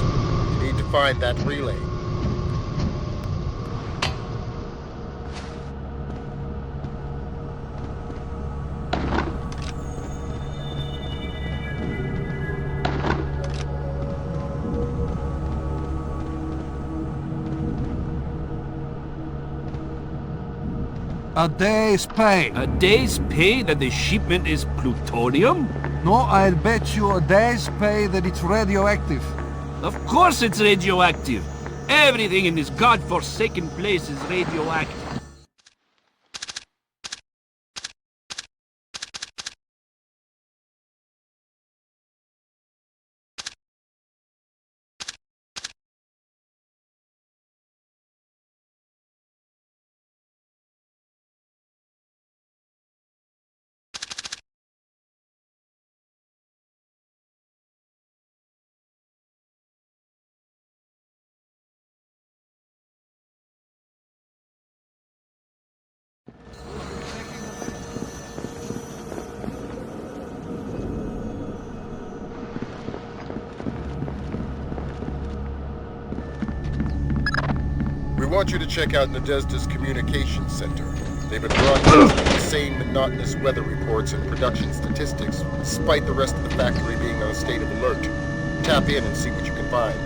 You need to find that relay. A day's pay. A day's pay that the shipment is plutonium? No, I'll bet you a day's pay that it's radioactive. Of course it's radioactive. Everything in this godforsaken place is radioactive. We want you to check out Nadezhda's communications center. They've been broadcasting the same monotonous weather reports and production statistics, despite the rest of the factory being on a state of alert. Tap in and see what you can find.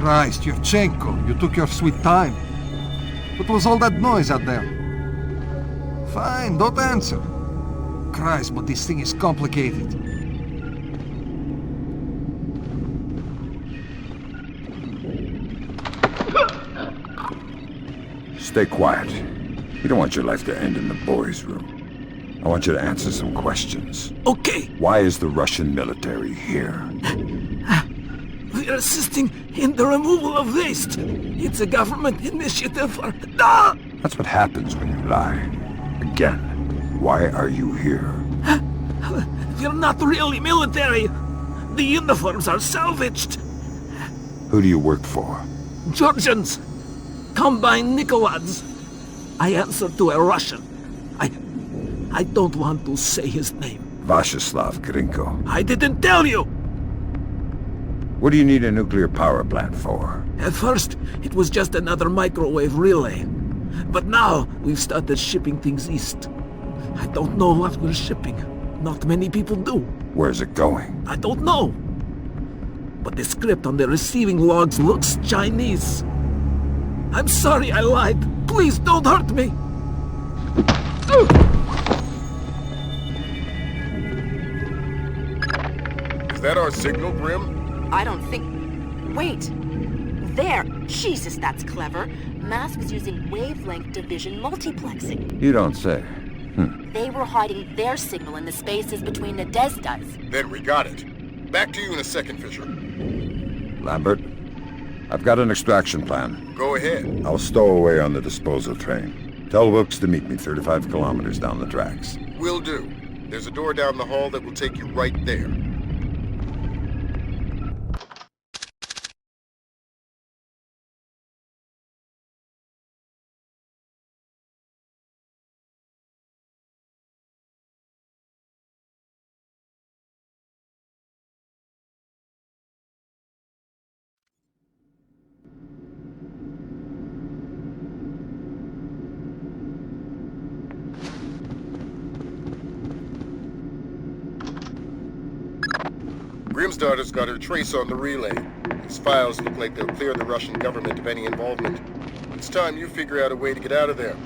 Christ, Yevchenko, you took your sweet time. What was all that noise out there? Fine, don't answer. Christ, but this thing is complicated. Stay quiet. You don't want your life to end in the boys' room. I want you to answer some questions. Okay. Why is the Russian military here? We are assisting in the removal of waste. It's a government initiative. Ah! That's what happens when you lie. Again, why are you here? We're not really military. The uniforms are salvaged. Who do you work for? Georgians. Combined Nikolads. I answer to a Russian. I don't want to say his name. Vashislav Grinko. I didn't tell you! What do you need a nuclear power plant for? At first, it was just another microwave relay. But now, we've started shipping things east. I don't know what we're shipping. Not many people do. Where's it going? I don't know. But the script on the receiving logs looks Chinese. I'm sorry I lied. Please don't hurt me. Is that our signal, Grim? I don't think... Wait. There. Jesus, that's clever. Mask was using wavelength division multiplexing. You don't say. They were hiding their signal in the spaces between Nadezhda's. Then we got it. Back to you in a second, Fisher. Lambert, I've got an extraction plan. Go ahead. I'll stow away on the disposal train. Tell Whoops to meet me 35 kilometers down the tracks. Will do. There's a door down the hall that will take you right there. Grimsdotter's got her trace on the relay. These files look like they'll clear the Russian government of any involvement. It's time you figure out a way to get out of there.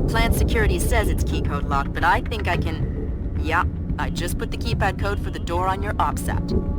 Plant security says it's keycode locked, but I think I can... Yeah, I just put the keypad code for the door on your OPSAT.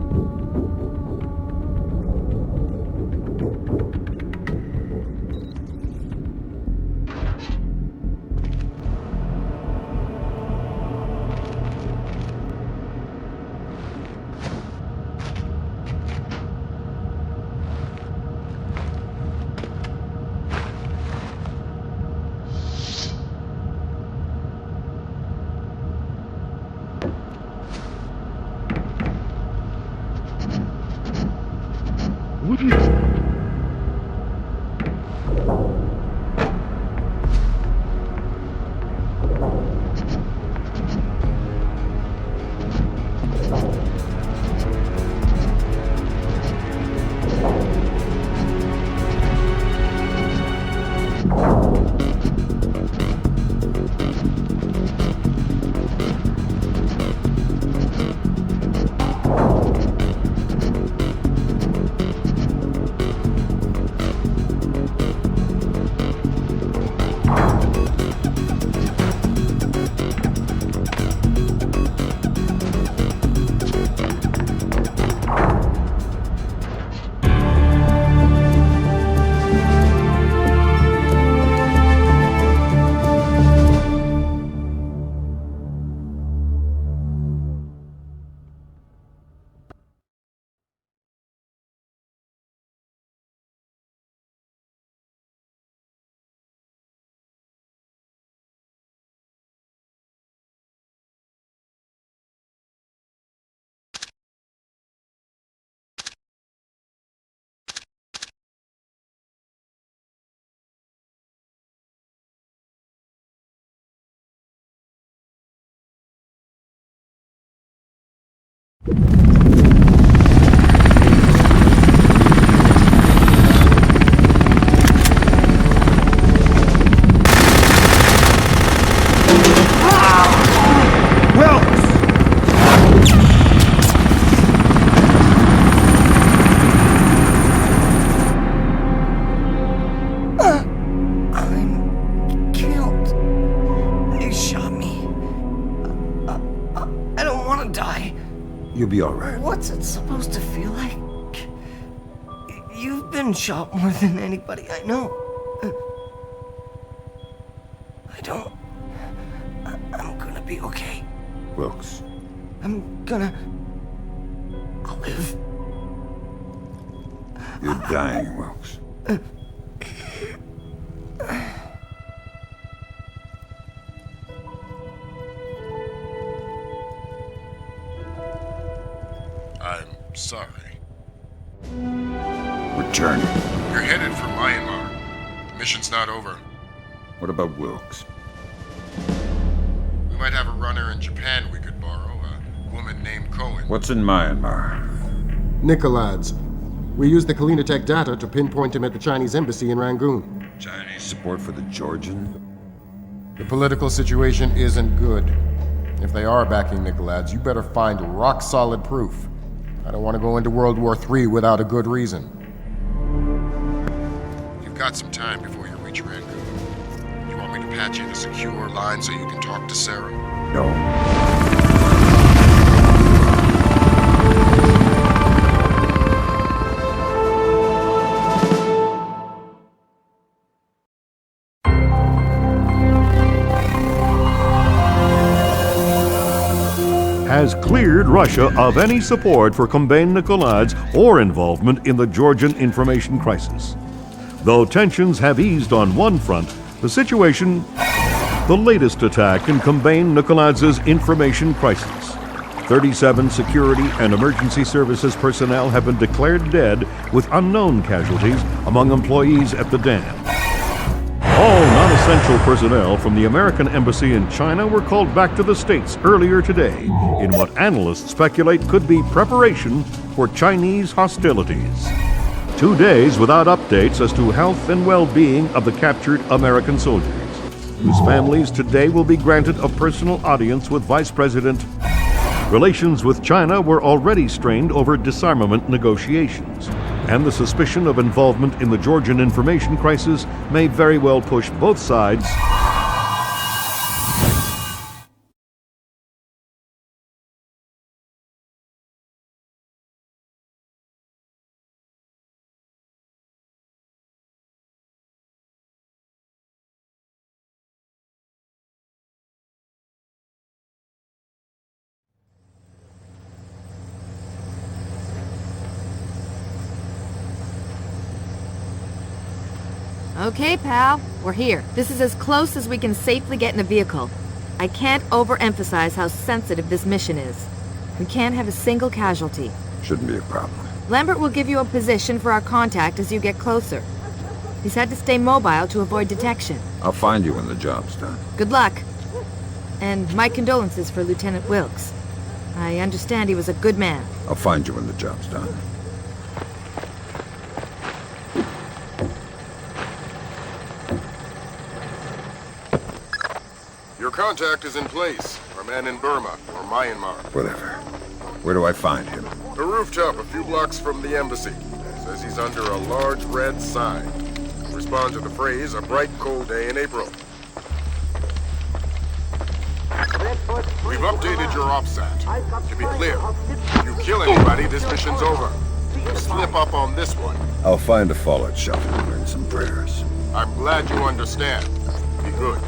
You'll be all right. What's it supposed to feel like? You've been shot more than anybody I know. I'm gonna be okay. Wilkes. I'll live. You're dying, Wilkes. Sorry. Returning. You're headed for Myanmar. Mission's not over. What about Wilkes? We might have a runner in Japan we could borrow, a woman named Cohen. What's in Myanmar? Nicolad's. We used the Kalinatek data to pinpoint him at the Chinese embassy in Rangoon. Chinese support for the Georgian? The political situation isn't good. If they are backing Nicolad's, you better find rock-solid proof. I don't want to go into World War III without a good reason. You've got some time before you reach Rangoon. You want me to patch in a secure line so you can talk to Sarah? No. has cleared Russia of any support for Kombain Nikoladze or involvement in the Georgian information crisis. Though tensions have eased on one front, the situation, the latest attack in Kombain Nikoladze's information crisis. 37 security and emergency services personnel have been declared dead with unknown casualties among employees at the dam. All non-essential personnel from the American embassy in China were called back to the States earlier today in what analysts speculate could be preparation for Chinese hostilities. 2 days without updates as to health and well-being of the captured American soldiers, whose families today will be granted a personal audience with Vice President. Relations with China were already strained over disarmament negotiations, and the suspicion of involvement in the Georgian information crisis may very well push both sides Okay, pal. We're here. This is as close as we can safely get in a vehicle. I can't overemphasize how sensitive this mission is. We can't have a single casualty. Shouldn't be a problem. Lambert will give you a position for our contact as you get closer. He's had to stay mobile to avoid detection. I'll find you when the job's done. Good luck. And my condolences for Lieutenant Wilkes. I understand he was a good man. I'll find you when the job's done. Your contact is in place. Our man in Burma, or Myanmar. Whatever. Where do I find him? The rooftop a few blocks from the embassy. Says he's under a large red sign. Respond to the phrase, a bright cold day in April. We've updated your OPSAT. To be clear, if you kill anybody, this mission's over. You slip up on this one. I'll find a fallout shelter and learn some prayers. I'm glad you understand. Be good.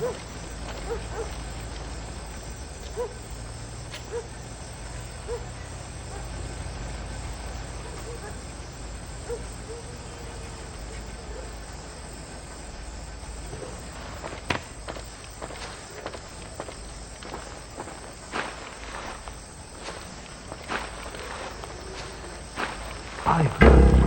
I heard something.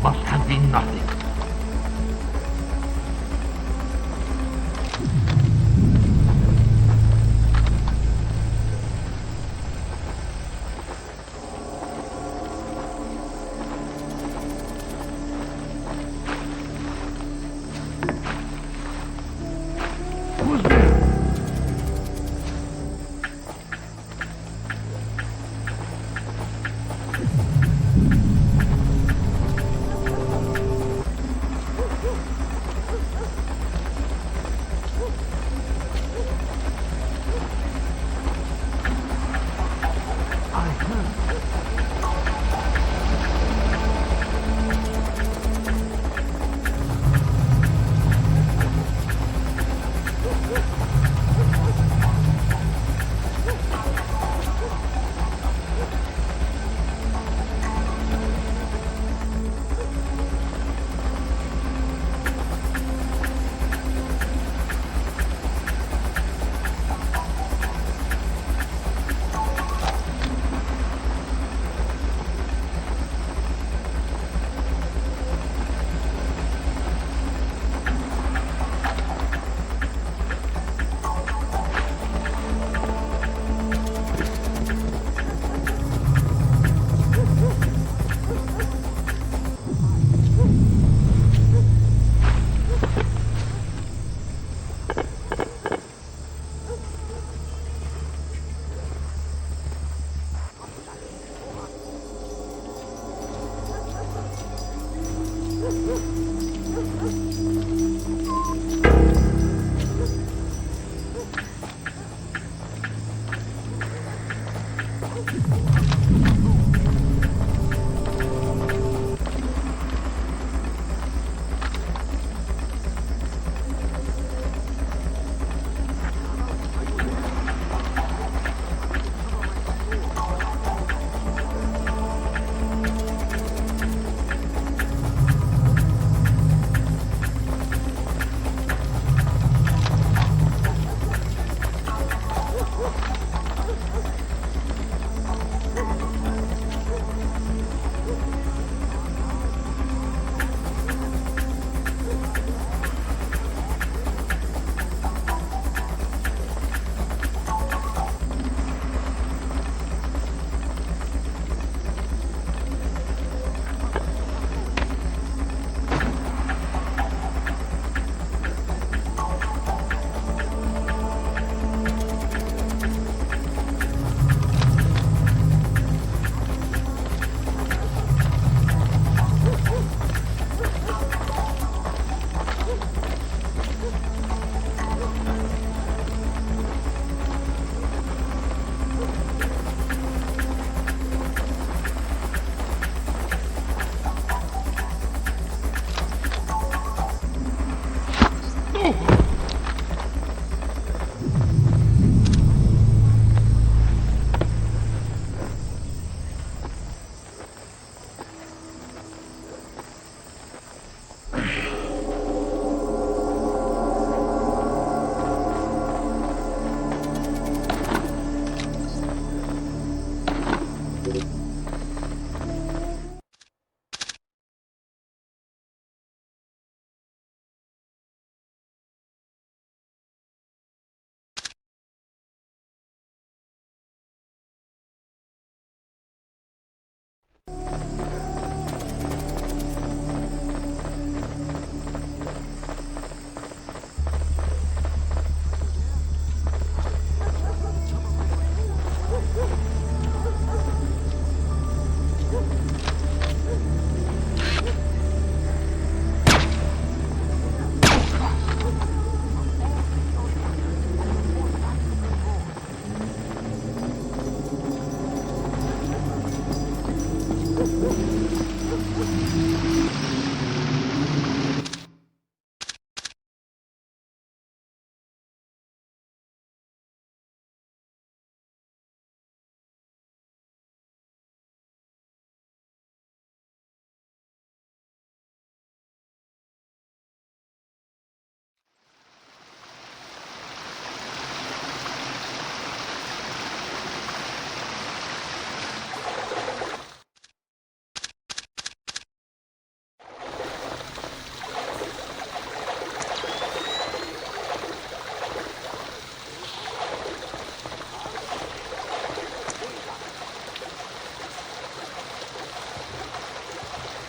Must have been nothing. Who's there?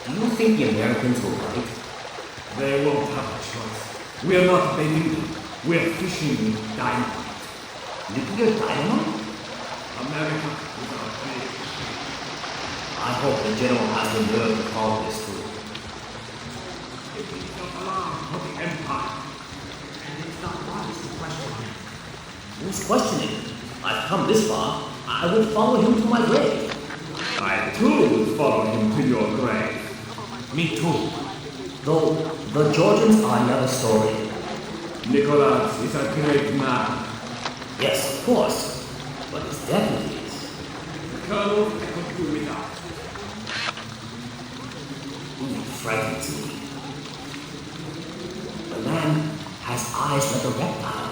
Do you think the Americans were right? They won't have a choice. We are not baiting them. We are fishing with dynamite. Nuclear dynamite? America is our big. I hope the general has the nerve to follow this through. It is the alarm for the Empire. And it's not wise to question him. Who's questioning? I've come this far. I would follow him to my grave. I too would follow him to your grave. Me too. Though the Georgians are another story. Nicholas is a great man. Yes, of course. But his deputies. Colonel, I could do without. He frightens me. The man has eyes like a reptile.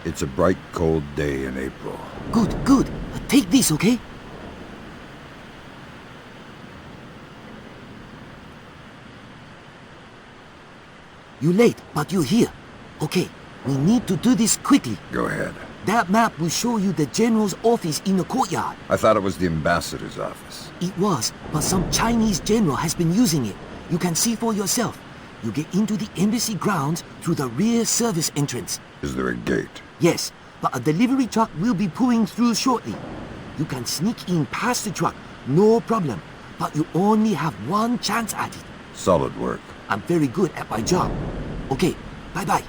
It's a bright, cold day in April. Good, good. Take this, okay? You're late, but you're here. Okay, we need to do this quickly. Go ahead. That map will show you the general's office in the courtyard. I thought it was the ambassador's office. It was, but some Chinese general has been using it. You can see for yourself. You get into the embassy grounds through the rear service entrance. Is there a gate? Yes, but a delivery truck will be pulling through shortly. You can sneak in past the truck, no problem. But you only have one chance at it. Solid work. I'm very good at my job. Okay, bye-bye.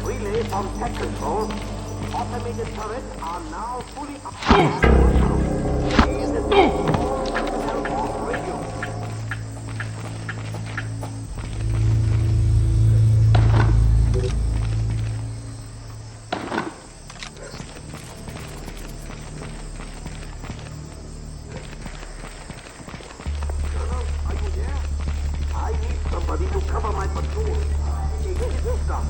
Relay from tech control. Automated turrets are now fully I need somebody to cover my patrol. Take stuff.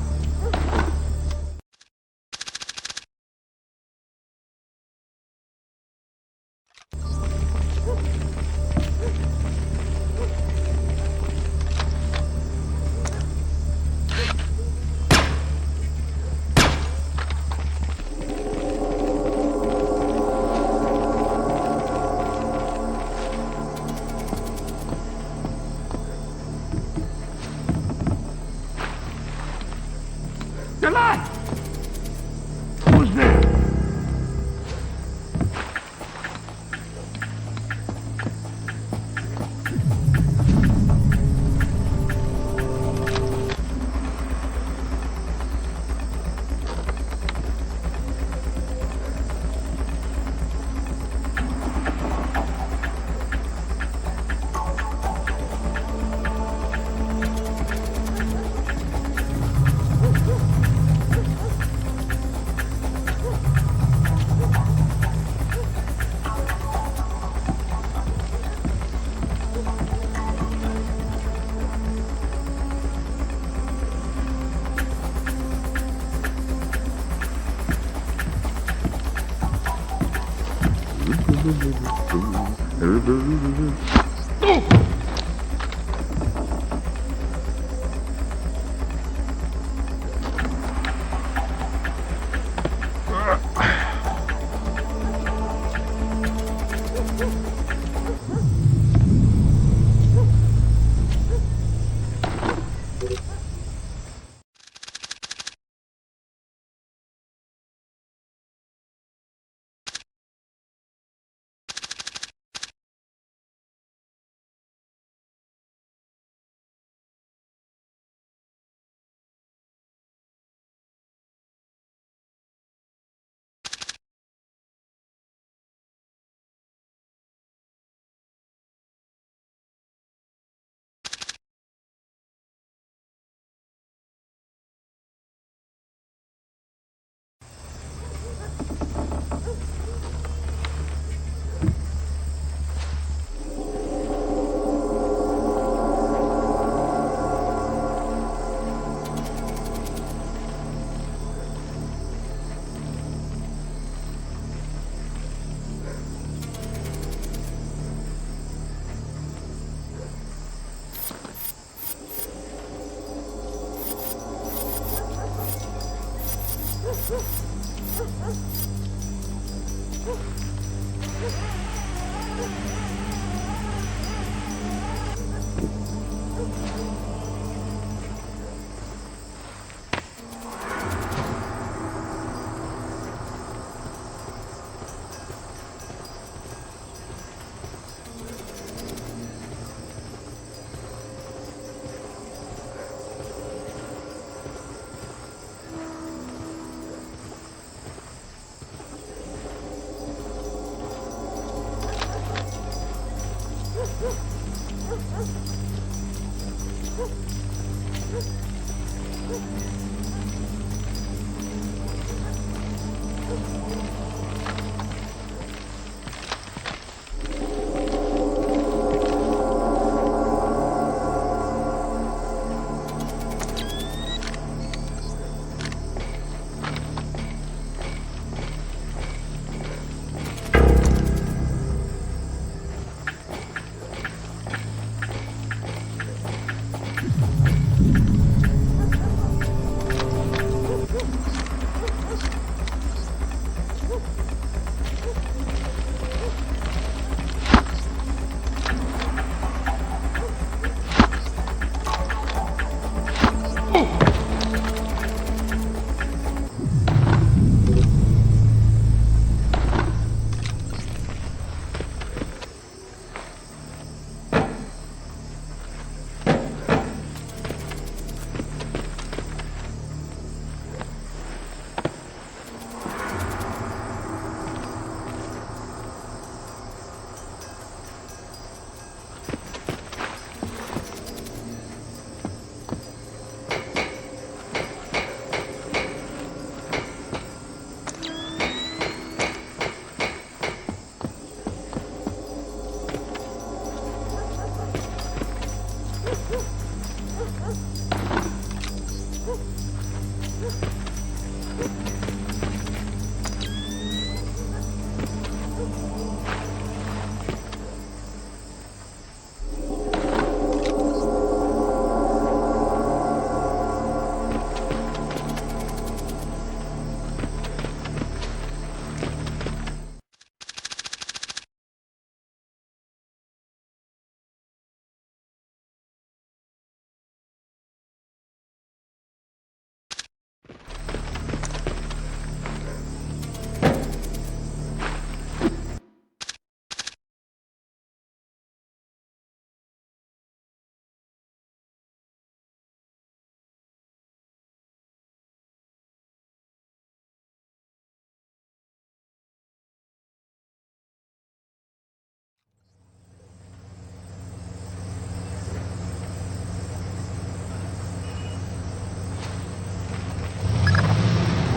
Who's there?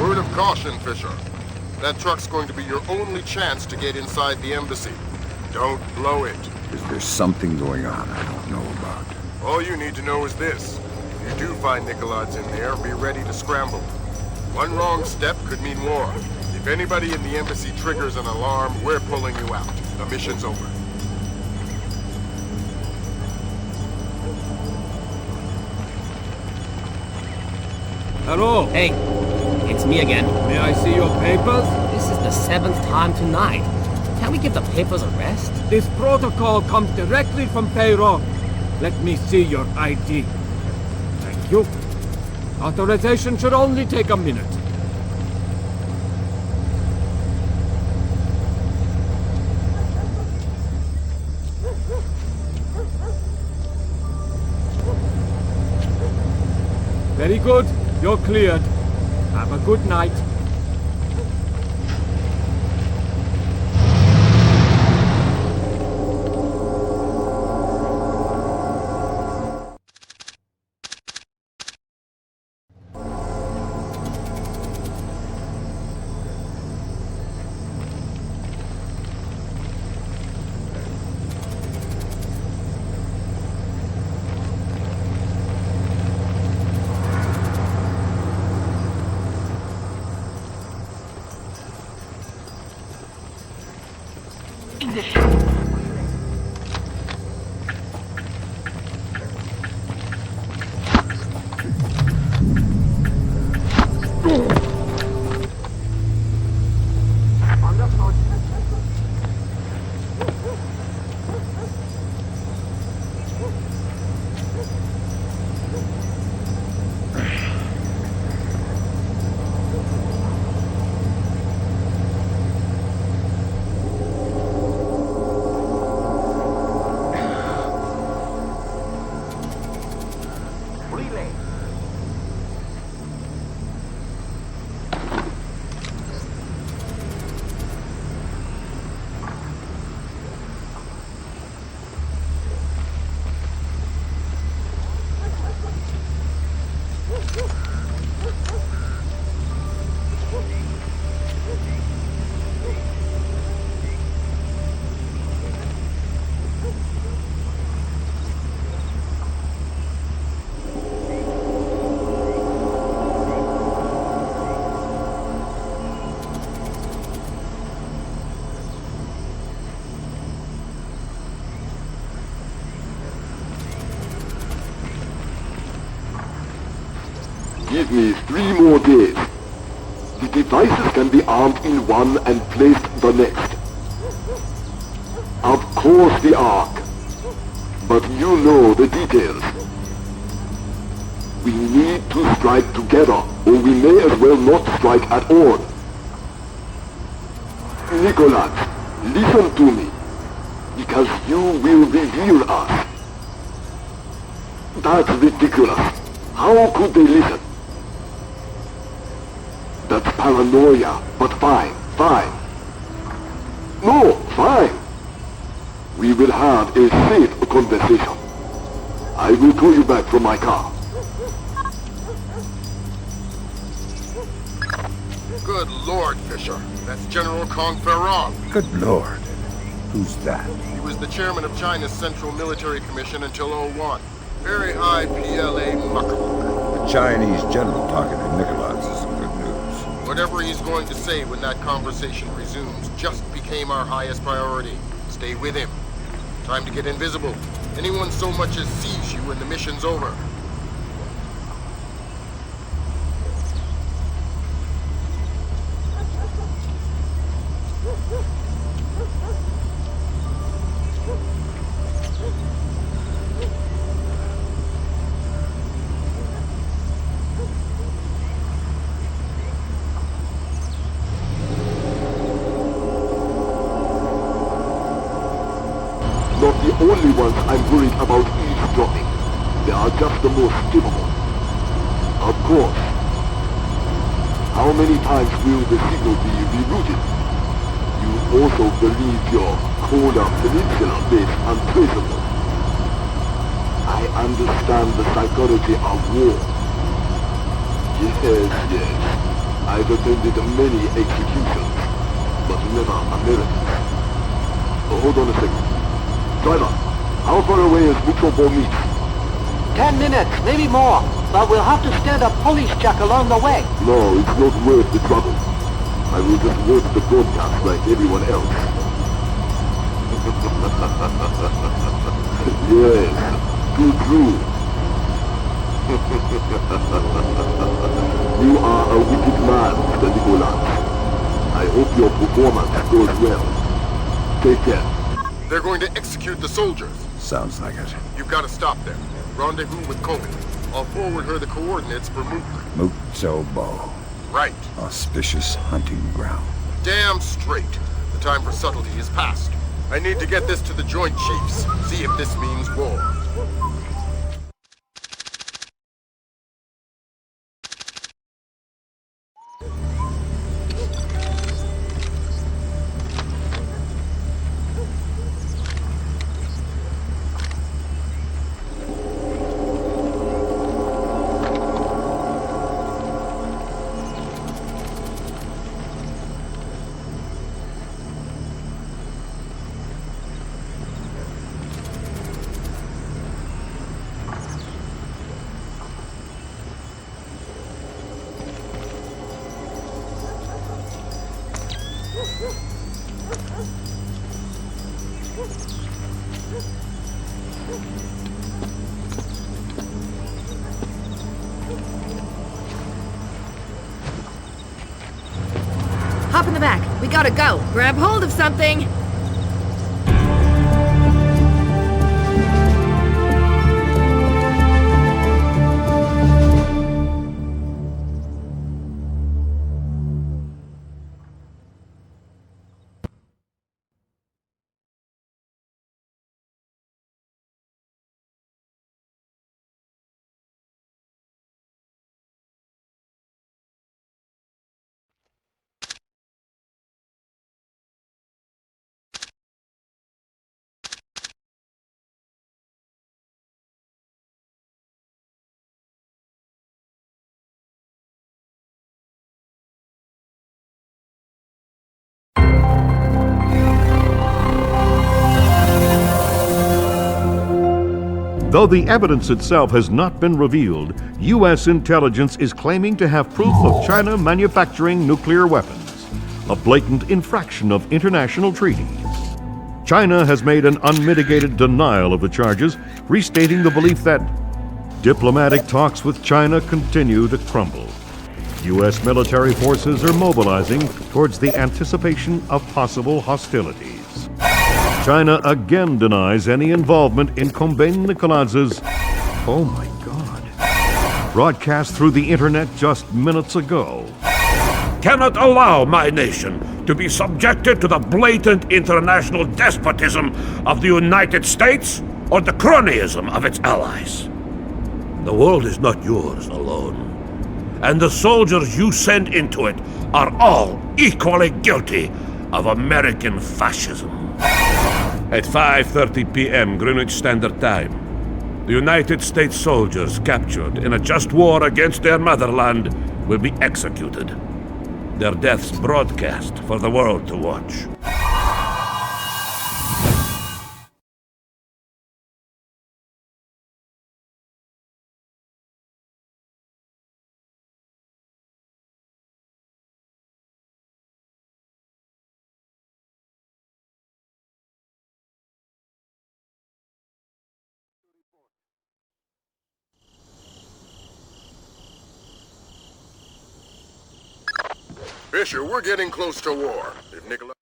Word of caution, Fisher. That truck's going to be your only chance to get inside the embassy. Don't blow it. Is there something going on I don't know about? All you need to know is this. If you do find Nicolad's in there, be ready to scramble. One wrong step could mean war. If anybody in the embassy triggers an alarm, we're pulling you out. The mission's over. Hello. Hey, it's me again. May I see your papers? This is the 7th time tonight. Can't we give the papers a rest? This protocol comes directly from payroll. Let me see your ID. Thank you. Authorization should only take a minute. Very good. You're cleared. Have a good night. Give me 3 more days. The devices can be armed in one and placed the next. Of course the Ark. But you know the details. We need to strike together, or we may as well not strike at all. Nicholas, listen to me. Because you will reveal us. That's ridiculous. How could they listen? That's paranoia, but fine. No, fine. We will have a safe conversation. I will call you back from my car. Good Lord, Fisher. That's General Kong Ferrong. Good Lord. Who's that? He was the chairman of China's Central Military Commission until '01. Very high PLA muckamuck. The Chinese general talking to Nicholas is some good news. Whatever he's going to say when that conversation resumes just became our highest priority. Stay with him. Time to get invisible. Anyone so much as sees you and the mission's over. Not the only ones I'm worried about eavesdropping. They are just the most capable. Of course. How many times will the signal be rerouted? You also believe your Kola Peninsula base untraceable. I understand the psychology of war. Yes. I've attended many executions, but never Americans. Hold on a second. Driver, how far away is Metropole meet? 10 minutes, maybe more. But we'll have to stand a police check along the way. No, it's not worth the trouble. I will just watch the broadcast like everyone else. Yes, too true. You are a wicked man, Mr. Nicholas. I hope your performance goes well. Take care. They're going to execute the soldiers. Sounds like it. You've got to stop them. Rendezvous with Kobe. I'll forward her the coordinates for Mook. Muktobo. Right. Auspicious hunting ground. Damn straight. The time for subtlety is past. I need to get this to the Joint Chiefs. See if this means war. Hop in the back. We gotta go. Grab hold of something. Though the evidence itself has not been revealed, U.S. intelligence is claiming to have proof of China manufacturing nuclear weapons, a blatant infraction of international treaties. China has made an unmitigated denial of the charges, restating the belief that Diplomatic talks with China continue to crumble. U.S. military forces are mobilizing towards the anticipation of possible hostilities. China again denies any involvement in Komben Nikoladze's, oh my God, broadcast through the internet just minutes ago. Cannot allow my nation to be subjected to the blatant international despotism of the United States or the cronyism of its allies. The world is not yours alone, and the soldiers you send into it are all equally guilty of American fascism. At 5:30 p.m. Greenwich Standard Time, the United States soldiers captured in a just war against their motherland will be executed. Their deaths broadcast for the world to watch. Fisher, we're getting close to war. If Nikolai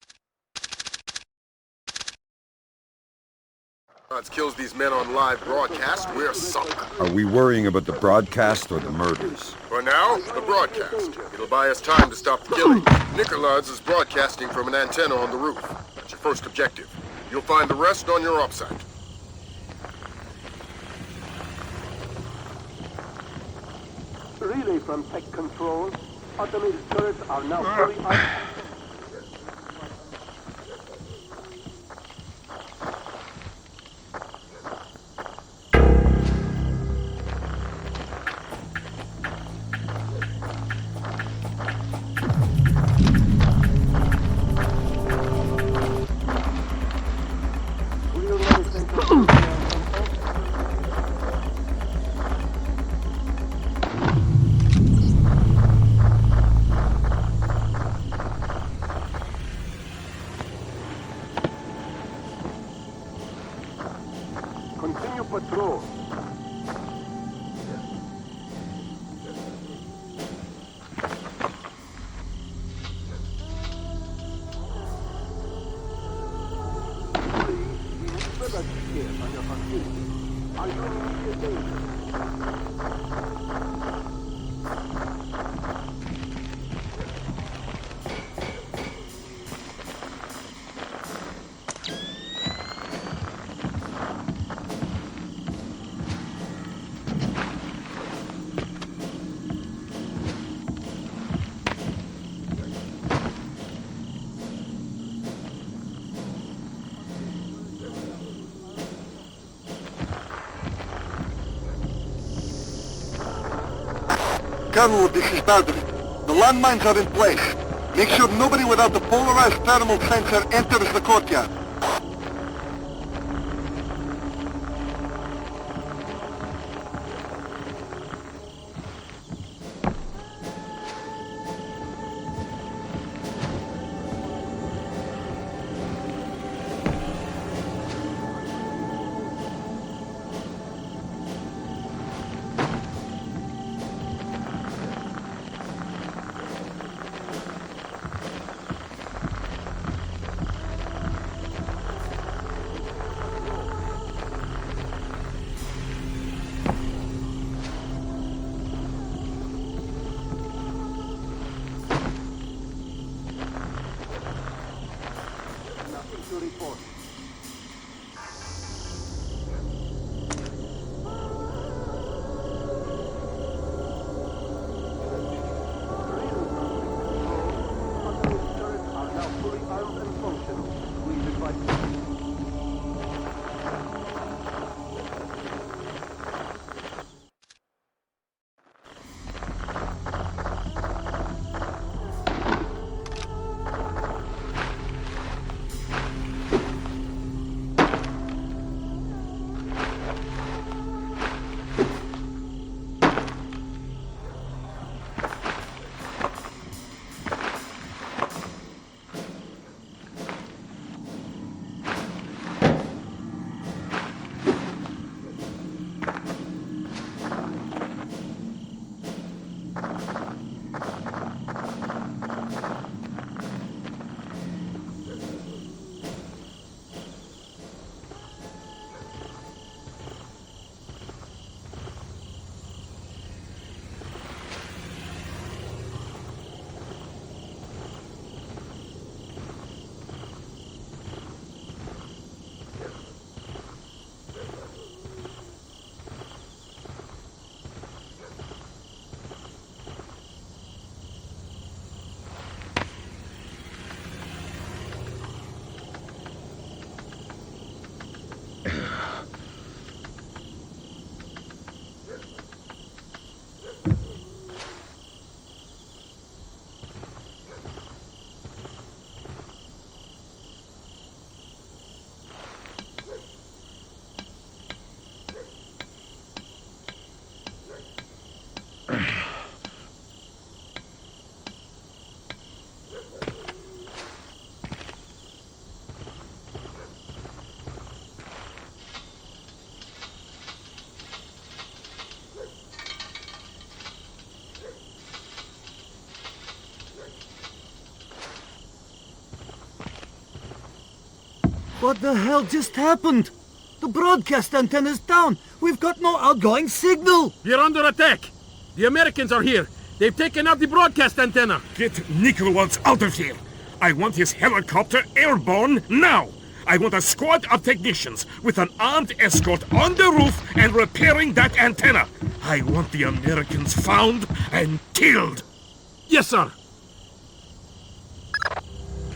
kills these men on live broadcast, we're sunk. Are we worrying about the broadcast or the murders? For now, the broadcast. It'll buy us time to stop the killing. Nikoladze is broadcasting from an antenna on the roof. That's your first objective. You'll find the rest on your offsite. Relay from tech control. Automated turrets are now fully up. Continue patrol. Colonel, this is Baldwin. The landmines are in place. Make sure nobody without the polarized thermal sensor enters the courtyard. What the hell just happened? The broadcast antenna's down. We've got no outgoing signal. We're under attack. The Americans are here. They've taken out the broadcast antenna. Get Nicholas out of here. I want his helicopter airborne now. I want a squad of technicians with an armed escort on the roof and repairing that antenna. I want the Americans found and killed. Yes, sir.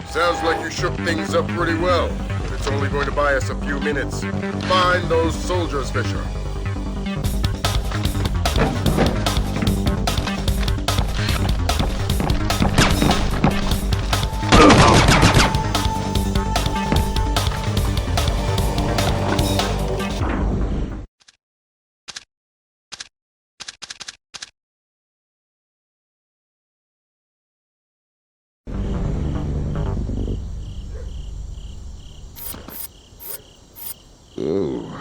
Sounds like you shook things up pretty well. It's only going to buy us a few minutes. Find those soldiers, Fisher. Ooh.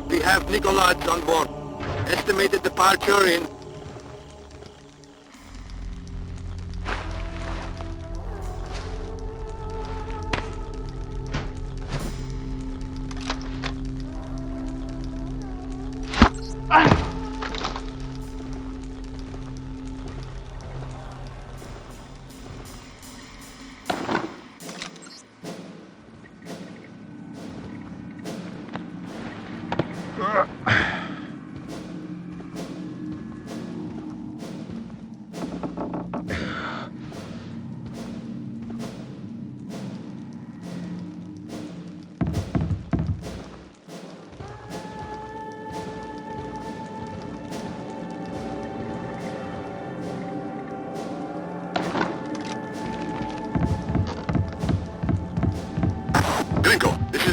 We have Nikolaj on board. Estimated departure in...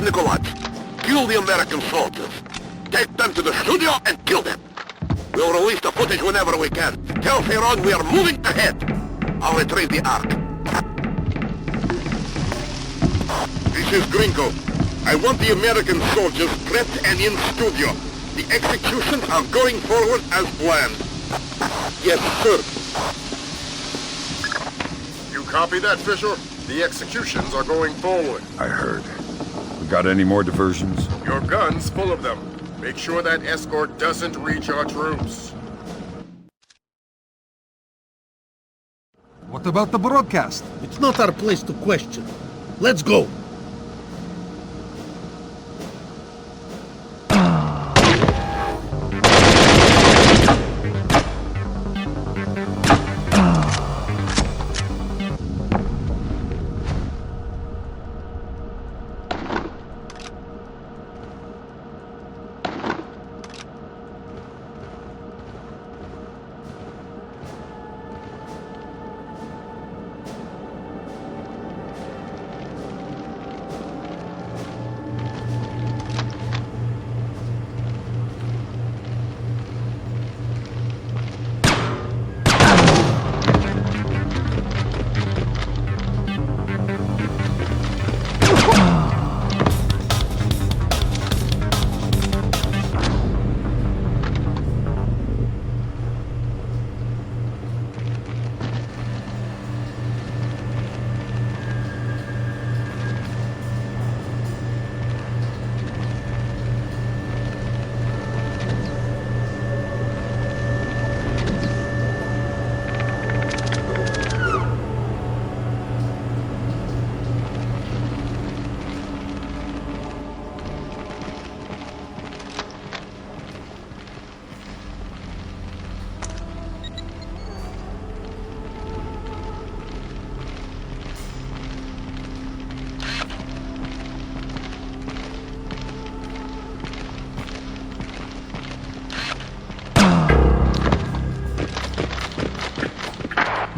Nikolaj, kill the American soldiers. Take them to the studio and kill them. We'll release the footage whenever we can. Tell Fearon we are moving ahead. I'll retrieve the Ark. This is Gringo. I want the American soldiers prepped and in studio. The executions are going forward as planned. Yes, sir. You copy that, Fisher? The executions are going forward. I heard. Got any more diversions? Your gun's full of them. Make sure that escort doesn't reach our troops. What about the broadcast? It's not our place to question. Let's go.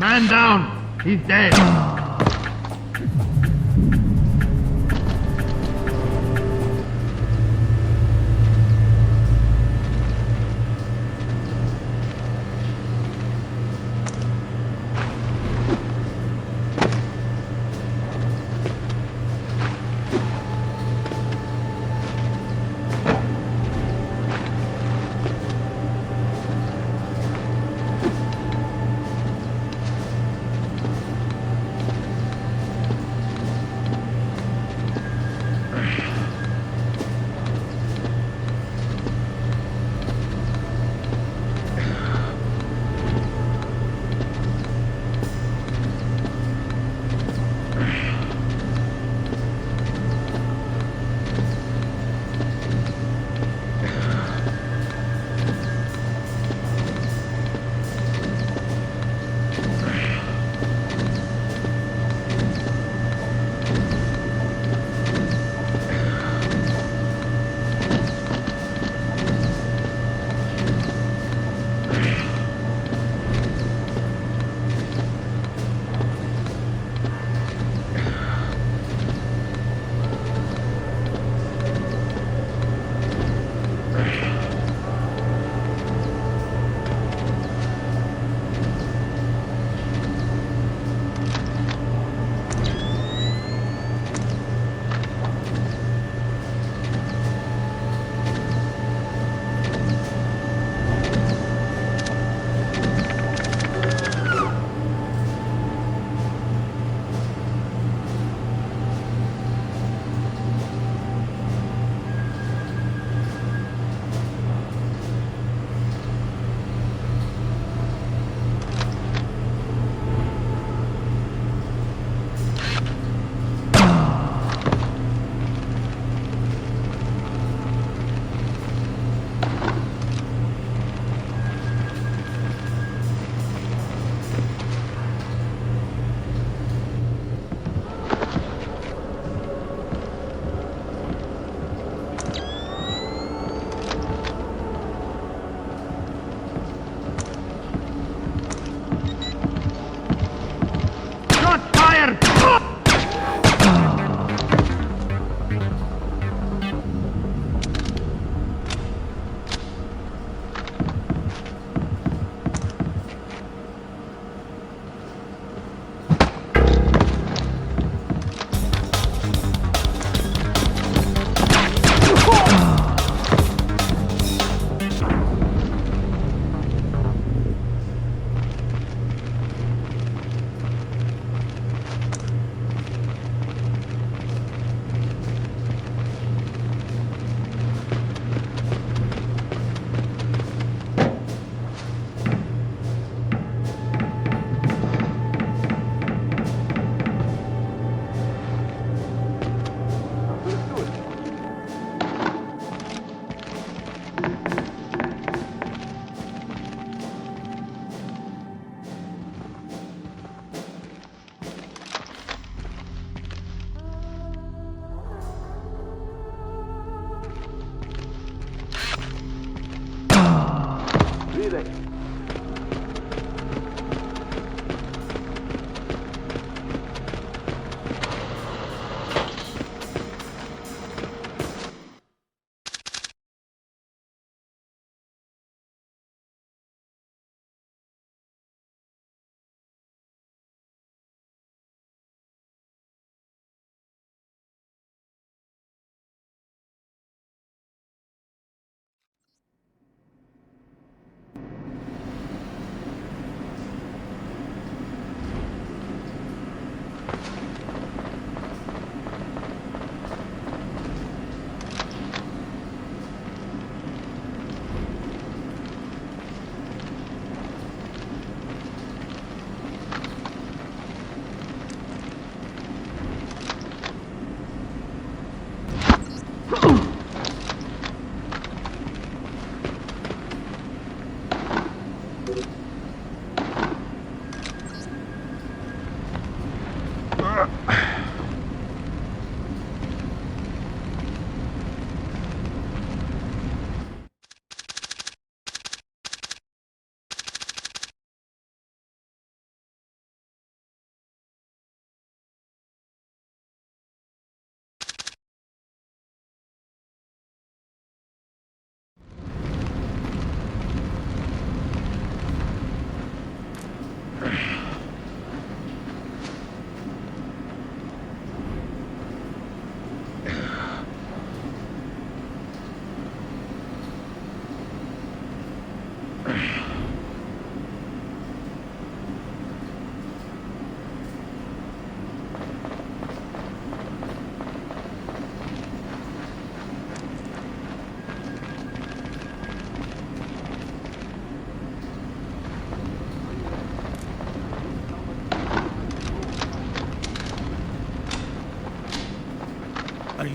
Man down! He's dead!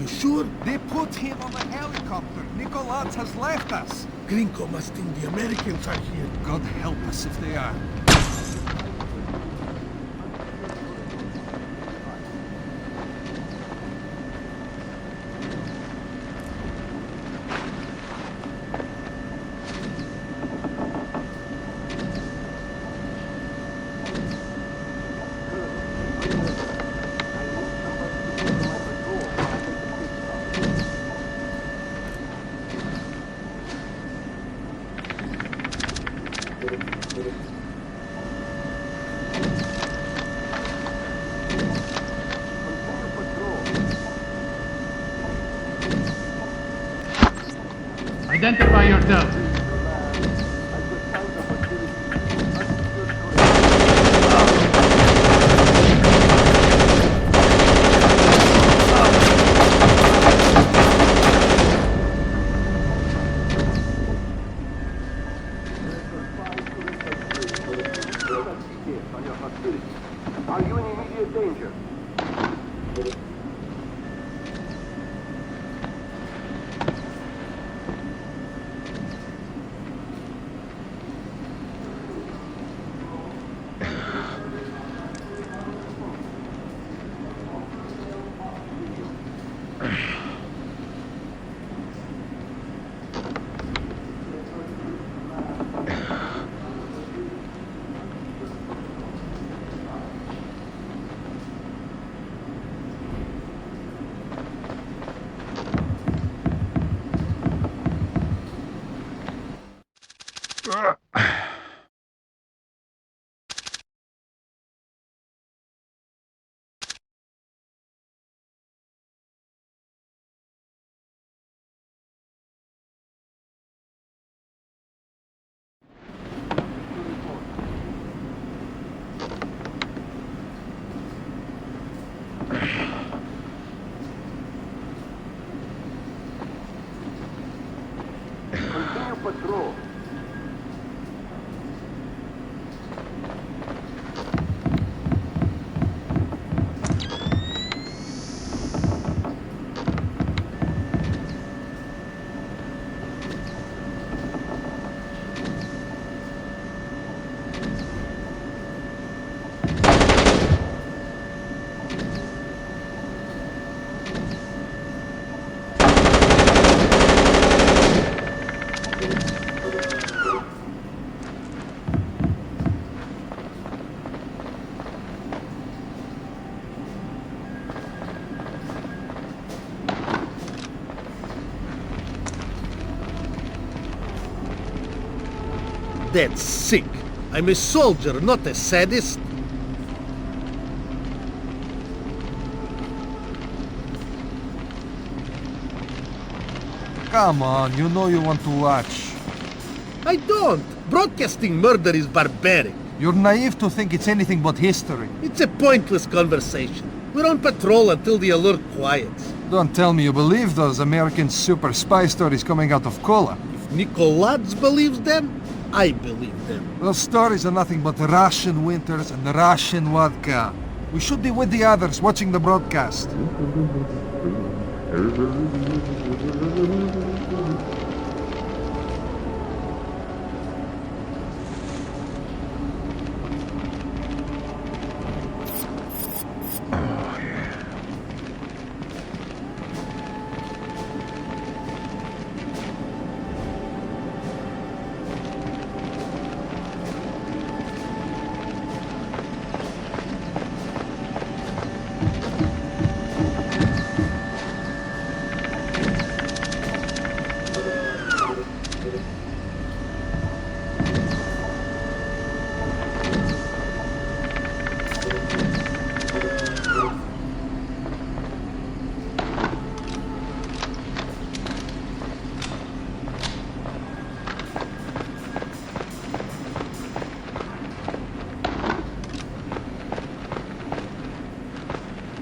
you sure? They put him on the helicopter. Nicolaz has left us. Gringo must think the Americans are here. God help us if they are. Identify yourself. Are you in immediate danger? Continue patrol. That's sick. I'm a soldier, not a sadist. Come on, you know you want to watch. I don't. Broadcasting murder is barbaric. You're naive to think it's anything but history. It's a pointless conversation. We're on patrol until the alert quiets. Don't tell me you believe those American super spy stories coming out of Kola. If Nicolaz believes them, I believe them. Those stories are nothing but Russian winters and Russian vodka. We should be with the others watching the broadcast.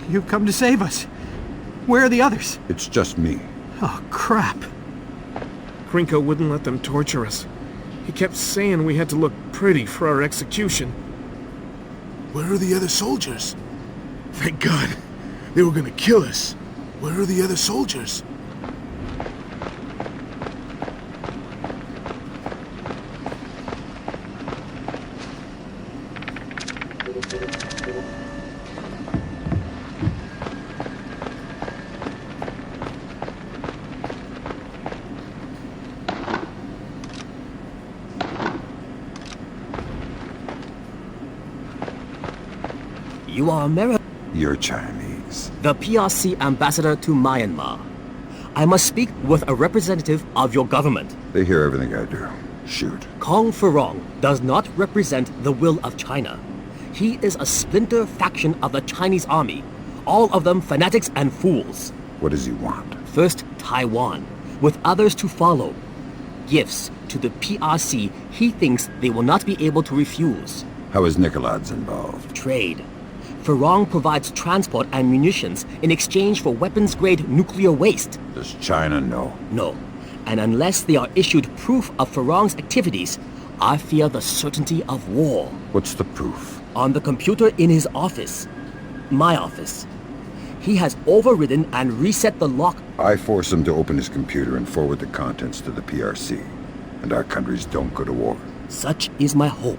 You've come to save us. Where are the others? It's just me. Oh, crap. Grinko wouldn't let them torture us. He kept saying we had to look pretty for our execution. Where are the other soldiers? Thank God. They were gonna kill us. Where are the other soldiers? You are American. You're Chinese. The PRC ambassador to Myanmar. I must speak with a representative of your government. They hear everything I do. Shoot. Kong Furong does not represent the will of China. He is a splinter faction of the Chinese army. All of them fanatics and fools. What does he want? First, Taiwan, with others to follow. Gifts to the PRC he thinks they will not be able to refuse. How is Nicoladze involved? Trade. Furong provides transport and munitions in exchange for weapons-grade nuclear waste. Does China know? No. And unless they are issued proof of Furong's activities, I fear the certainty of war. What's the proof? On the computer in his office. My office. He has overridden and reset the lock. I force him to open his computer and forward the contents to the PRC. And our countries don't go to war. Such is my hope.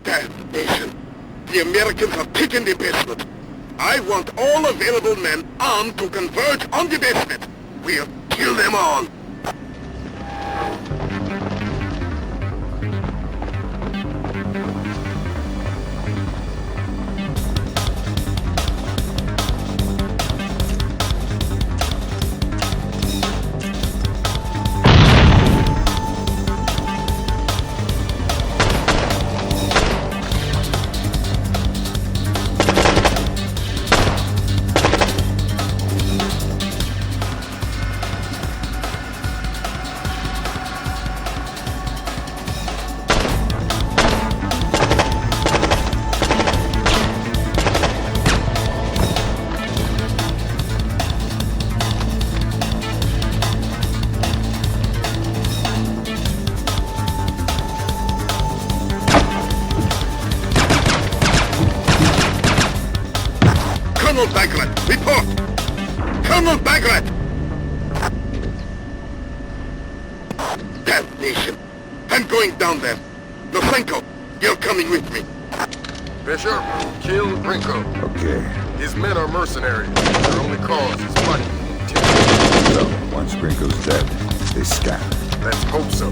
Damn nation. The Americans have taken the basement. I want all available men armed to converge on the basement. We'll kill them all. Colonel Bagrat, report! Colonel Bagrat! Damnation! I'm going down there. Nosenko, you're coming with me. Fisher, kill Grinko. Okay. His men are mercenaries. Their only cause is money. So, once Grinko's dead, they scatter. Let's hope so.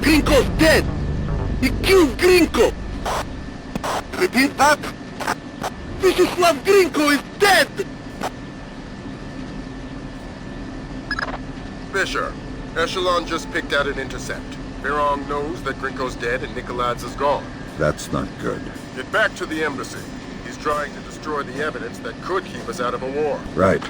Grinko's dead! He killed Grinko! Repeat that? Vyacheslav Grinko is dead! Fisher, Echelon just picked out an intercept. Mirong knows that Grinko's dead and Nicoladze is gone. That's not good. Get back to the embassy. He's trying to destroy the evidence that could keep us out of a war. Right.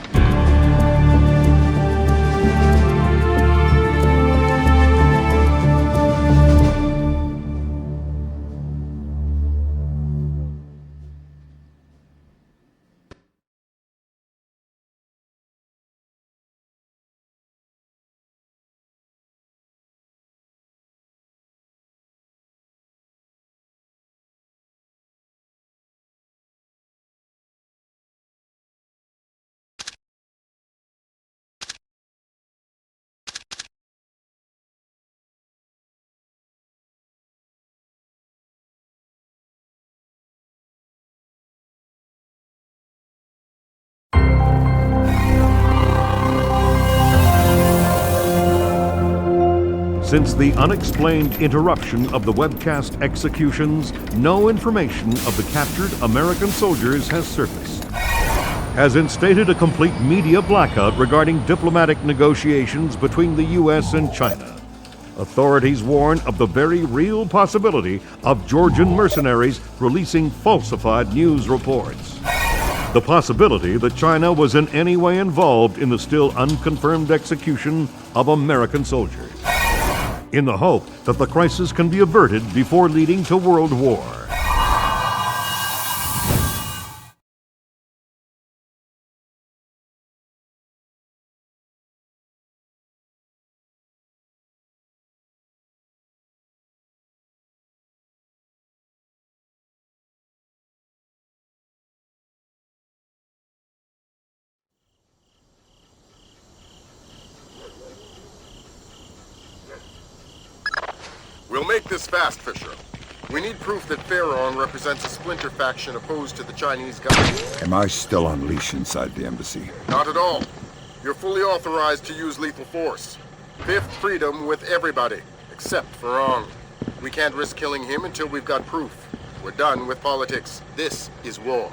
Since the unexplained interruption of the webcast executions, no information of the captured American soldiers has surfaced. Has instated a complete media blackout regarding diplomatic negotiations between the U.S. and China. Authorities warn of the very real possibility of Georgian mercenaries releasing falsified news reports. The possibility that China was in any way involved in the still unconfirmed execution of American soldiers, in the hope that the crisis can be averted before leading to World War. We'll make this fast, Fisher. We need proof that Pharaon represents a Splinter faction opposed to the Chinese government. Am I still on leash inside the embassy? Not at all. You're fully authorized to use lethal force. Fifth freedom with everybody, except Pharaon. We can't risk killing him until we've got proof. We're done with politics. This is war.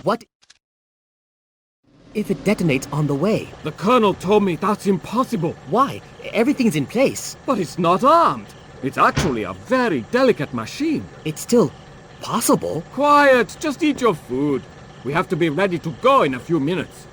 What if it detonates on the way? The Colonel told me that's impossible. Why? Everything's in place. But it's not armed. It's actually a very delicate machine. It's still possible. Quiet, just eat your food. We have to be ready to go in a few minutes.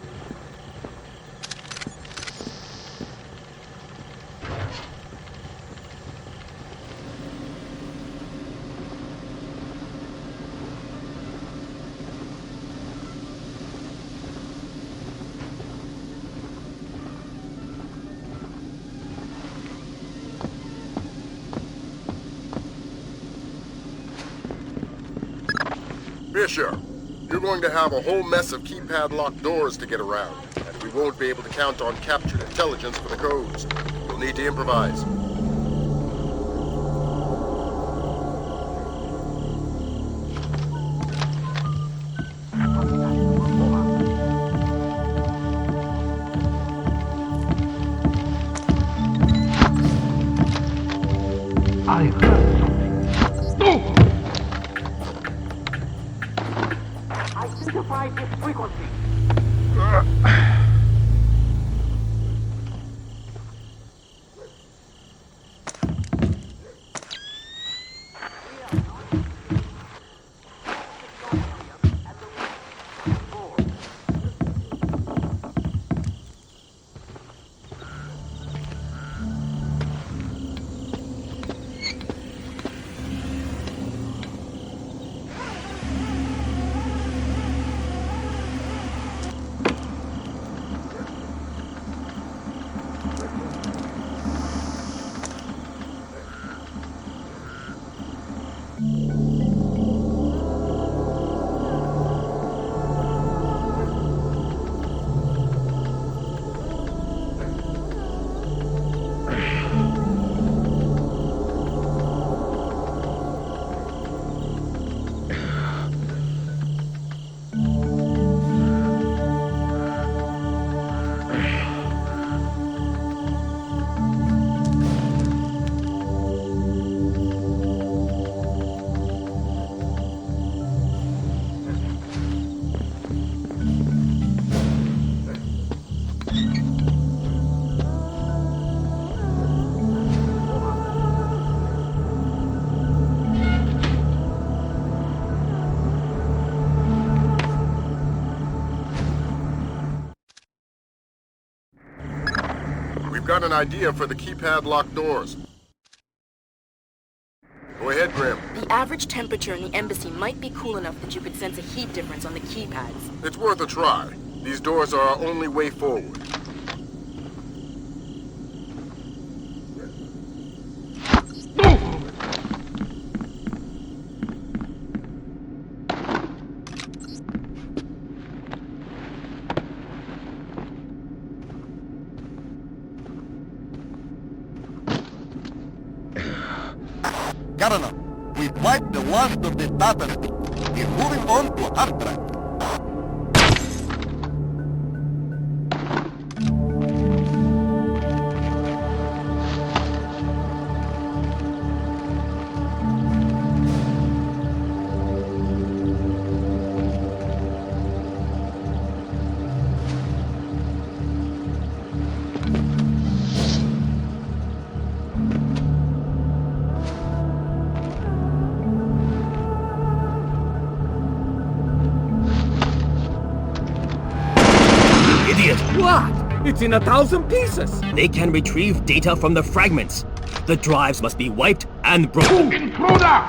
Fisher, you're going to have a whole mess of keypad locked doors to get around, and we won't be able to count on captured intelligence for the codes. You'll need to improvise. I heard something. Identify this frequency. Got an idea for the keypad locked doors. Go ahead, Grim. The average temperature in the embassy might be cool enough that you could sense a heat difference on the keypads. It's worth a try. These doors are our only way forward. Governor, we've wipe the worst of the battery. He's moving on to hard drive. What? It's in 1,000 pieces! They can retrieve data from the fragments. The drives must be wiped and broken. Intruder!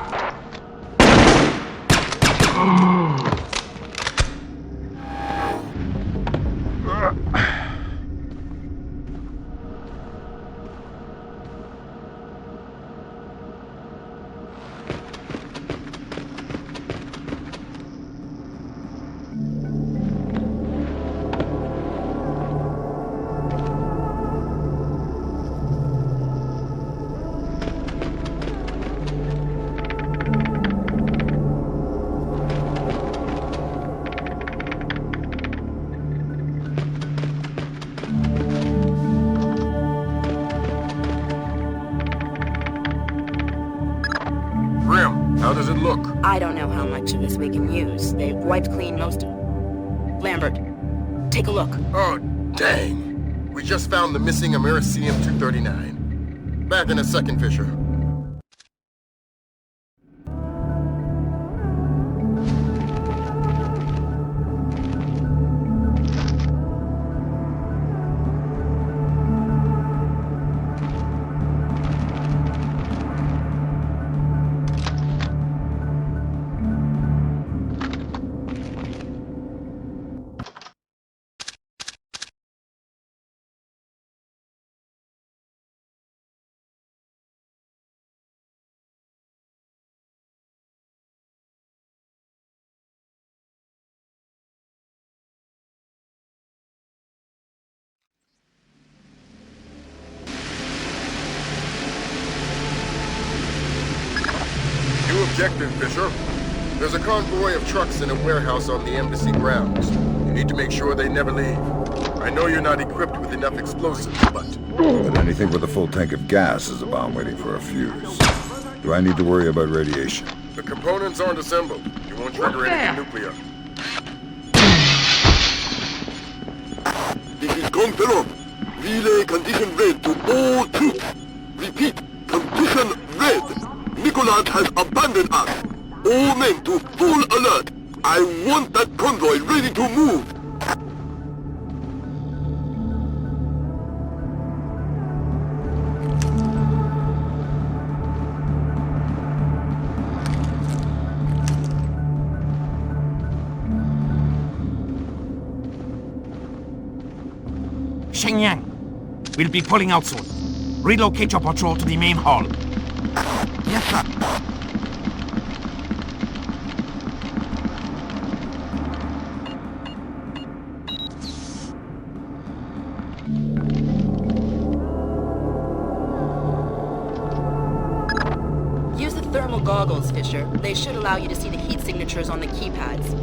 How does it look? I don't know how much of this we can use. They've wiped clean most of... Lambert, take a look. Oh, dang. We just found the missing Americium-239. Back in a second, Fisher. Objective, Fisher. There's a convoy of trucks in a warehouse on the embassy grounds. You need to make sure they never leave. I know you're not equipped with enough explosives, but anything with a full tank of gas is a bomb waiting for a fuse. Do I need to worry about radiation? The components aren't assembled. You won't trigger anything nuclear. This is Confirm. Relay condition red to all troops. Repeat, condition red. Nicholas has abandoned us. All men to full alert. I want that convoy ready to move. Shenyang, we'll be pulling out soon. Relocate your patrol to the main hall. Yes, sir. Use the thermal goggles, Fisher. They should allow you to see the heat signatures on the keypads.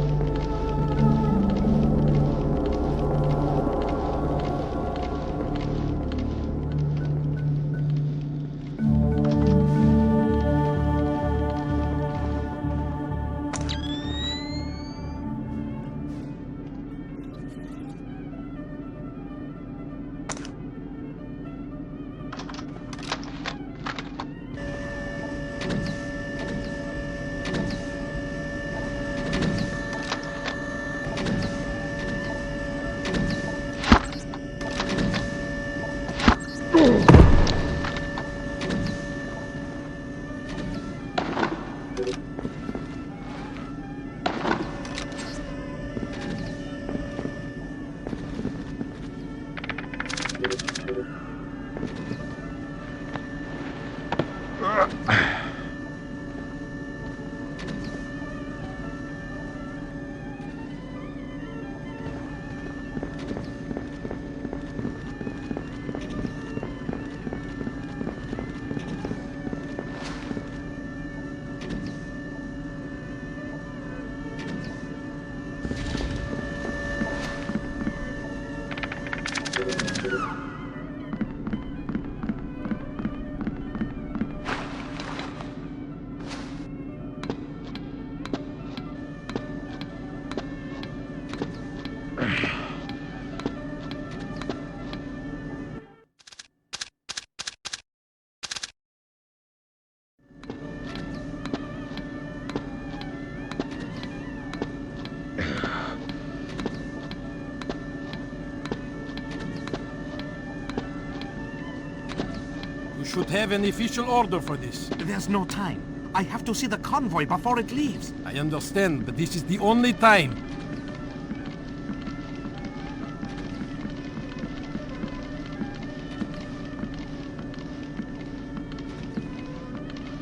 You should have an official order for this. There's no time. I have to see the convoy before it leaves. I understand, but this is the only time.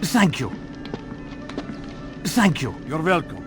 Thank you. Thank you. You're welcome.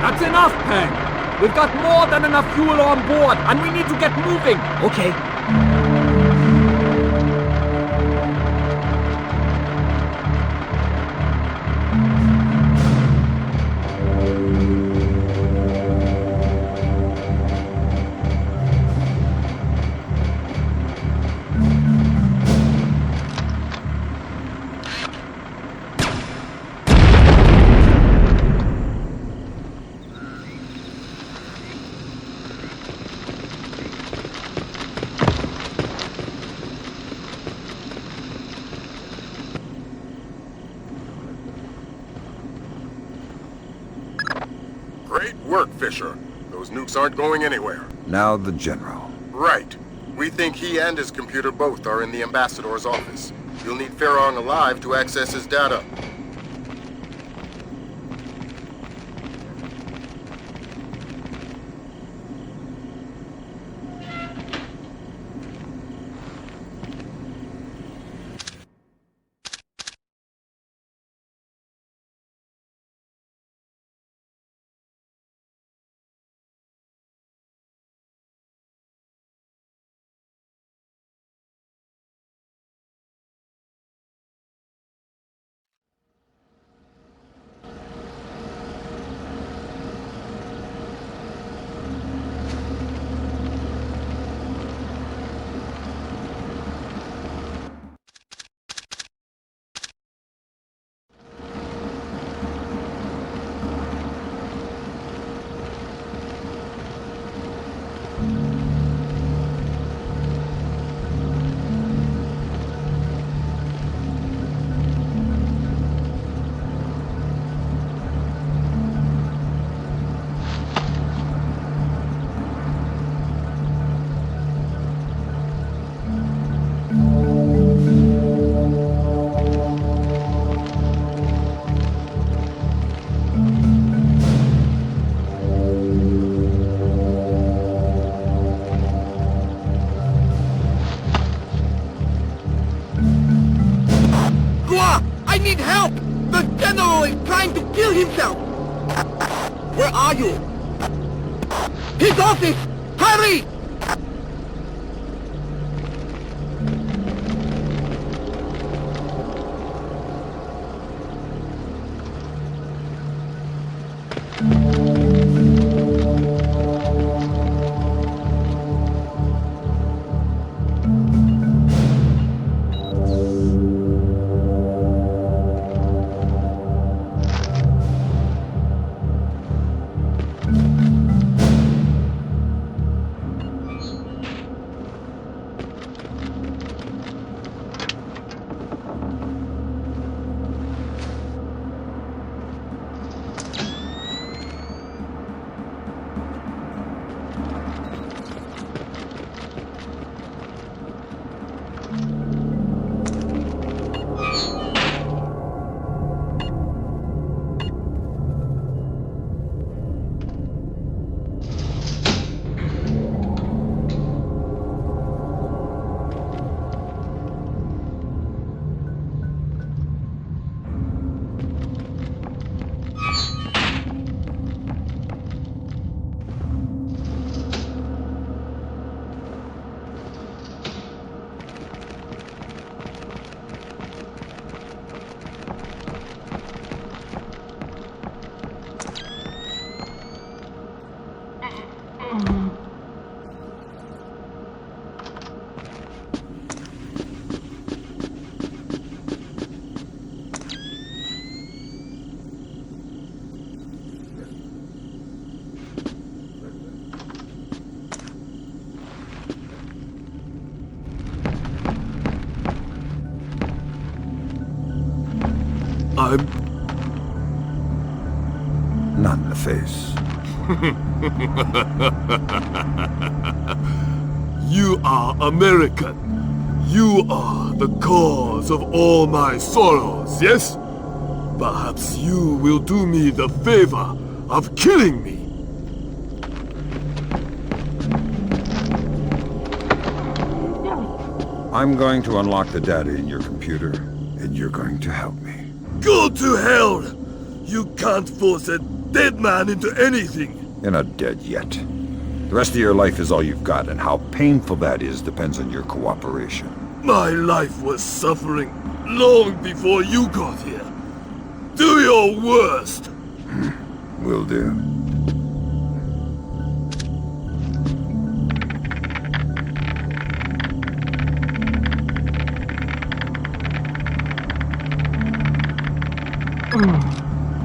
That's enough, Peng! We've got more than enough fuel on board, and we need to get moving! Okay. Great work, Fisher. Those nukes aren't going anywhere. Now the General. Right. We think he and his computer both are in the Ambassador's office. You'll need Farron alive to access his data. I need help! The general is trying to kill himself! Where are you? His office! Hurry! Not in the face. You are American. You are the cause of all my sorrows, yes? Perhaps you will do me the favor of killing me. I'm going to unlock the data in your computer, and you're going to help me. Go to hell! You can't force a dead man into anything! You're not dead yet. The rest of your life is all you've got, and how painful that is depends on your cooperation. My life was suffering long before you got here. Do your worst! Will do.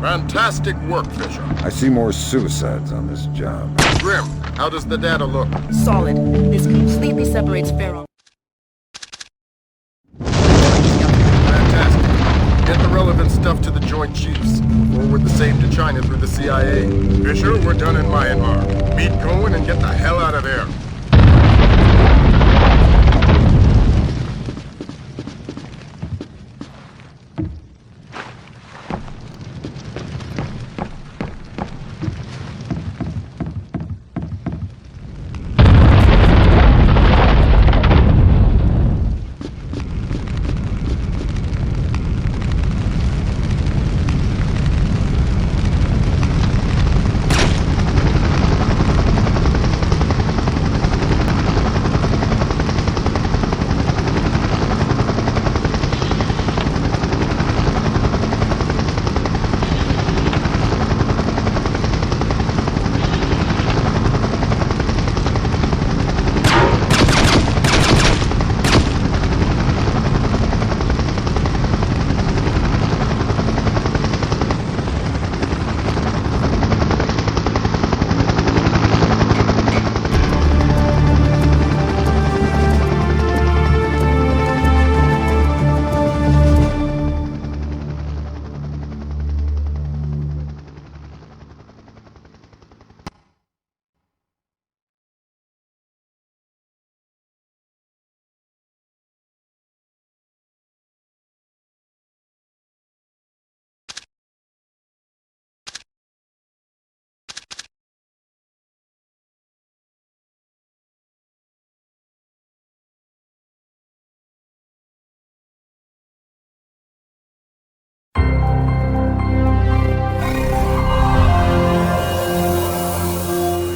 Fantastic work, Fisher. I see more suicides on this job. Grim, how does the data look? Solid. This completely separates Pharaoh. Fantastic. Get the relevant stuff to the Joint Chiefs. Forward the same to China through the CIA. Fisher, we're done in Myanmar. Meet Cohen and get the hell out of there.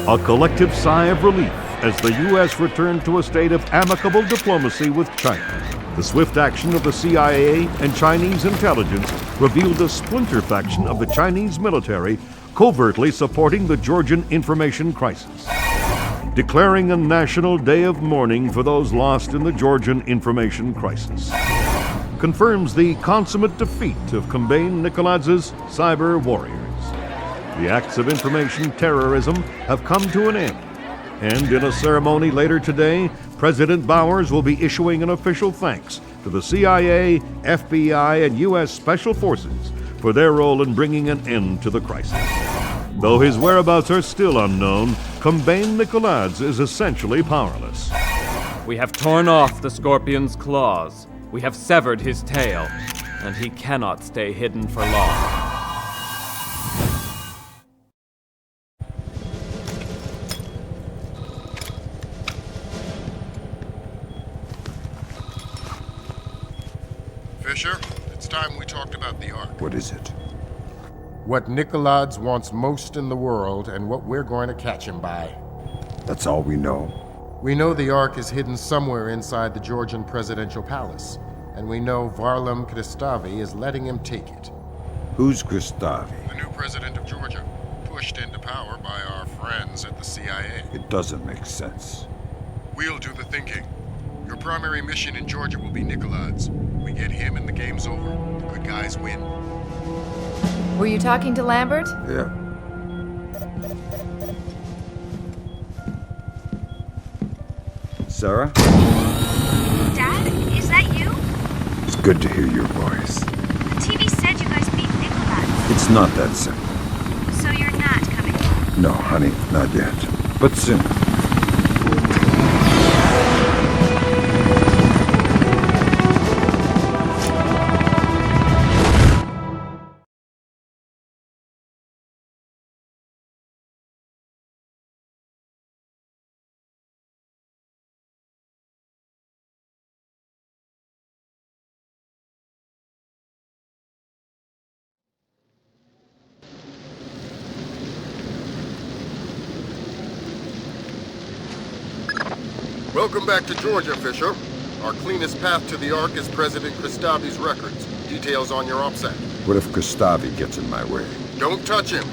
A collective sigh of relief as the U.S. returned to a state of amicable diplomacy with China. The swift action of the CIA and Chinese intelligence revealed a splinter faction of the Chinese military covertly supporting the Georgian information crisis, declaring a national day of mourning for those lost in the Georgian information crisis. Confirms the consummate defeat of Kombain Nikoladz's cyber warriors. The acts of information terrorism have come to an end, and in a ceremony later today, President Bowers will be issuing an official thanks to the CIA, FBI, and U.S. Special Forces for their role in bringing an end to the crisis. Though his whereabouts are still unknown, Kombain Nikoladze is essentially powerless. We have torn off the Scorpion's claws. We have severed his tail, and he cannot stay hidden for long. Fisher, it's time we talked about the Ark. What is it? What Nikoladze wants most in the world, and what we're going to catch him by. That's all we know. We know the Ark is hidden somewhere inside the Georgian presidential palace, and we know Varlam Kristavi is letting him take it. Who's Kristavi? The new president of Georgia, pushed into power by our friends at the CIA. It doesn't make sense. We'll do the thinking. Your primary mission in Georgia will be Nikoladze. We get him and the game's over. The good guys win. Were you talking to Lambert? Yeah. Sarah? Dad, is that you? It's good to hear your voice. The TV said you guys beat Nikoladze. It's not that simple. So you're not coming home? No, honey, not yet. But soon. Welcome back to Georgia, Fisher. Our cleanest path to the Ark is President Kristavi's records. Details on your OPSAT. What if Kristavi gets in my way? Don't touch him.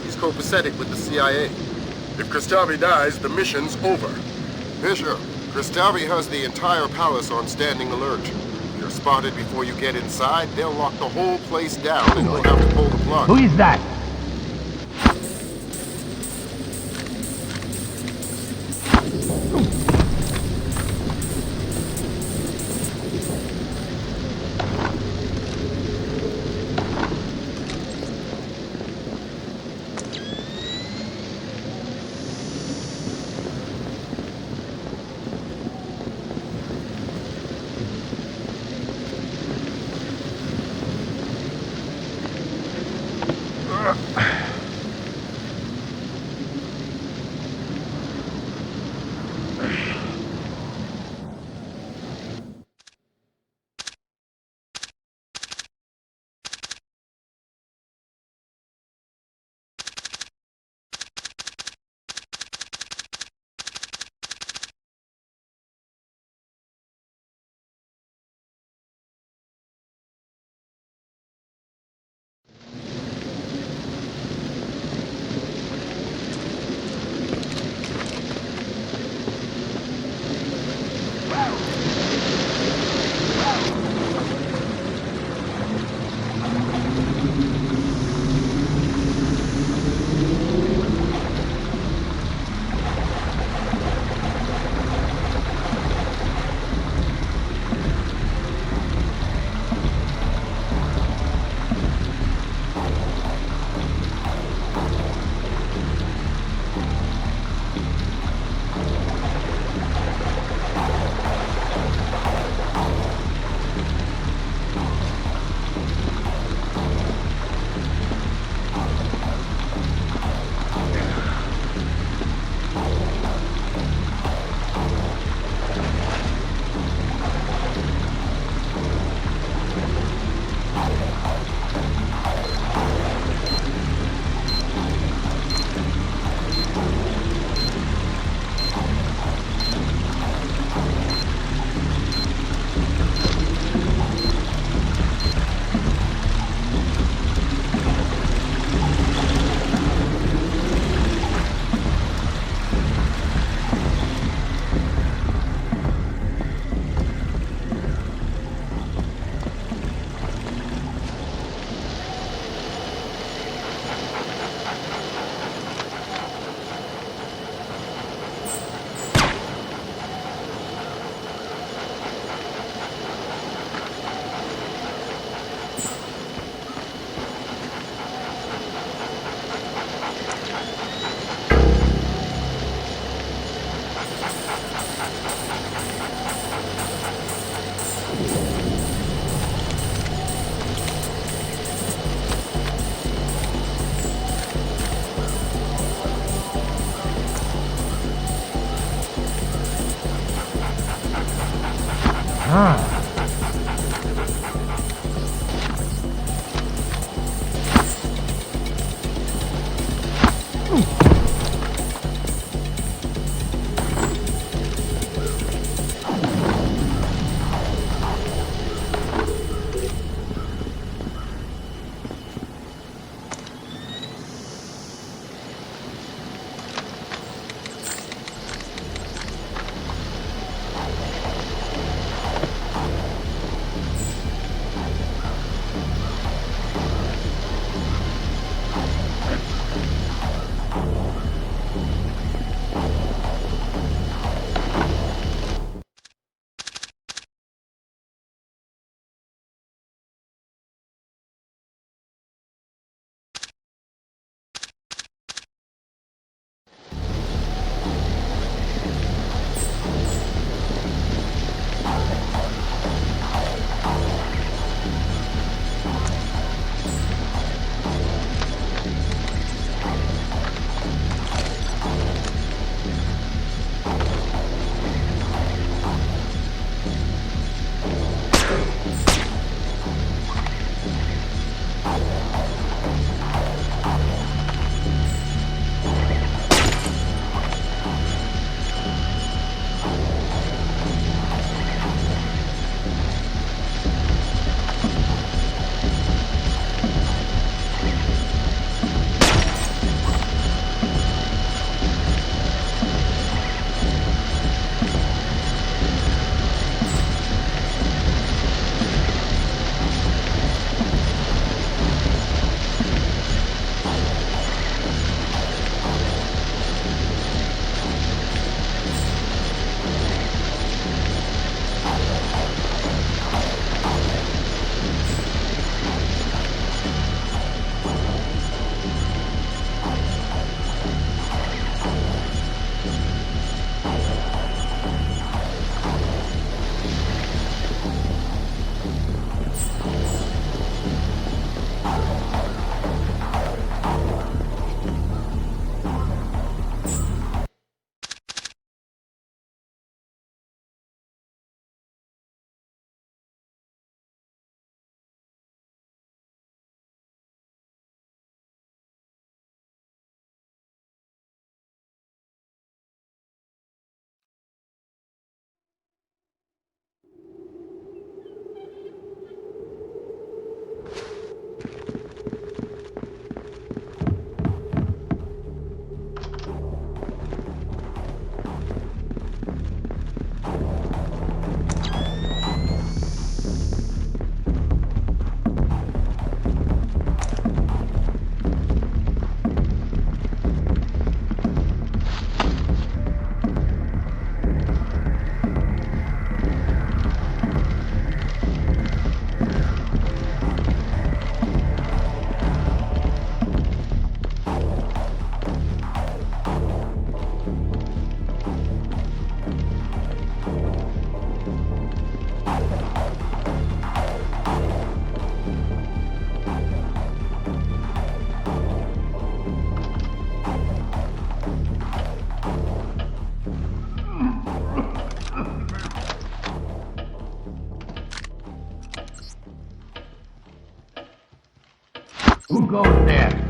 He's copacetic with the CIA. If Kristavi dies, the mission's over. Fisher, Kristavi has the entire palace on standing alert. If you're spotted before you get inside, they'll lock the whole place down and you'll have to pull the plug. Who is that? Who goes there?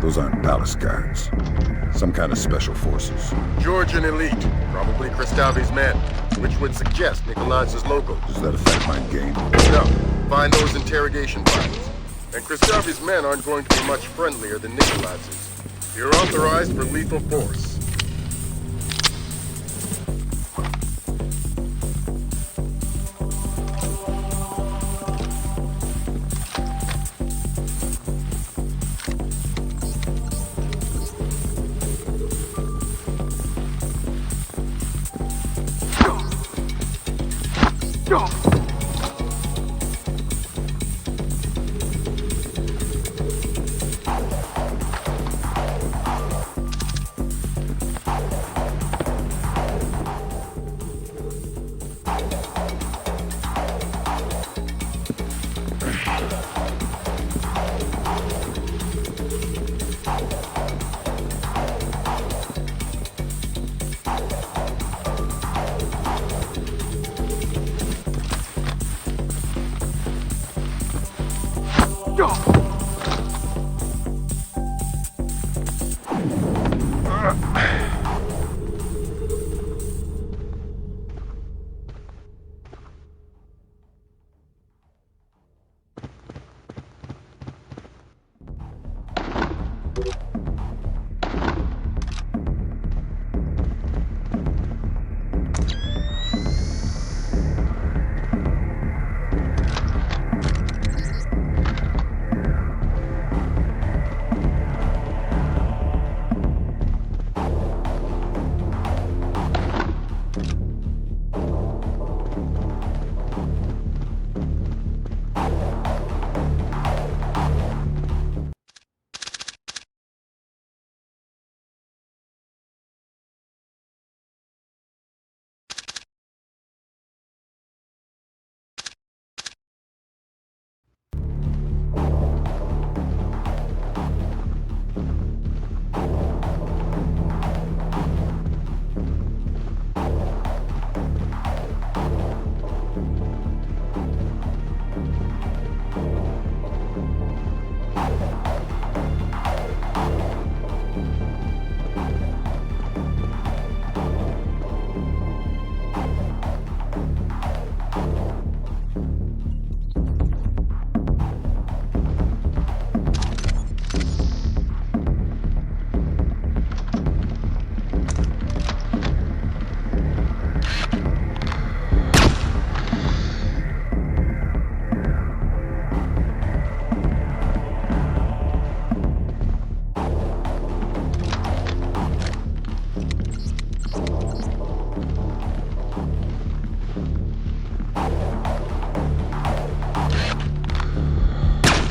Those aren't palace guards. Some kind of special forces. Georgian elite, probably Kristavi's men, which would suggest Nikolai's local. Does that affect my game? No. Find those interrogation files. And Kristavi's men aren't going to be much friendlier than Nikolai's. You're authorized for lethal force.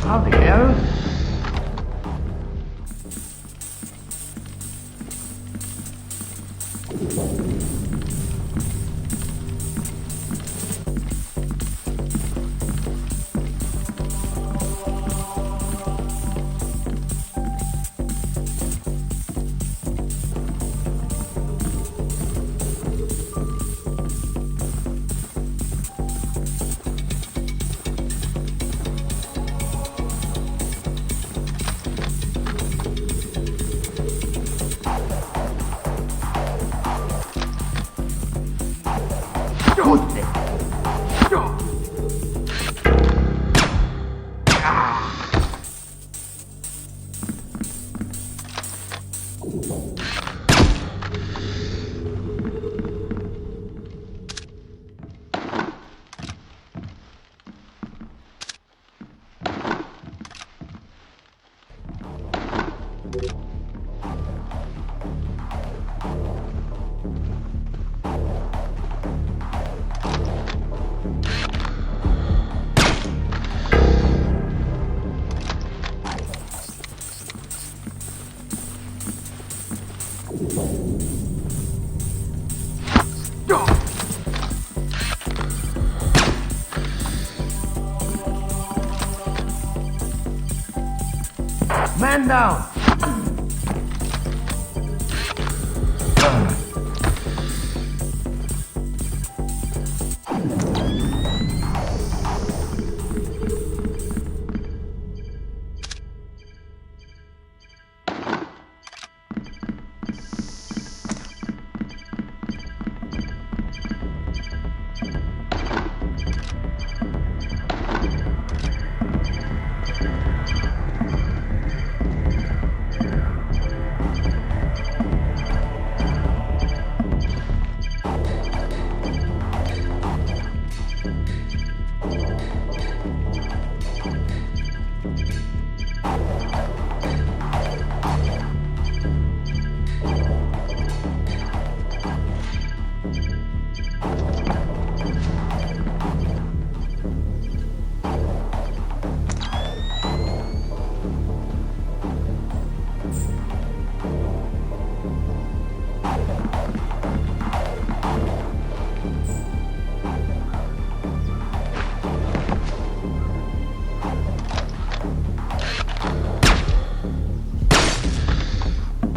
How the hell? Man down!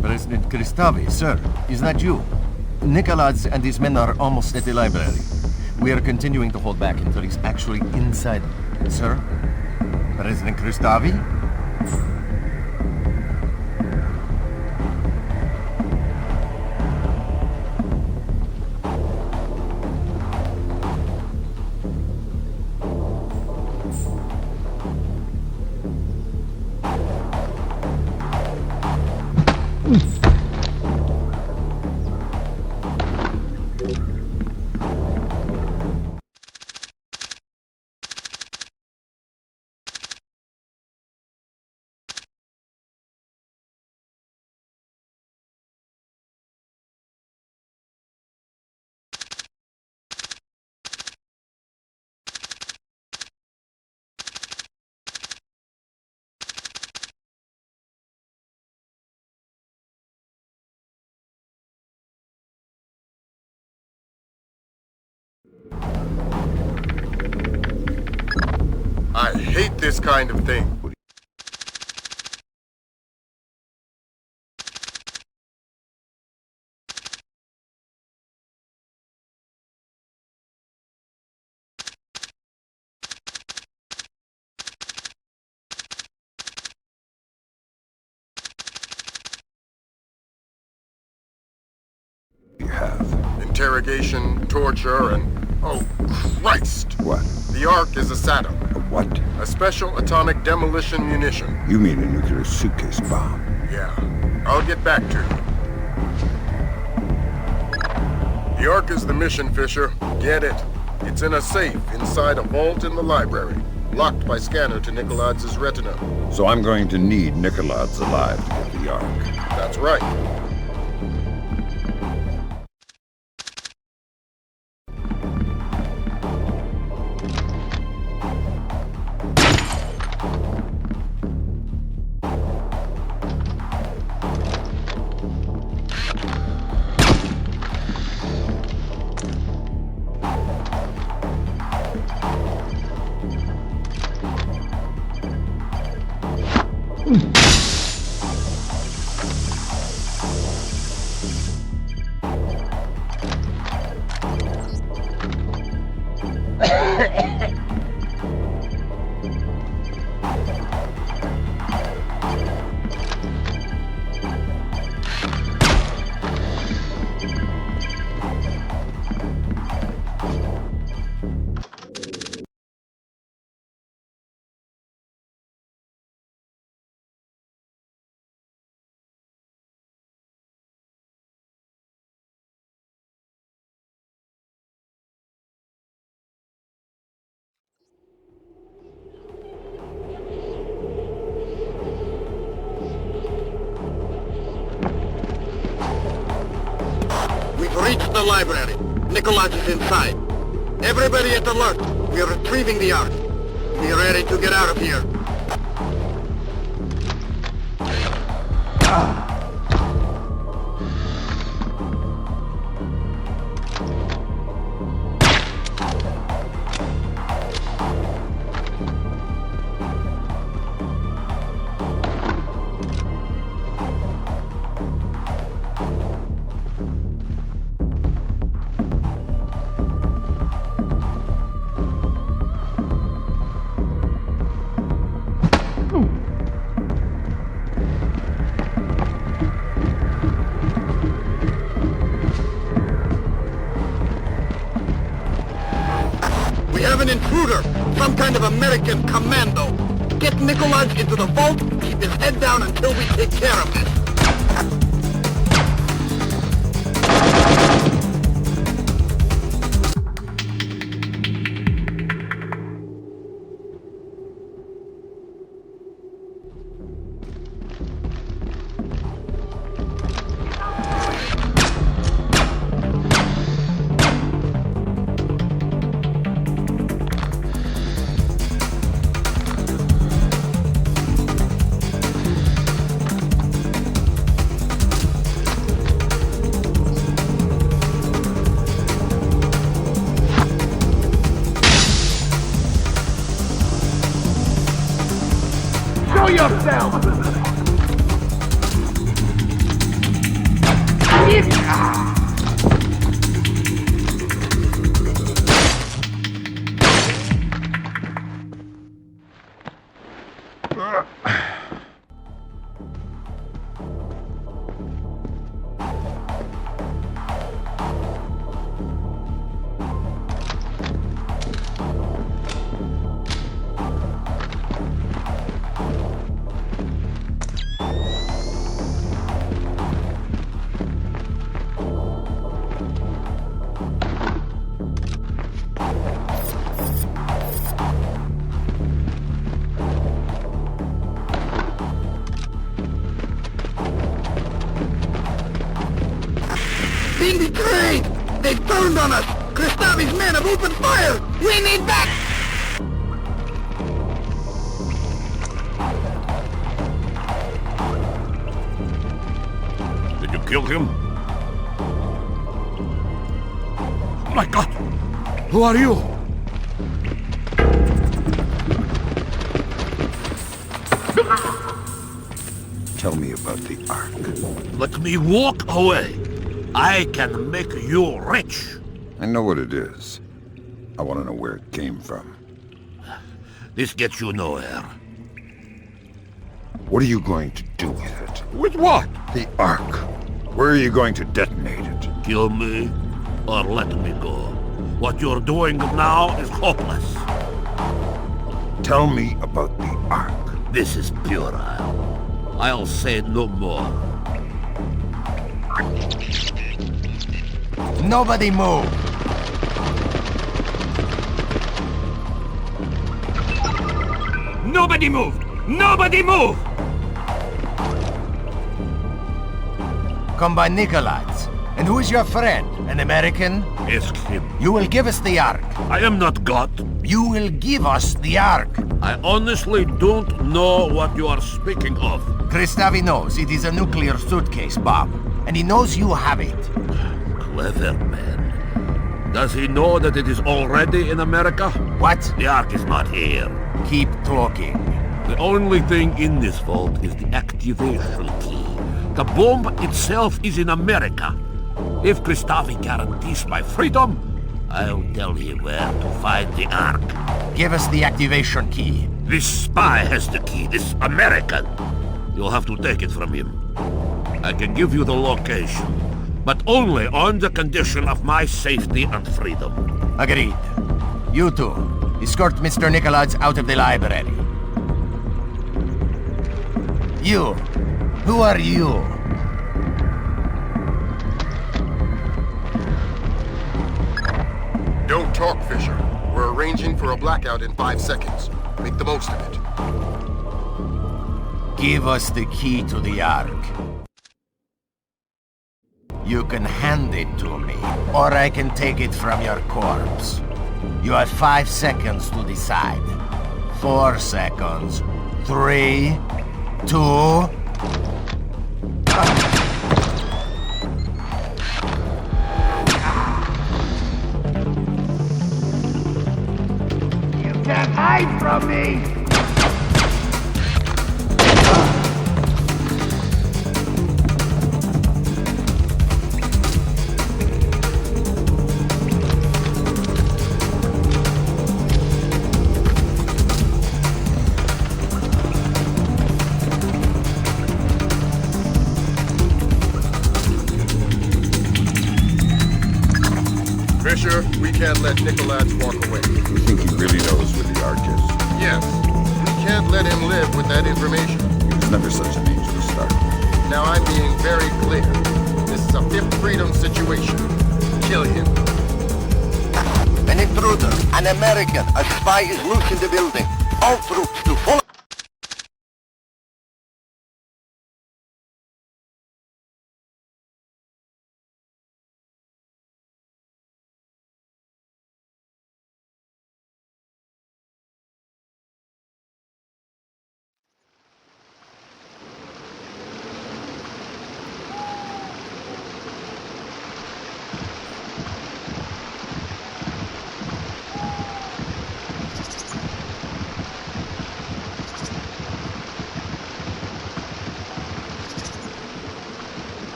President Kristavi, sir, is that you? Nikolaz and his men are almost at the library. We are continuing to hold back until he's actually inside. Sir? President Kristavi? I hate this kind of thing. You have. Interrogation, torture, and... oh, Christ! What? The Ark is a SATO. A what? A special atomic demolition munition. You mean a nuclear suitcase bomb? Yeah. I'll get back to you. The Ark is the mission, Fisher. Get it. It's in a safe inside a vault in the library, locked by scanner to Nikolaz's retina. So I'm going to need Nikolaz alive to get the Ark. That's right. Reach the library. Nikolaz is inside. Everybody at alert. We are retrieving the Ark. Be ready to get out of here. An intruder! Some kind of American commando! Get Nikolaz into the vault, keep his head down until we take care of this! Show yourself! Being betrayed! They've turned on us! Kristavi's men have opened fire! We need back! Did you kill him? My God! Who are you? Tell me about the Ark. Let me walk away. I can make you rich. I know what it is. I want to know where it came from. This gets you nowhere. What are you going to do with it? With what? The Ark. Where are you going to detonate it? Kill me or let me go. What you're doing now is hopeless. Tell me about the Ark. This is puerile. I'll say no more. Nobody move! Nobody move! Nobody move! Come by Nikolai's. And who is your friend? An American? Ask him. You will give us the Ark. I am not God. You will give us the Ark. I honestly don't know what you are speaking of. Kristavi knows it is a nuclear suitcase, Bob. And he knows you have it. Clever man. Does he know that it is already in America? What? The Ark is not here. Keep talking. The only thing in this vault is the activation key. The bomb itself is in America. If Kristavi guarantees my freedom, I'll tell him where to find the Ark. Give us the activation key. This spy has the key, this American. You'll have to take it from him. I can give you the location, but only on the condition of my safety and freedom. Agreed. You two, escort Mr. Nikolai's out of the library. You, who are you? Don't talk, Fisher. We're arranging for a blackout in 5 seconds. Make the most of it. Give us the key to the Ark. You can hand it to me, or I can take it from your corpse. You have 5 seconds to decide. 4 seconds. 3, 2... You can't hide from me! Fisher, we can't let Nikolai walk away. You think he really knows where the Ark is? Yes. We can't let him live with that information. He was never such an angel to start with. Now I'm being very clear. This is a Fifth Freedom situation. Kill him. An intruder, an American, a spy is loose in the building. All troops to follow.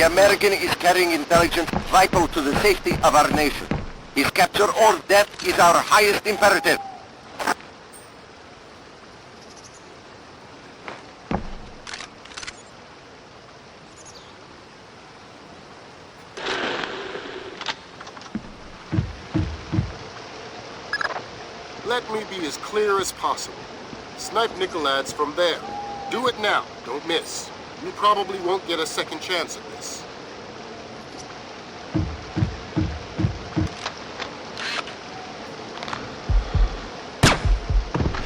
The American is carrying intelligence vital to the safety of our nation. His capture or death is our highest imperative. Let me be as clear as possible. Snipe Nikolads from there. Do it now, don't miss. You probably won't get a second chance at this.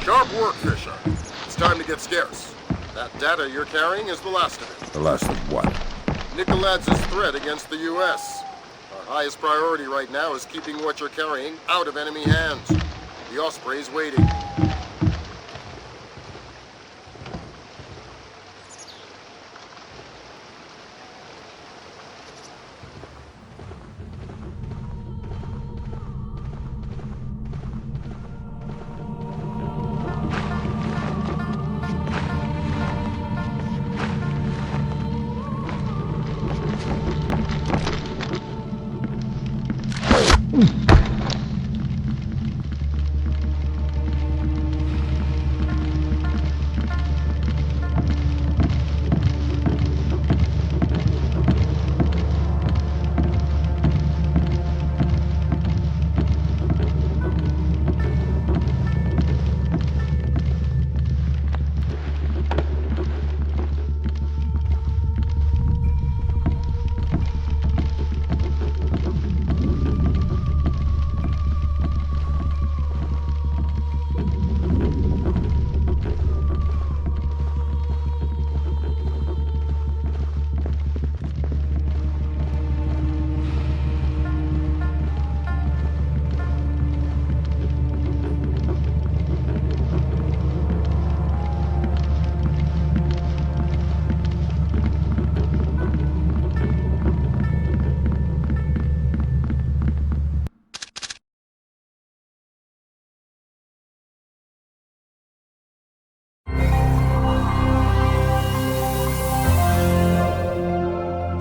Sharp work, Fisher. It's time to get scarce. That data you're carrying is the last of it. The last of what? Nikolads' threat against the U.S. Our highest priority right now is keeping what you're carrying out of enemy hands. The Osprey's waiting.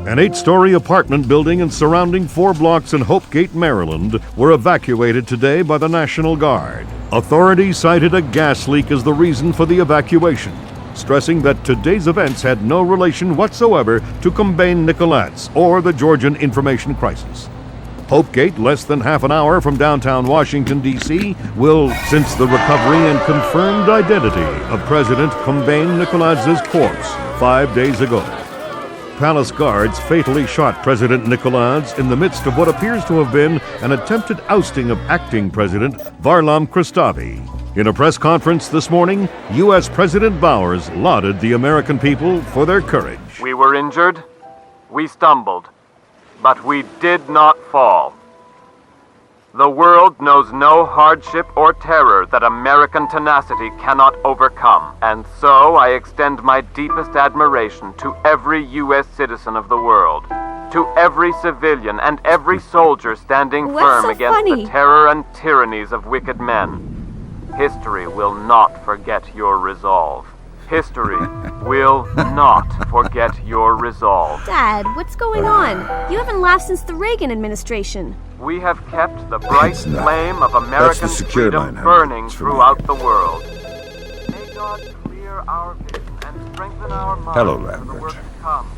An 8-story apartment building and surrounding 4 blocks in Hopegate, Maryland, were evacuated today by the National Guard. Authorities cited a gas leak as the reason for the evacuation, stressing that today's events had no relation whatsoever to Combine Nicolats or the Georgian information crisis. Hopegate, less than half an hour from downtown Washington, D.C., will, since the recovery and confirmed identity of President Combine Nicolats' corpse 5 days ago. Palace guards fatally shot President Nicolats in the midst of what appears to have been an attempted ousting of acting President Varlam Kristavi. In a press conference this morning, U.S. President Bowers lauded the American people for their courage. We were injured, we stumbled, but we did not fall. The world knows no hardship or terror that American tenacity cannot overcome. And so I extend my deepest admiration to every U.S. citizen of the world, to every civilian and every soldier standing firm against the terror and tyrannies of wicked men. History will not forget your resolve. History will not forget your resolve. Dad, what's going on? You haven't laughed since the Reagan administration. We have kept the bright flame of American freedom burning throughout the world. May God clear our vision and strengthen our minds for the work to come.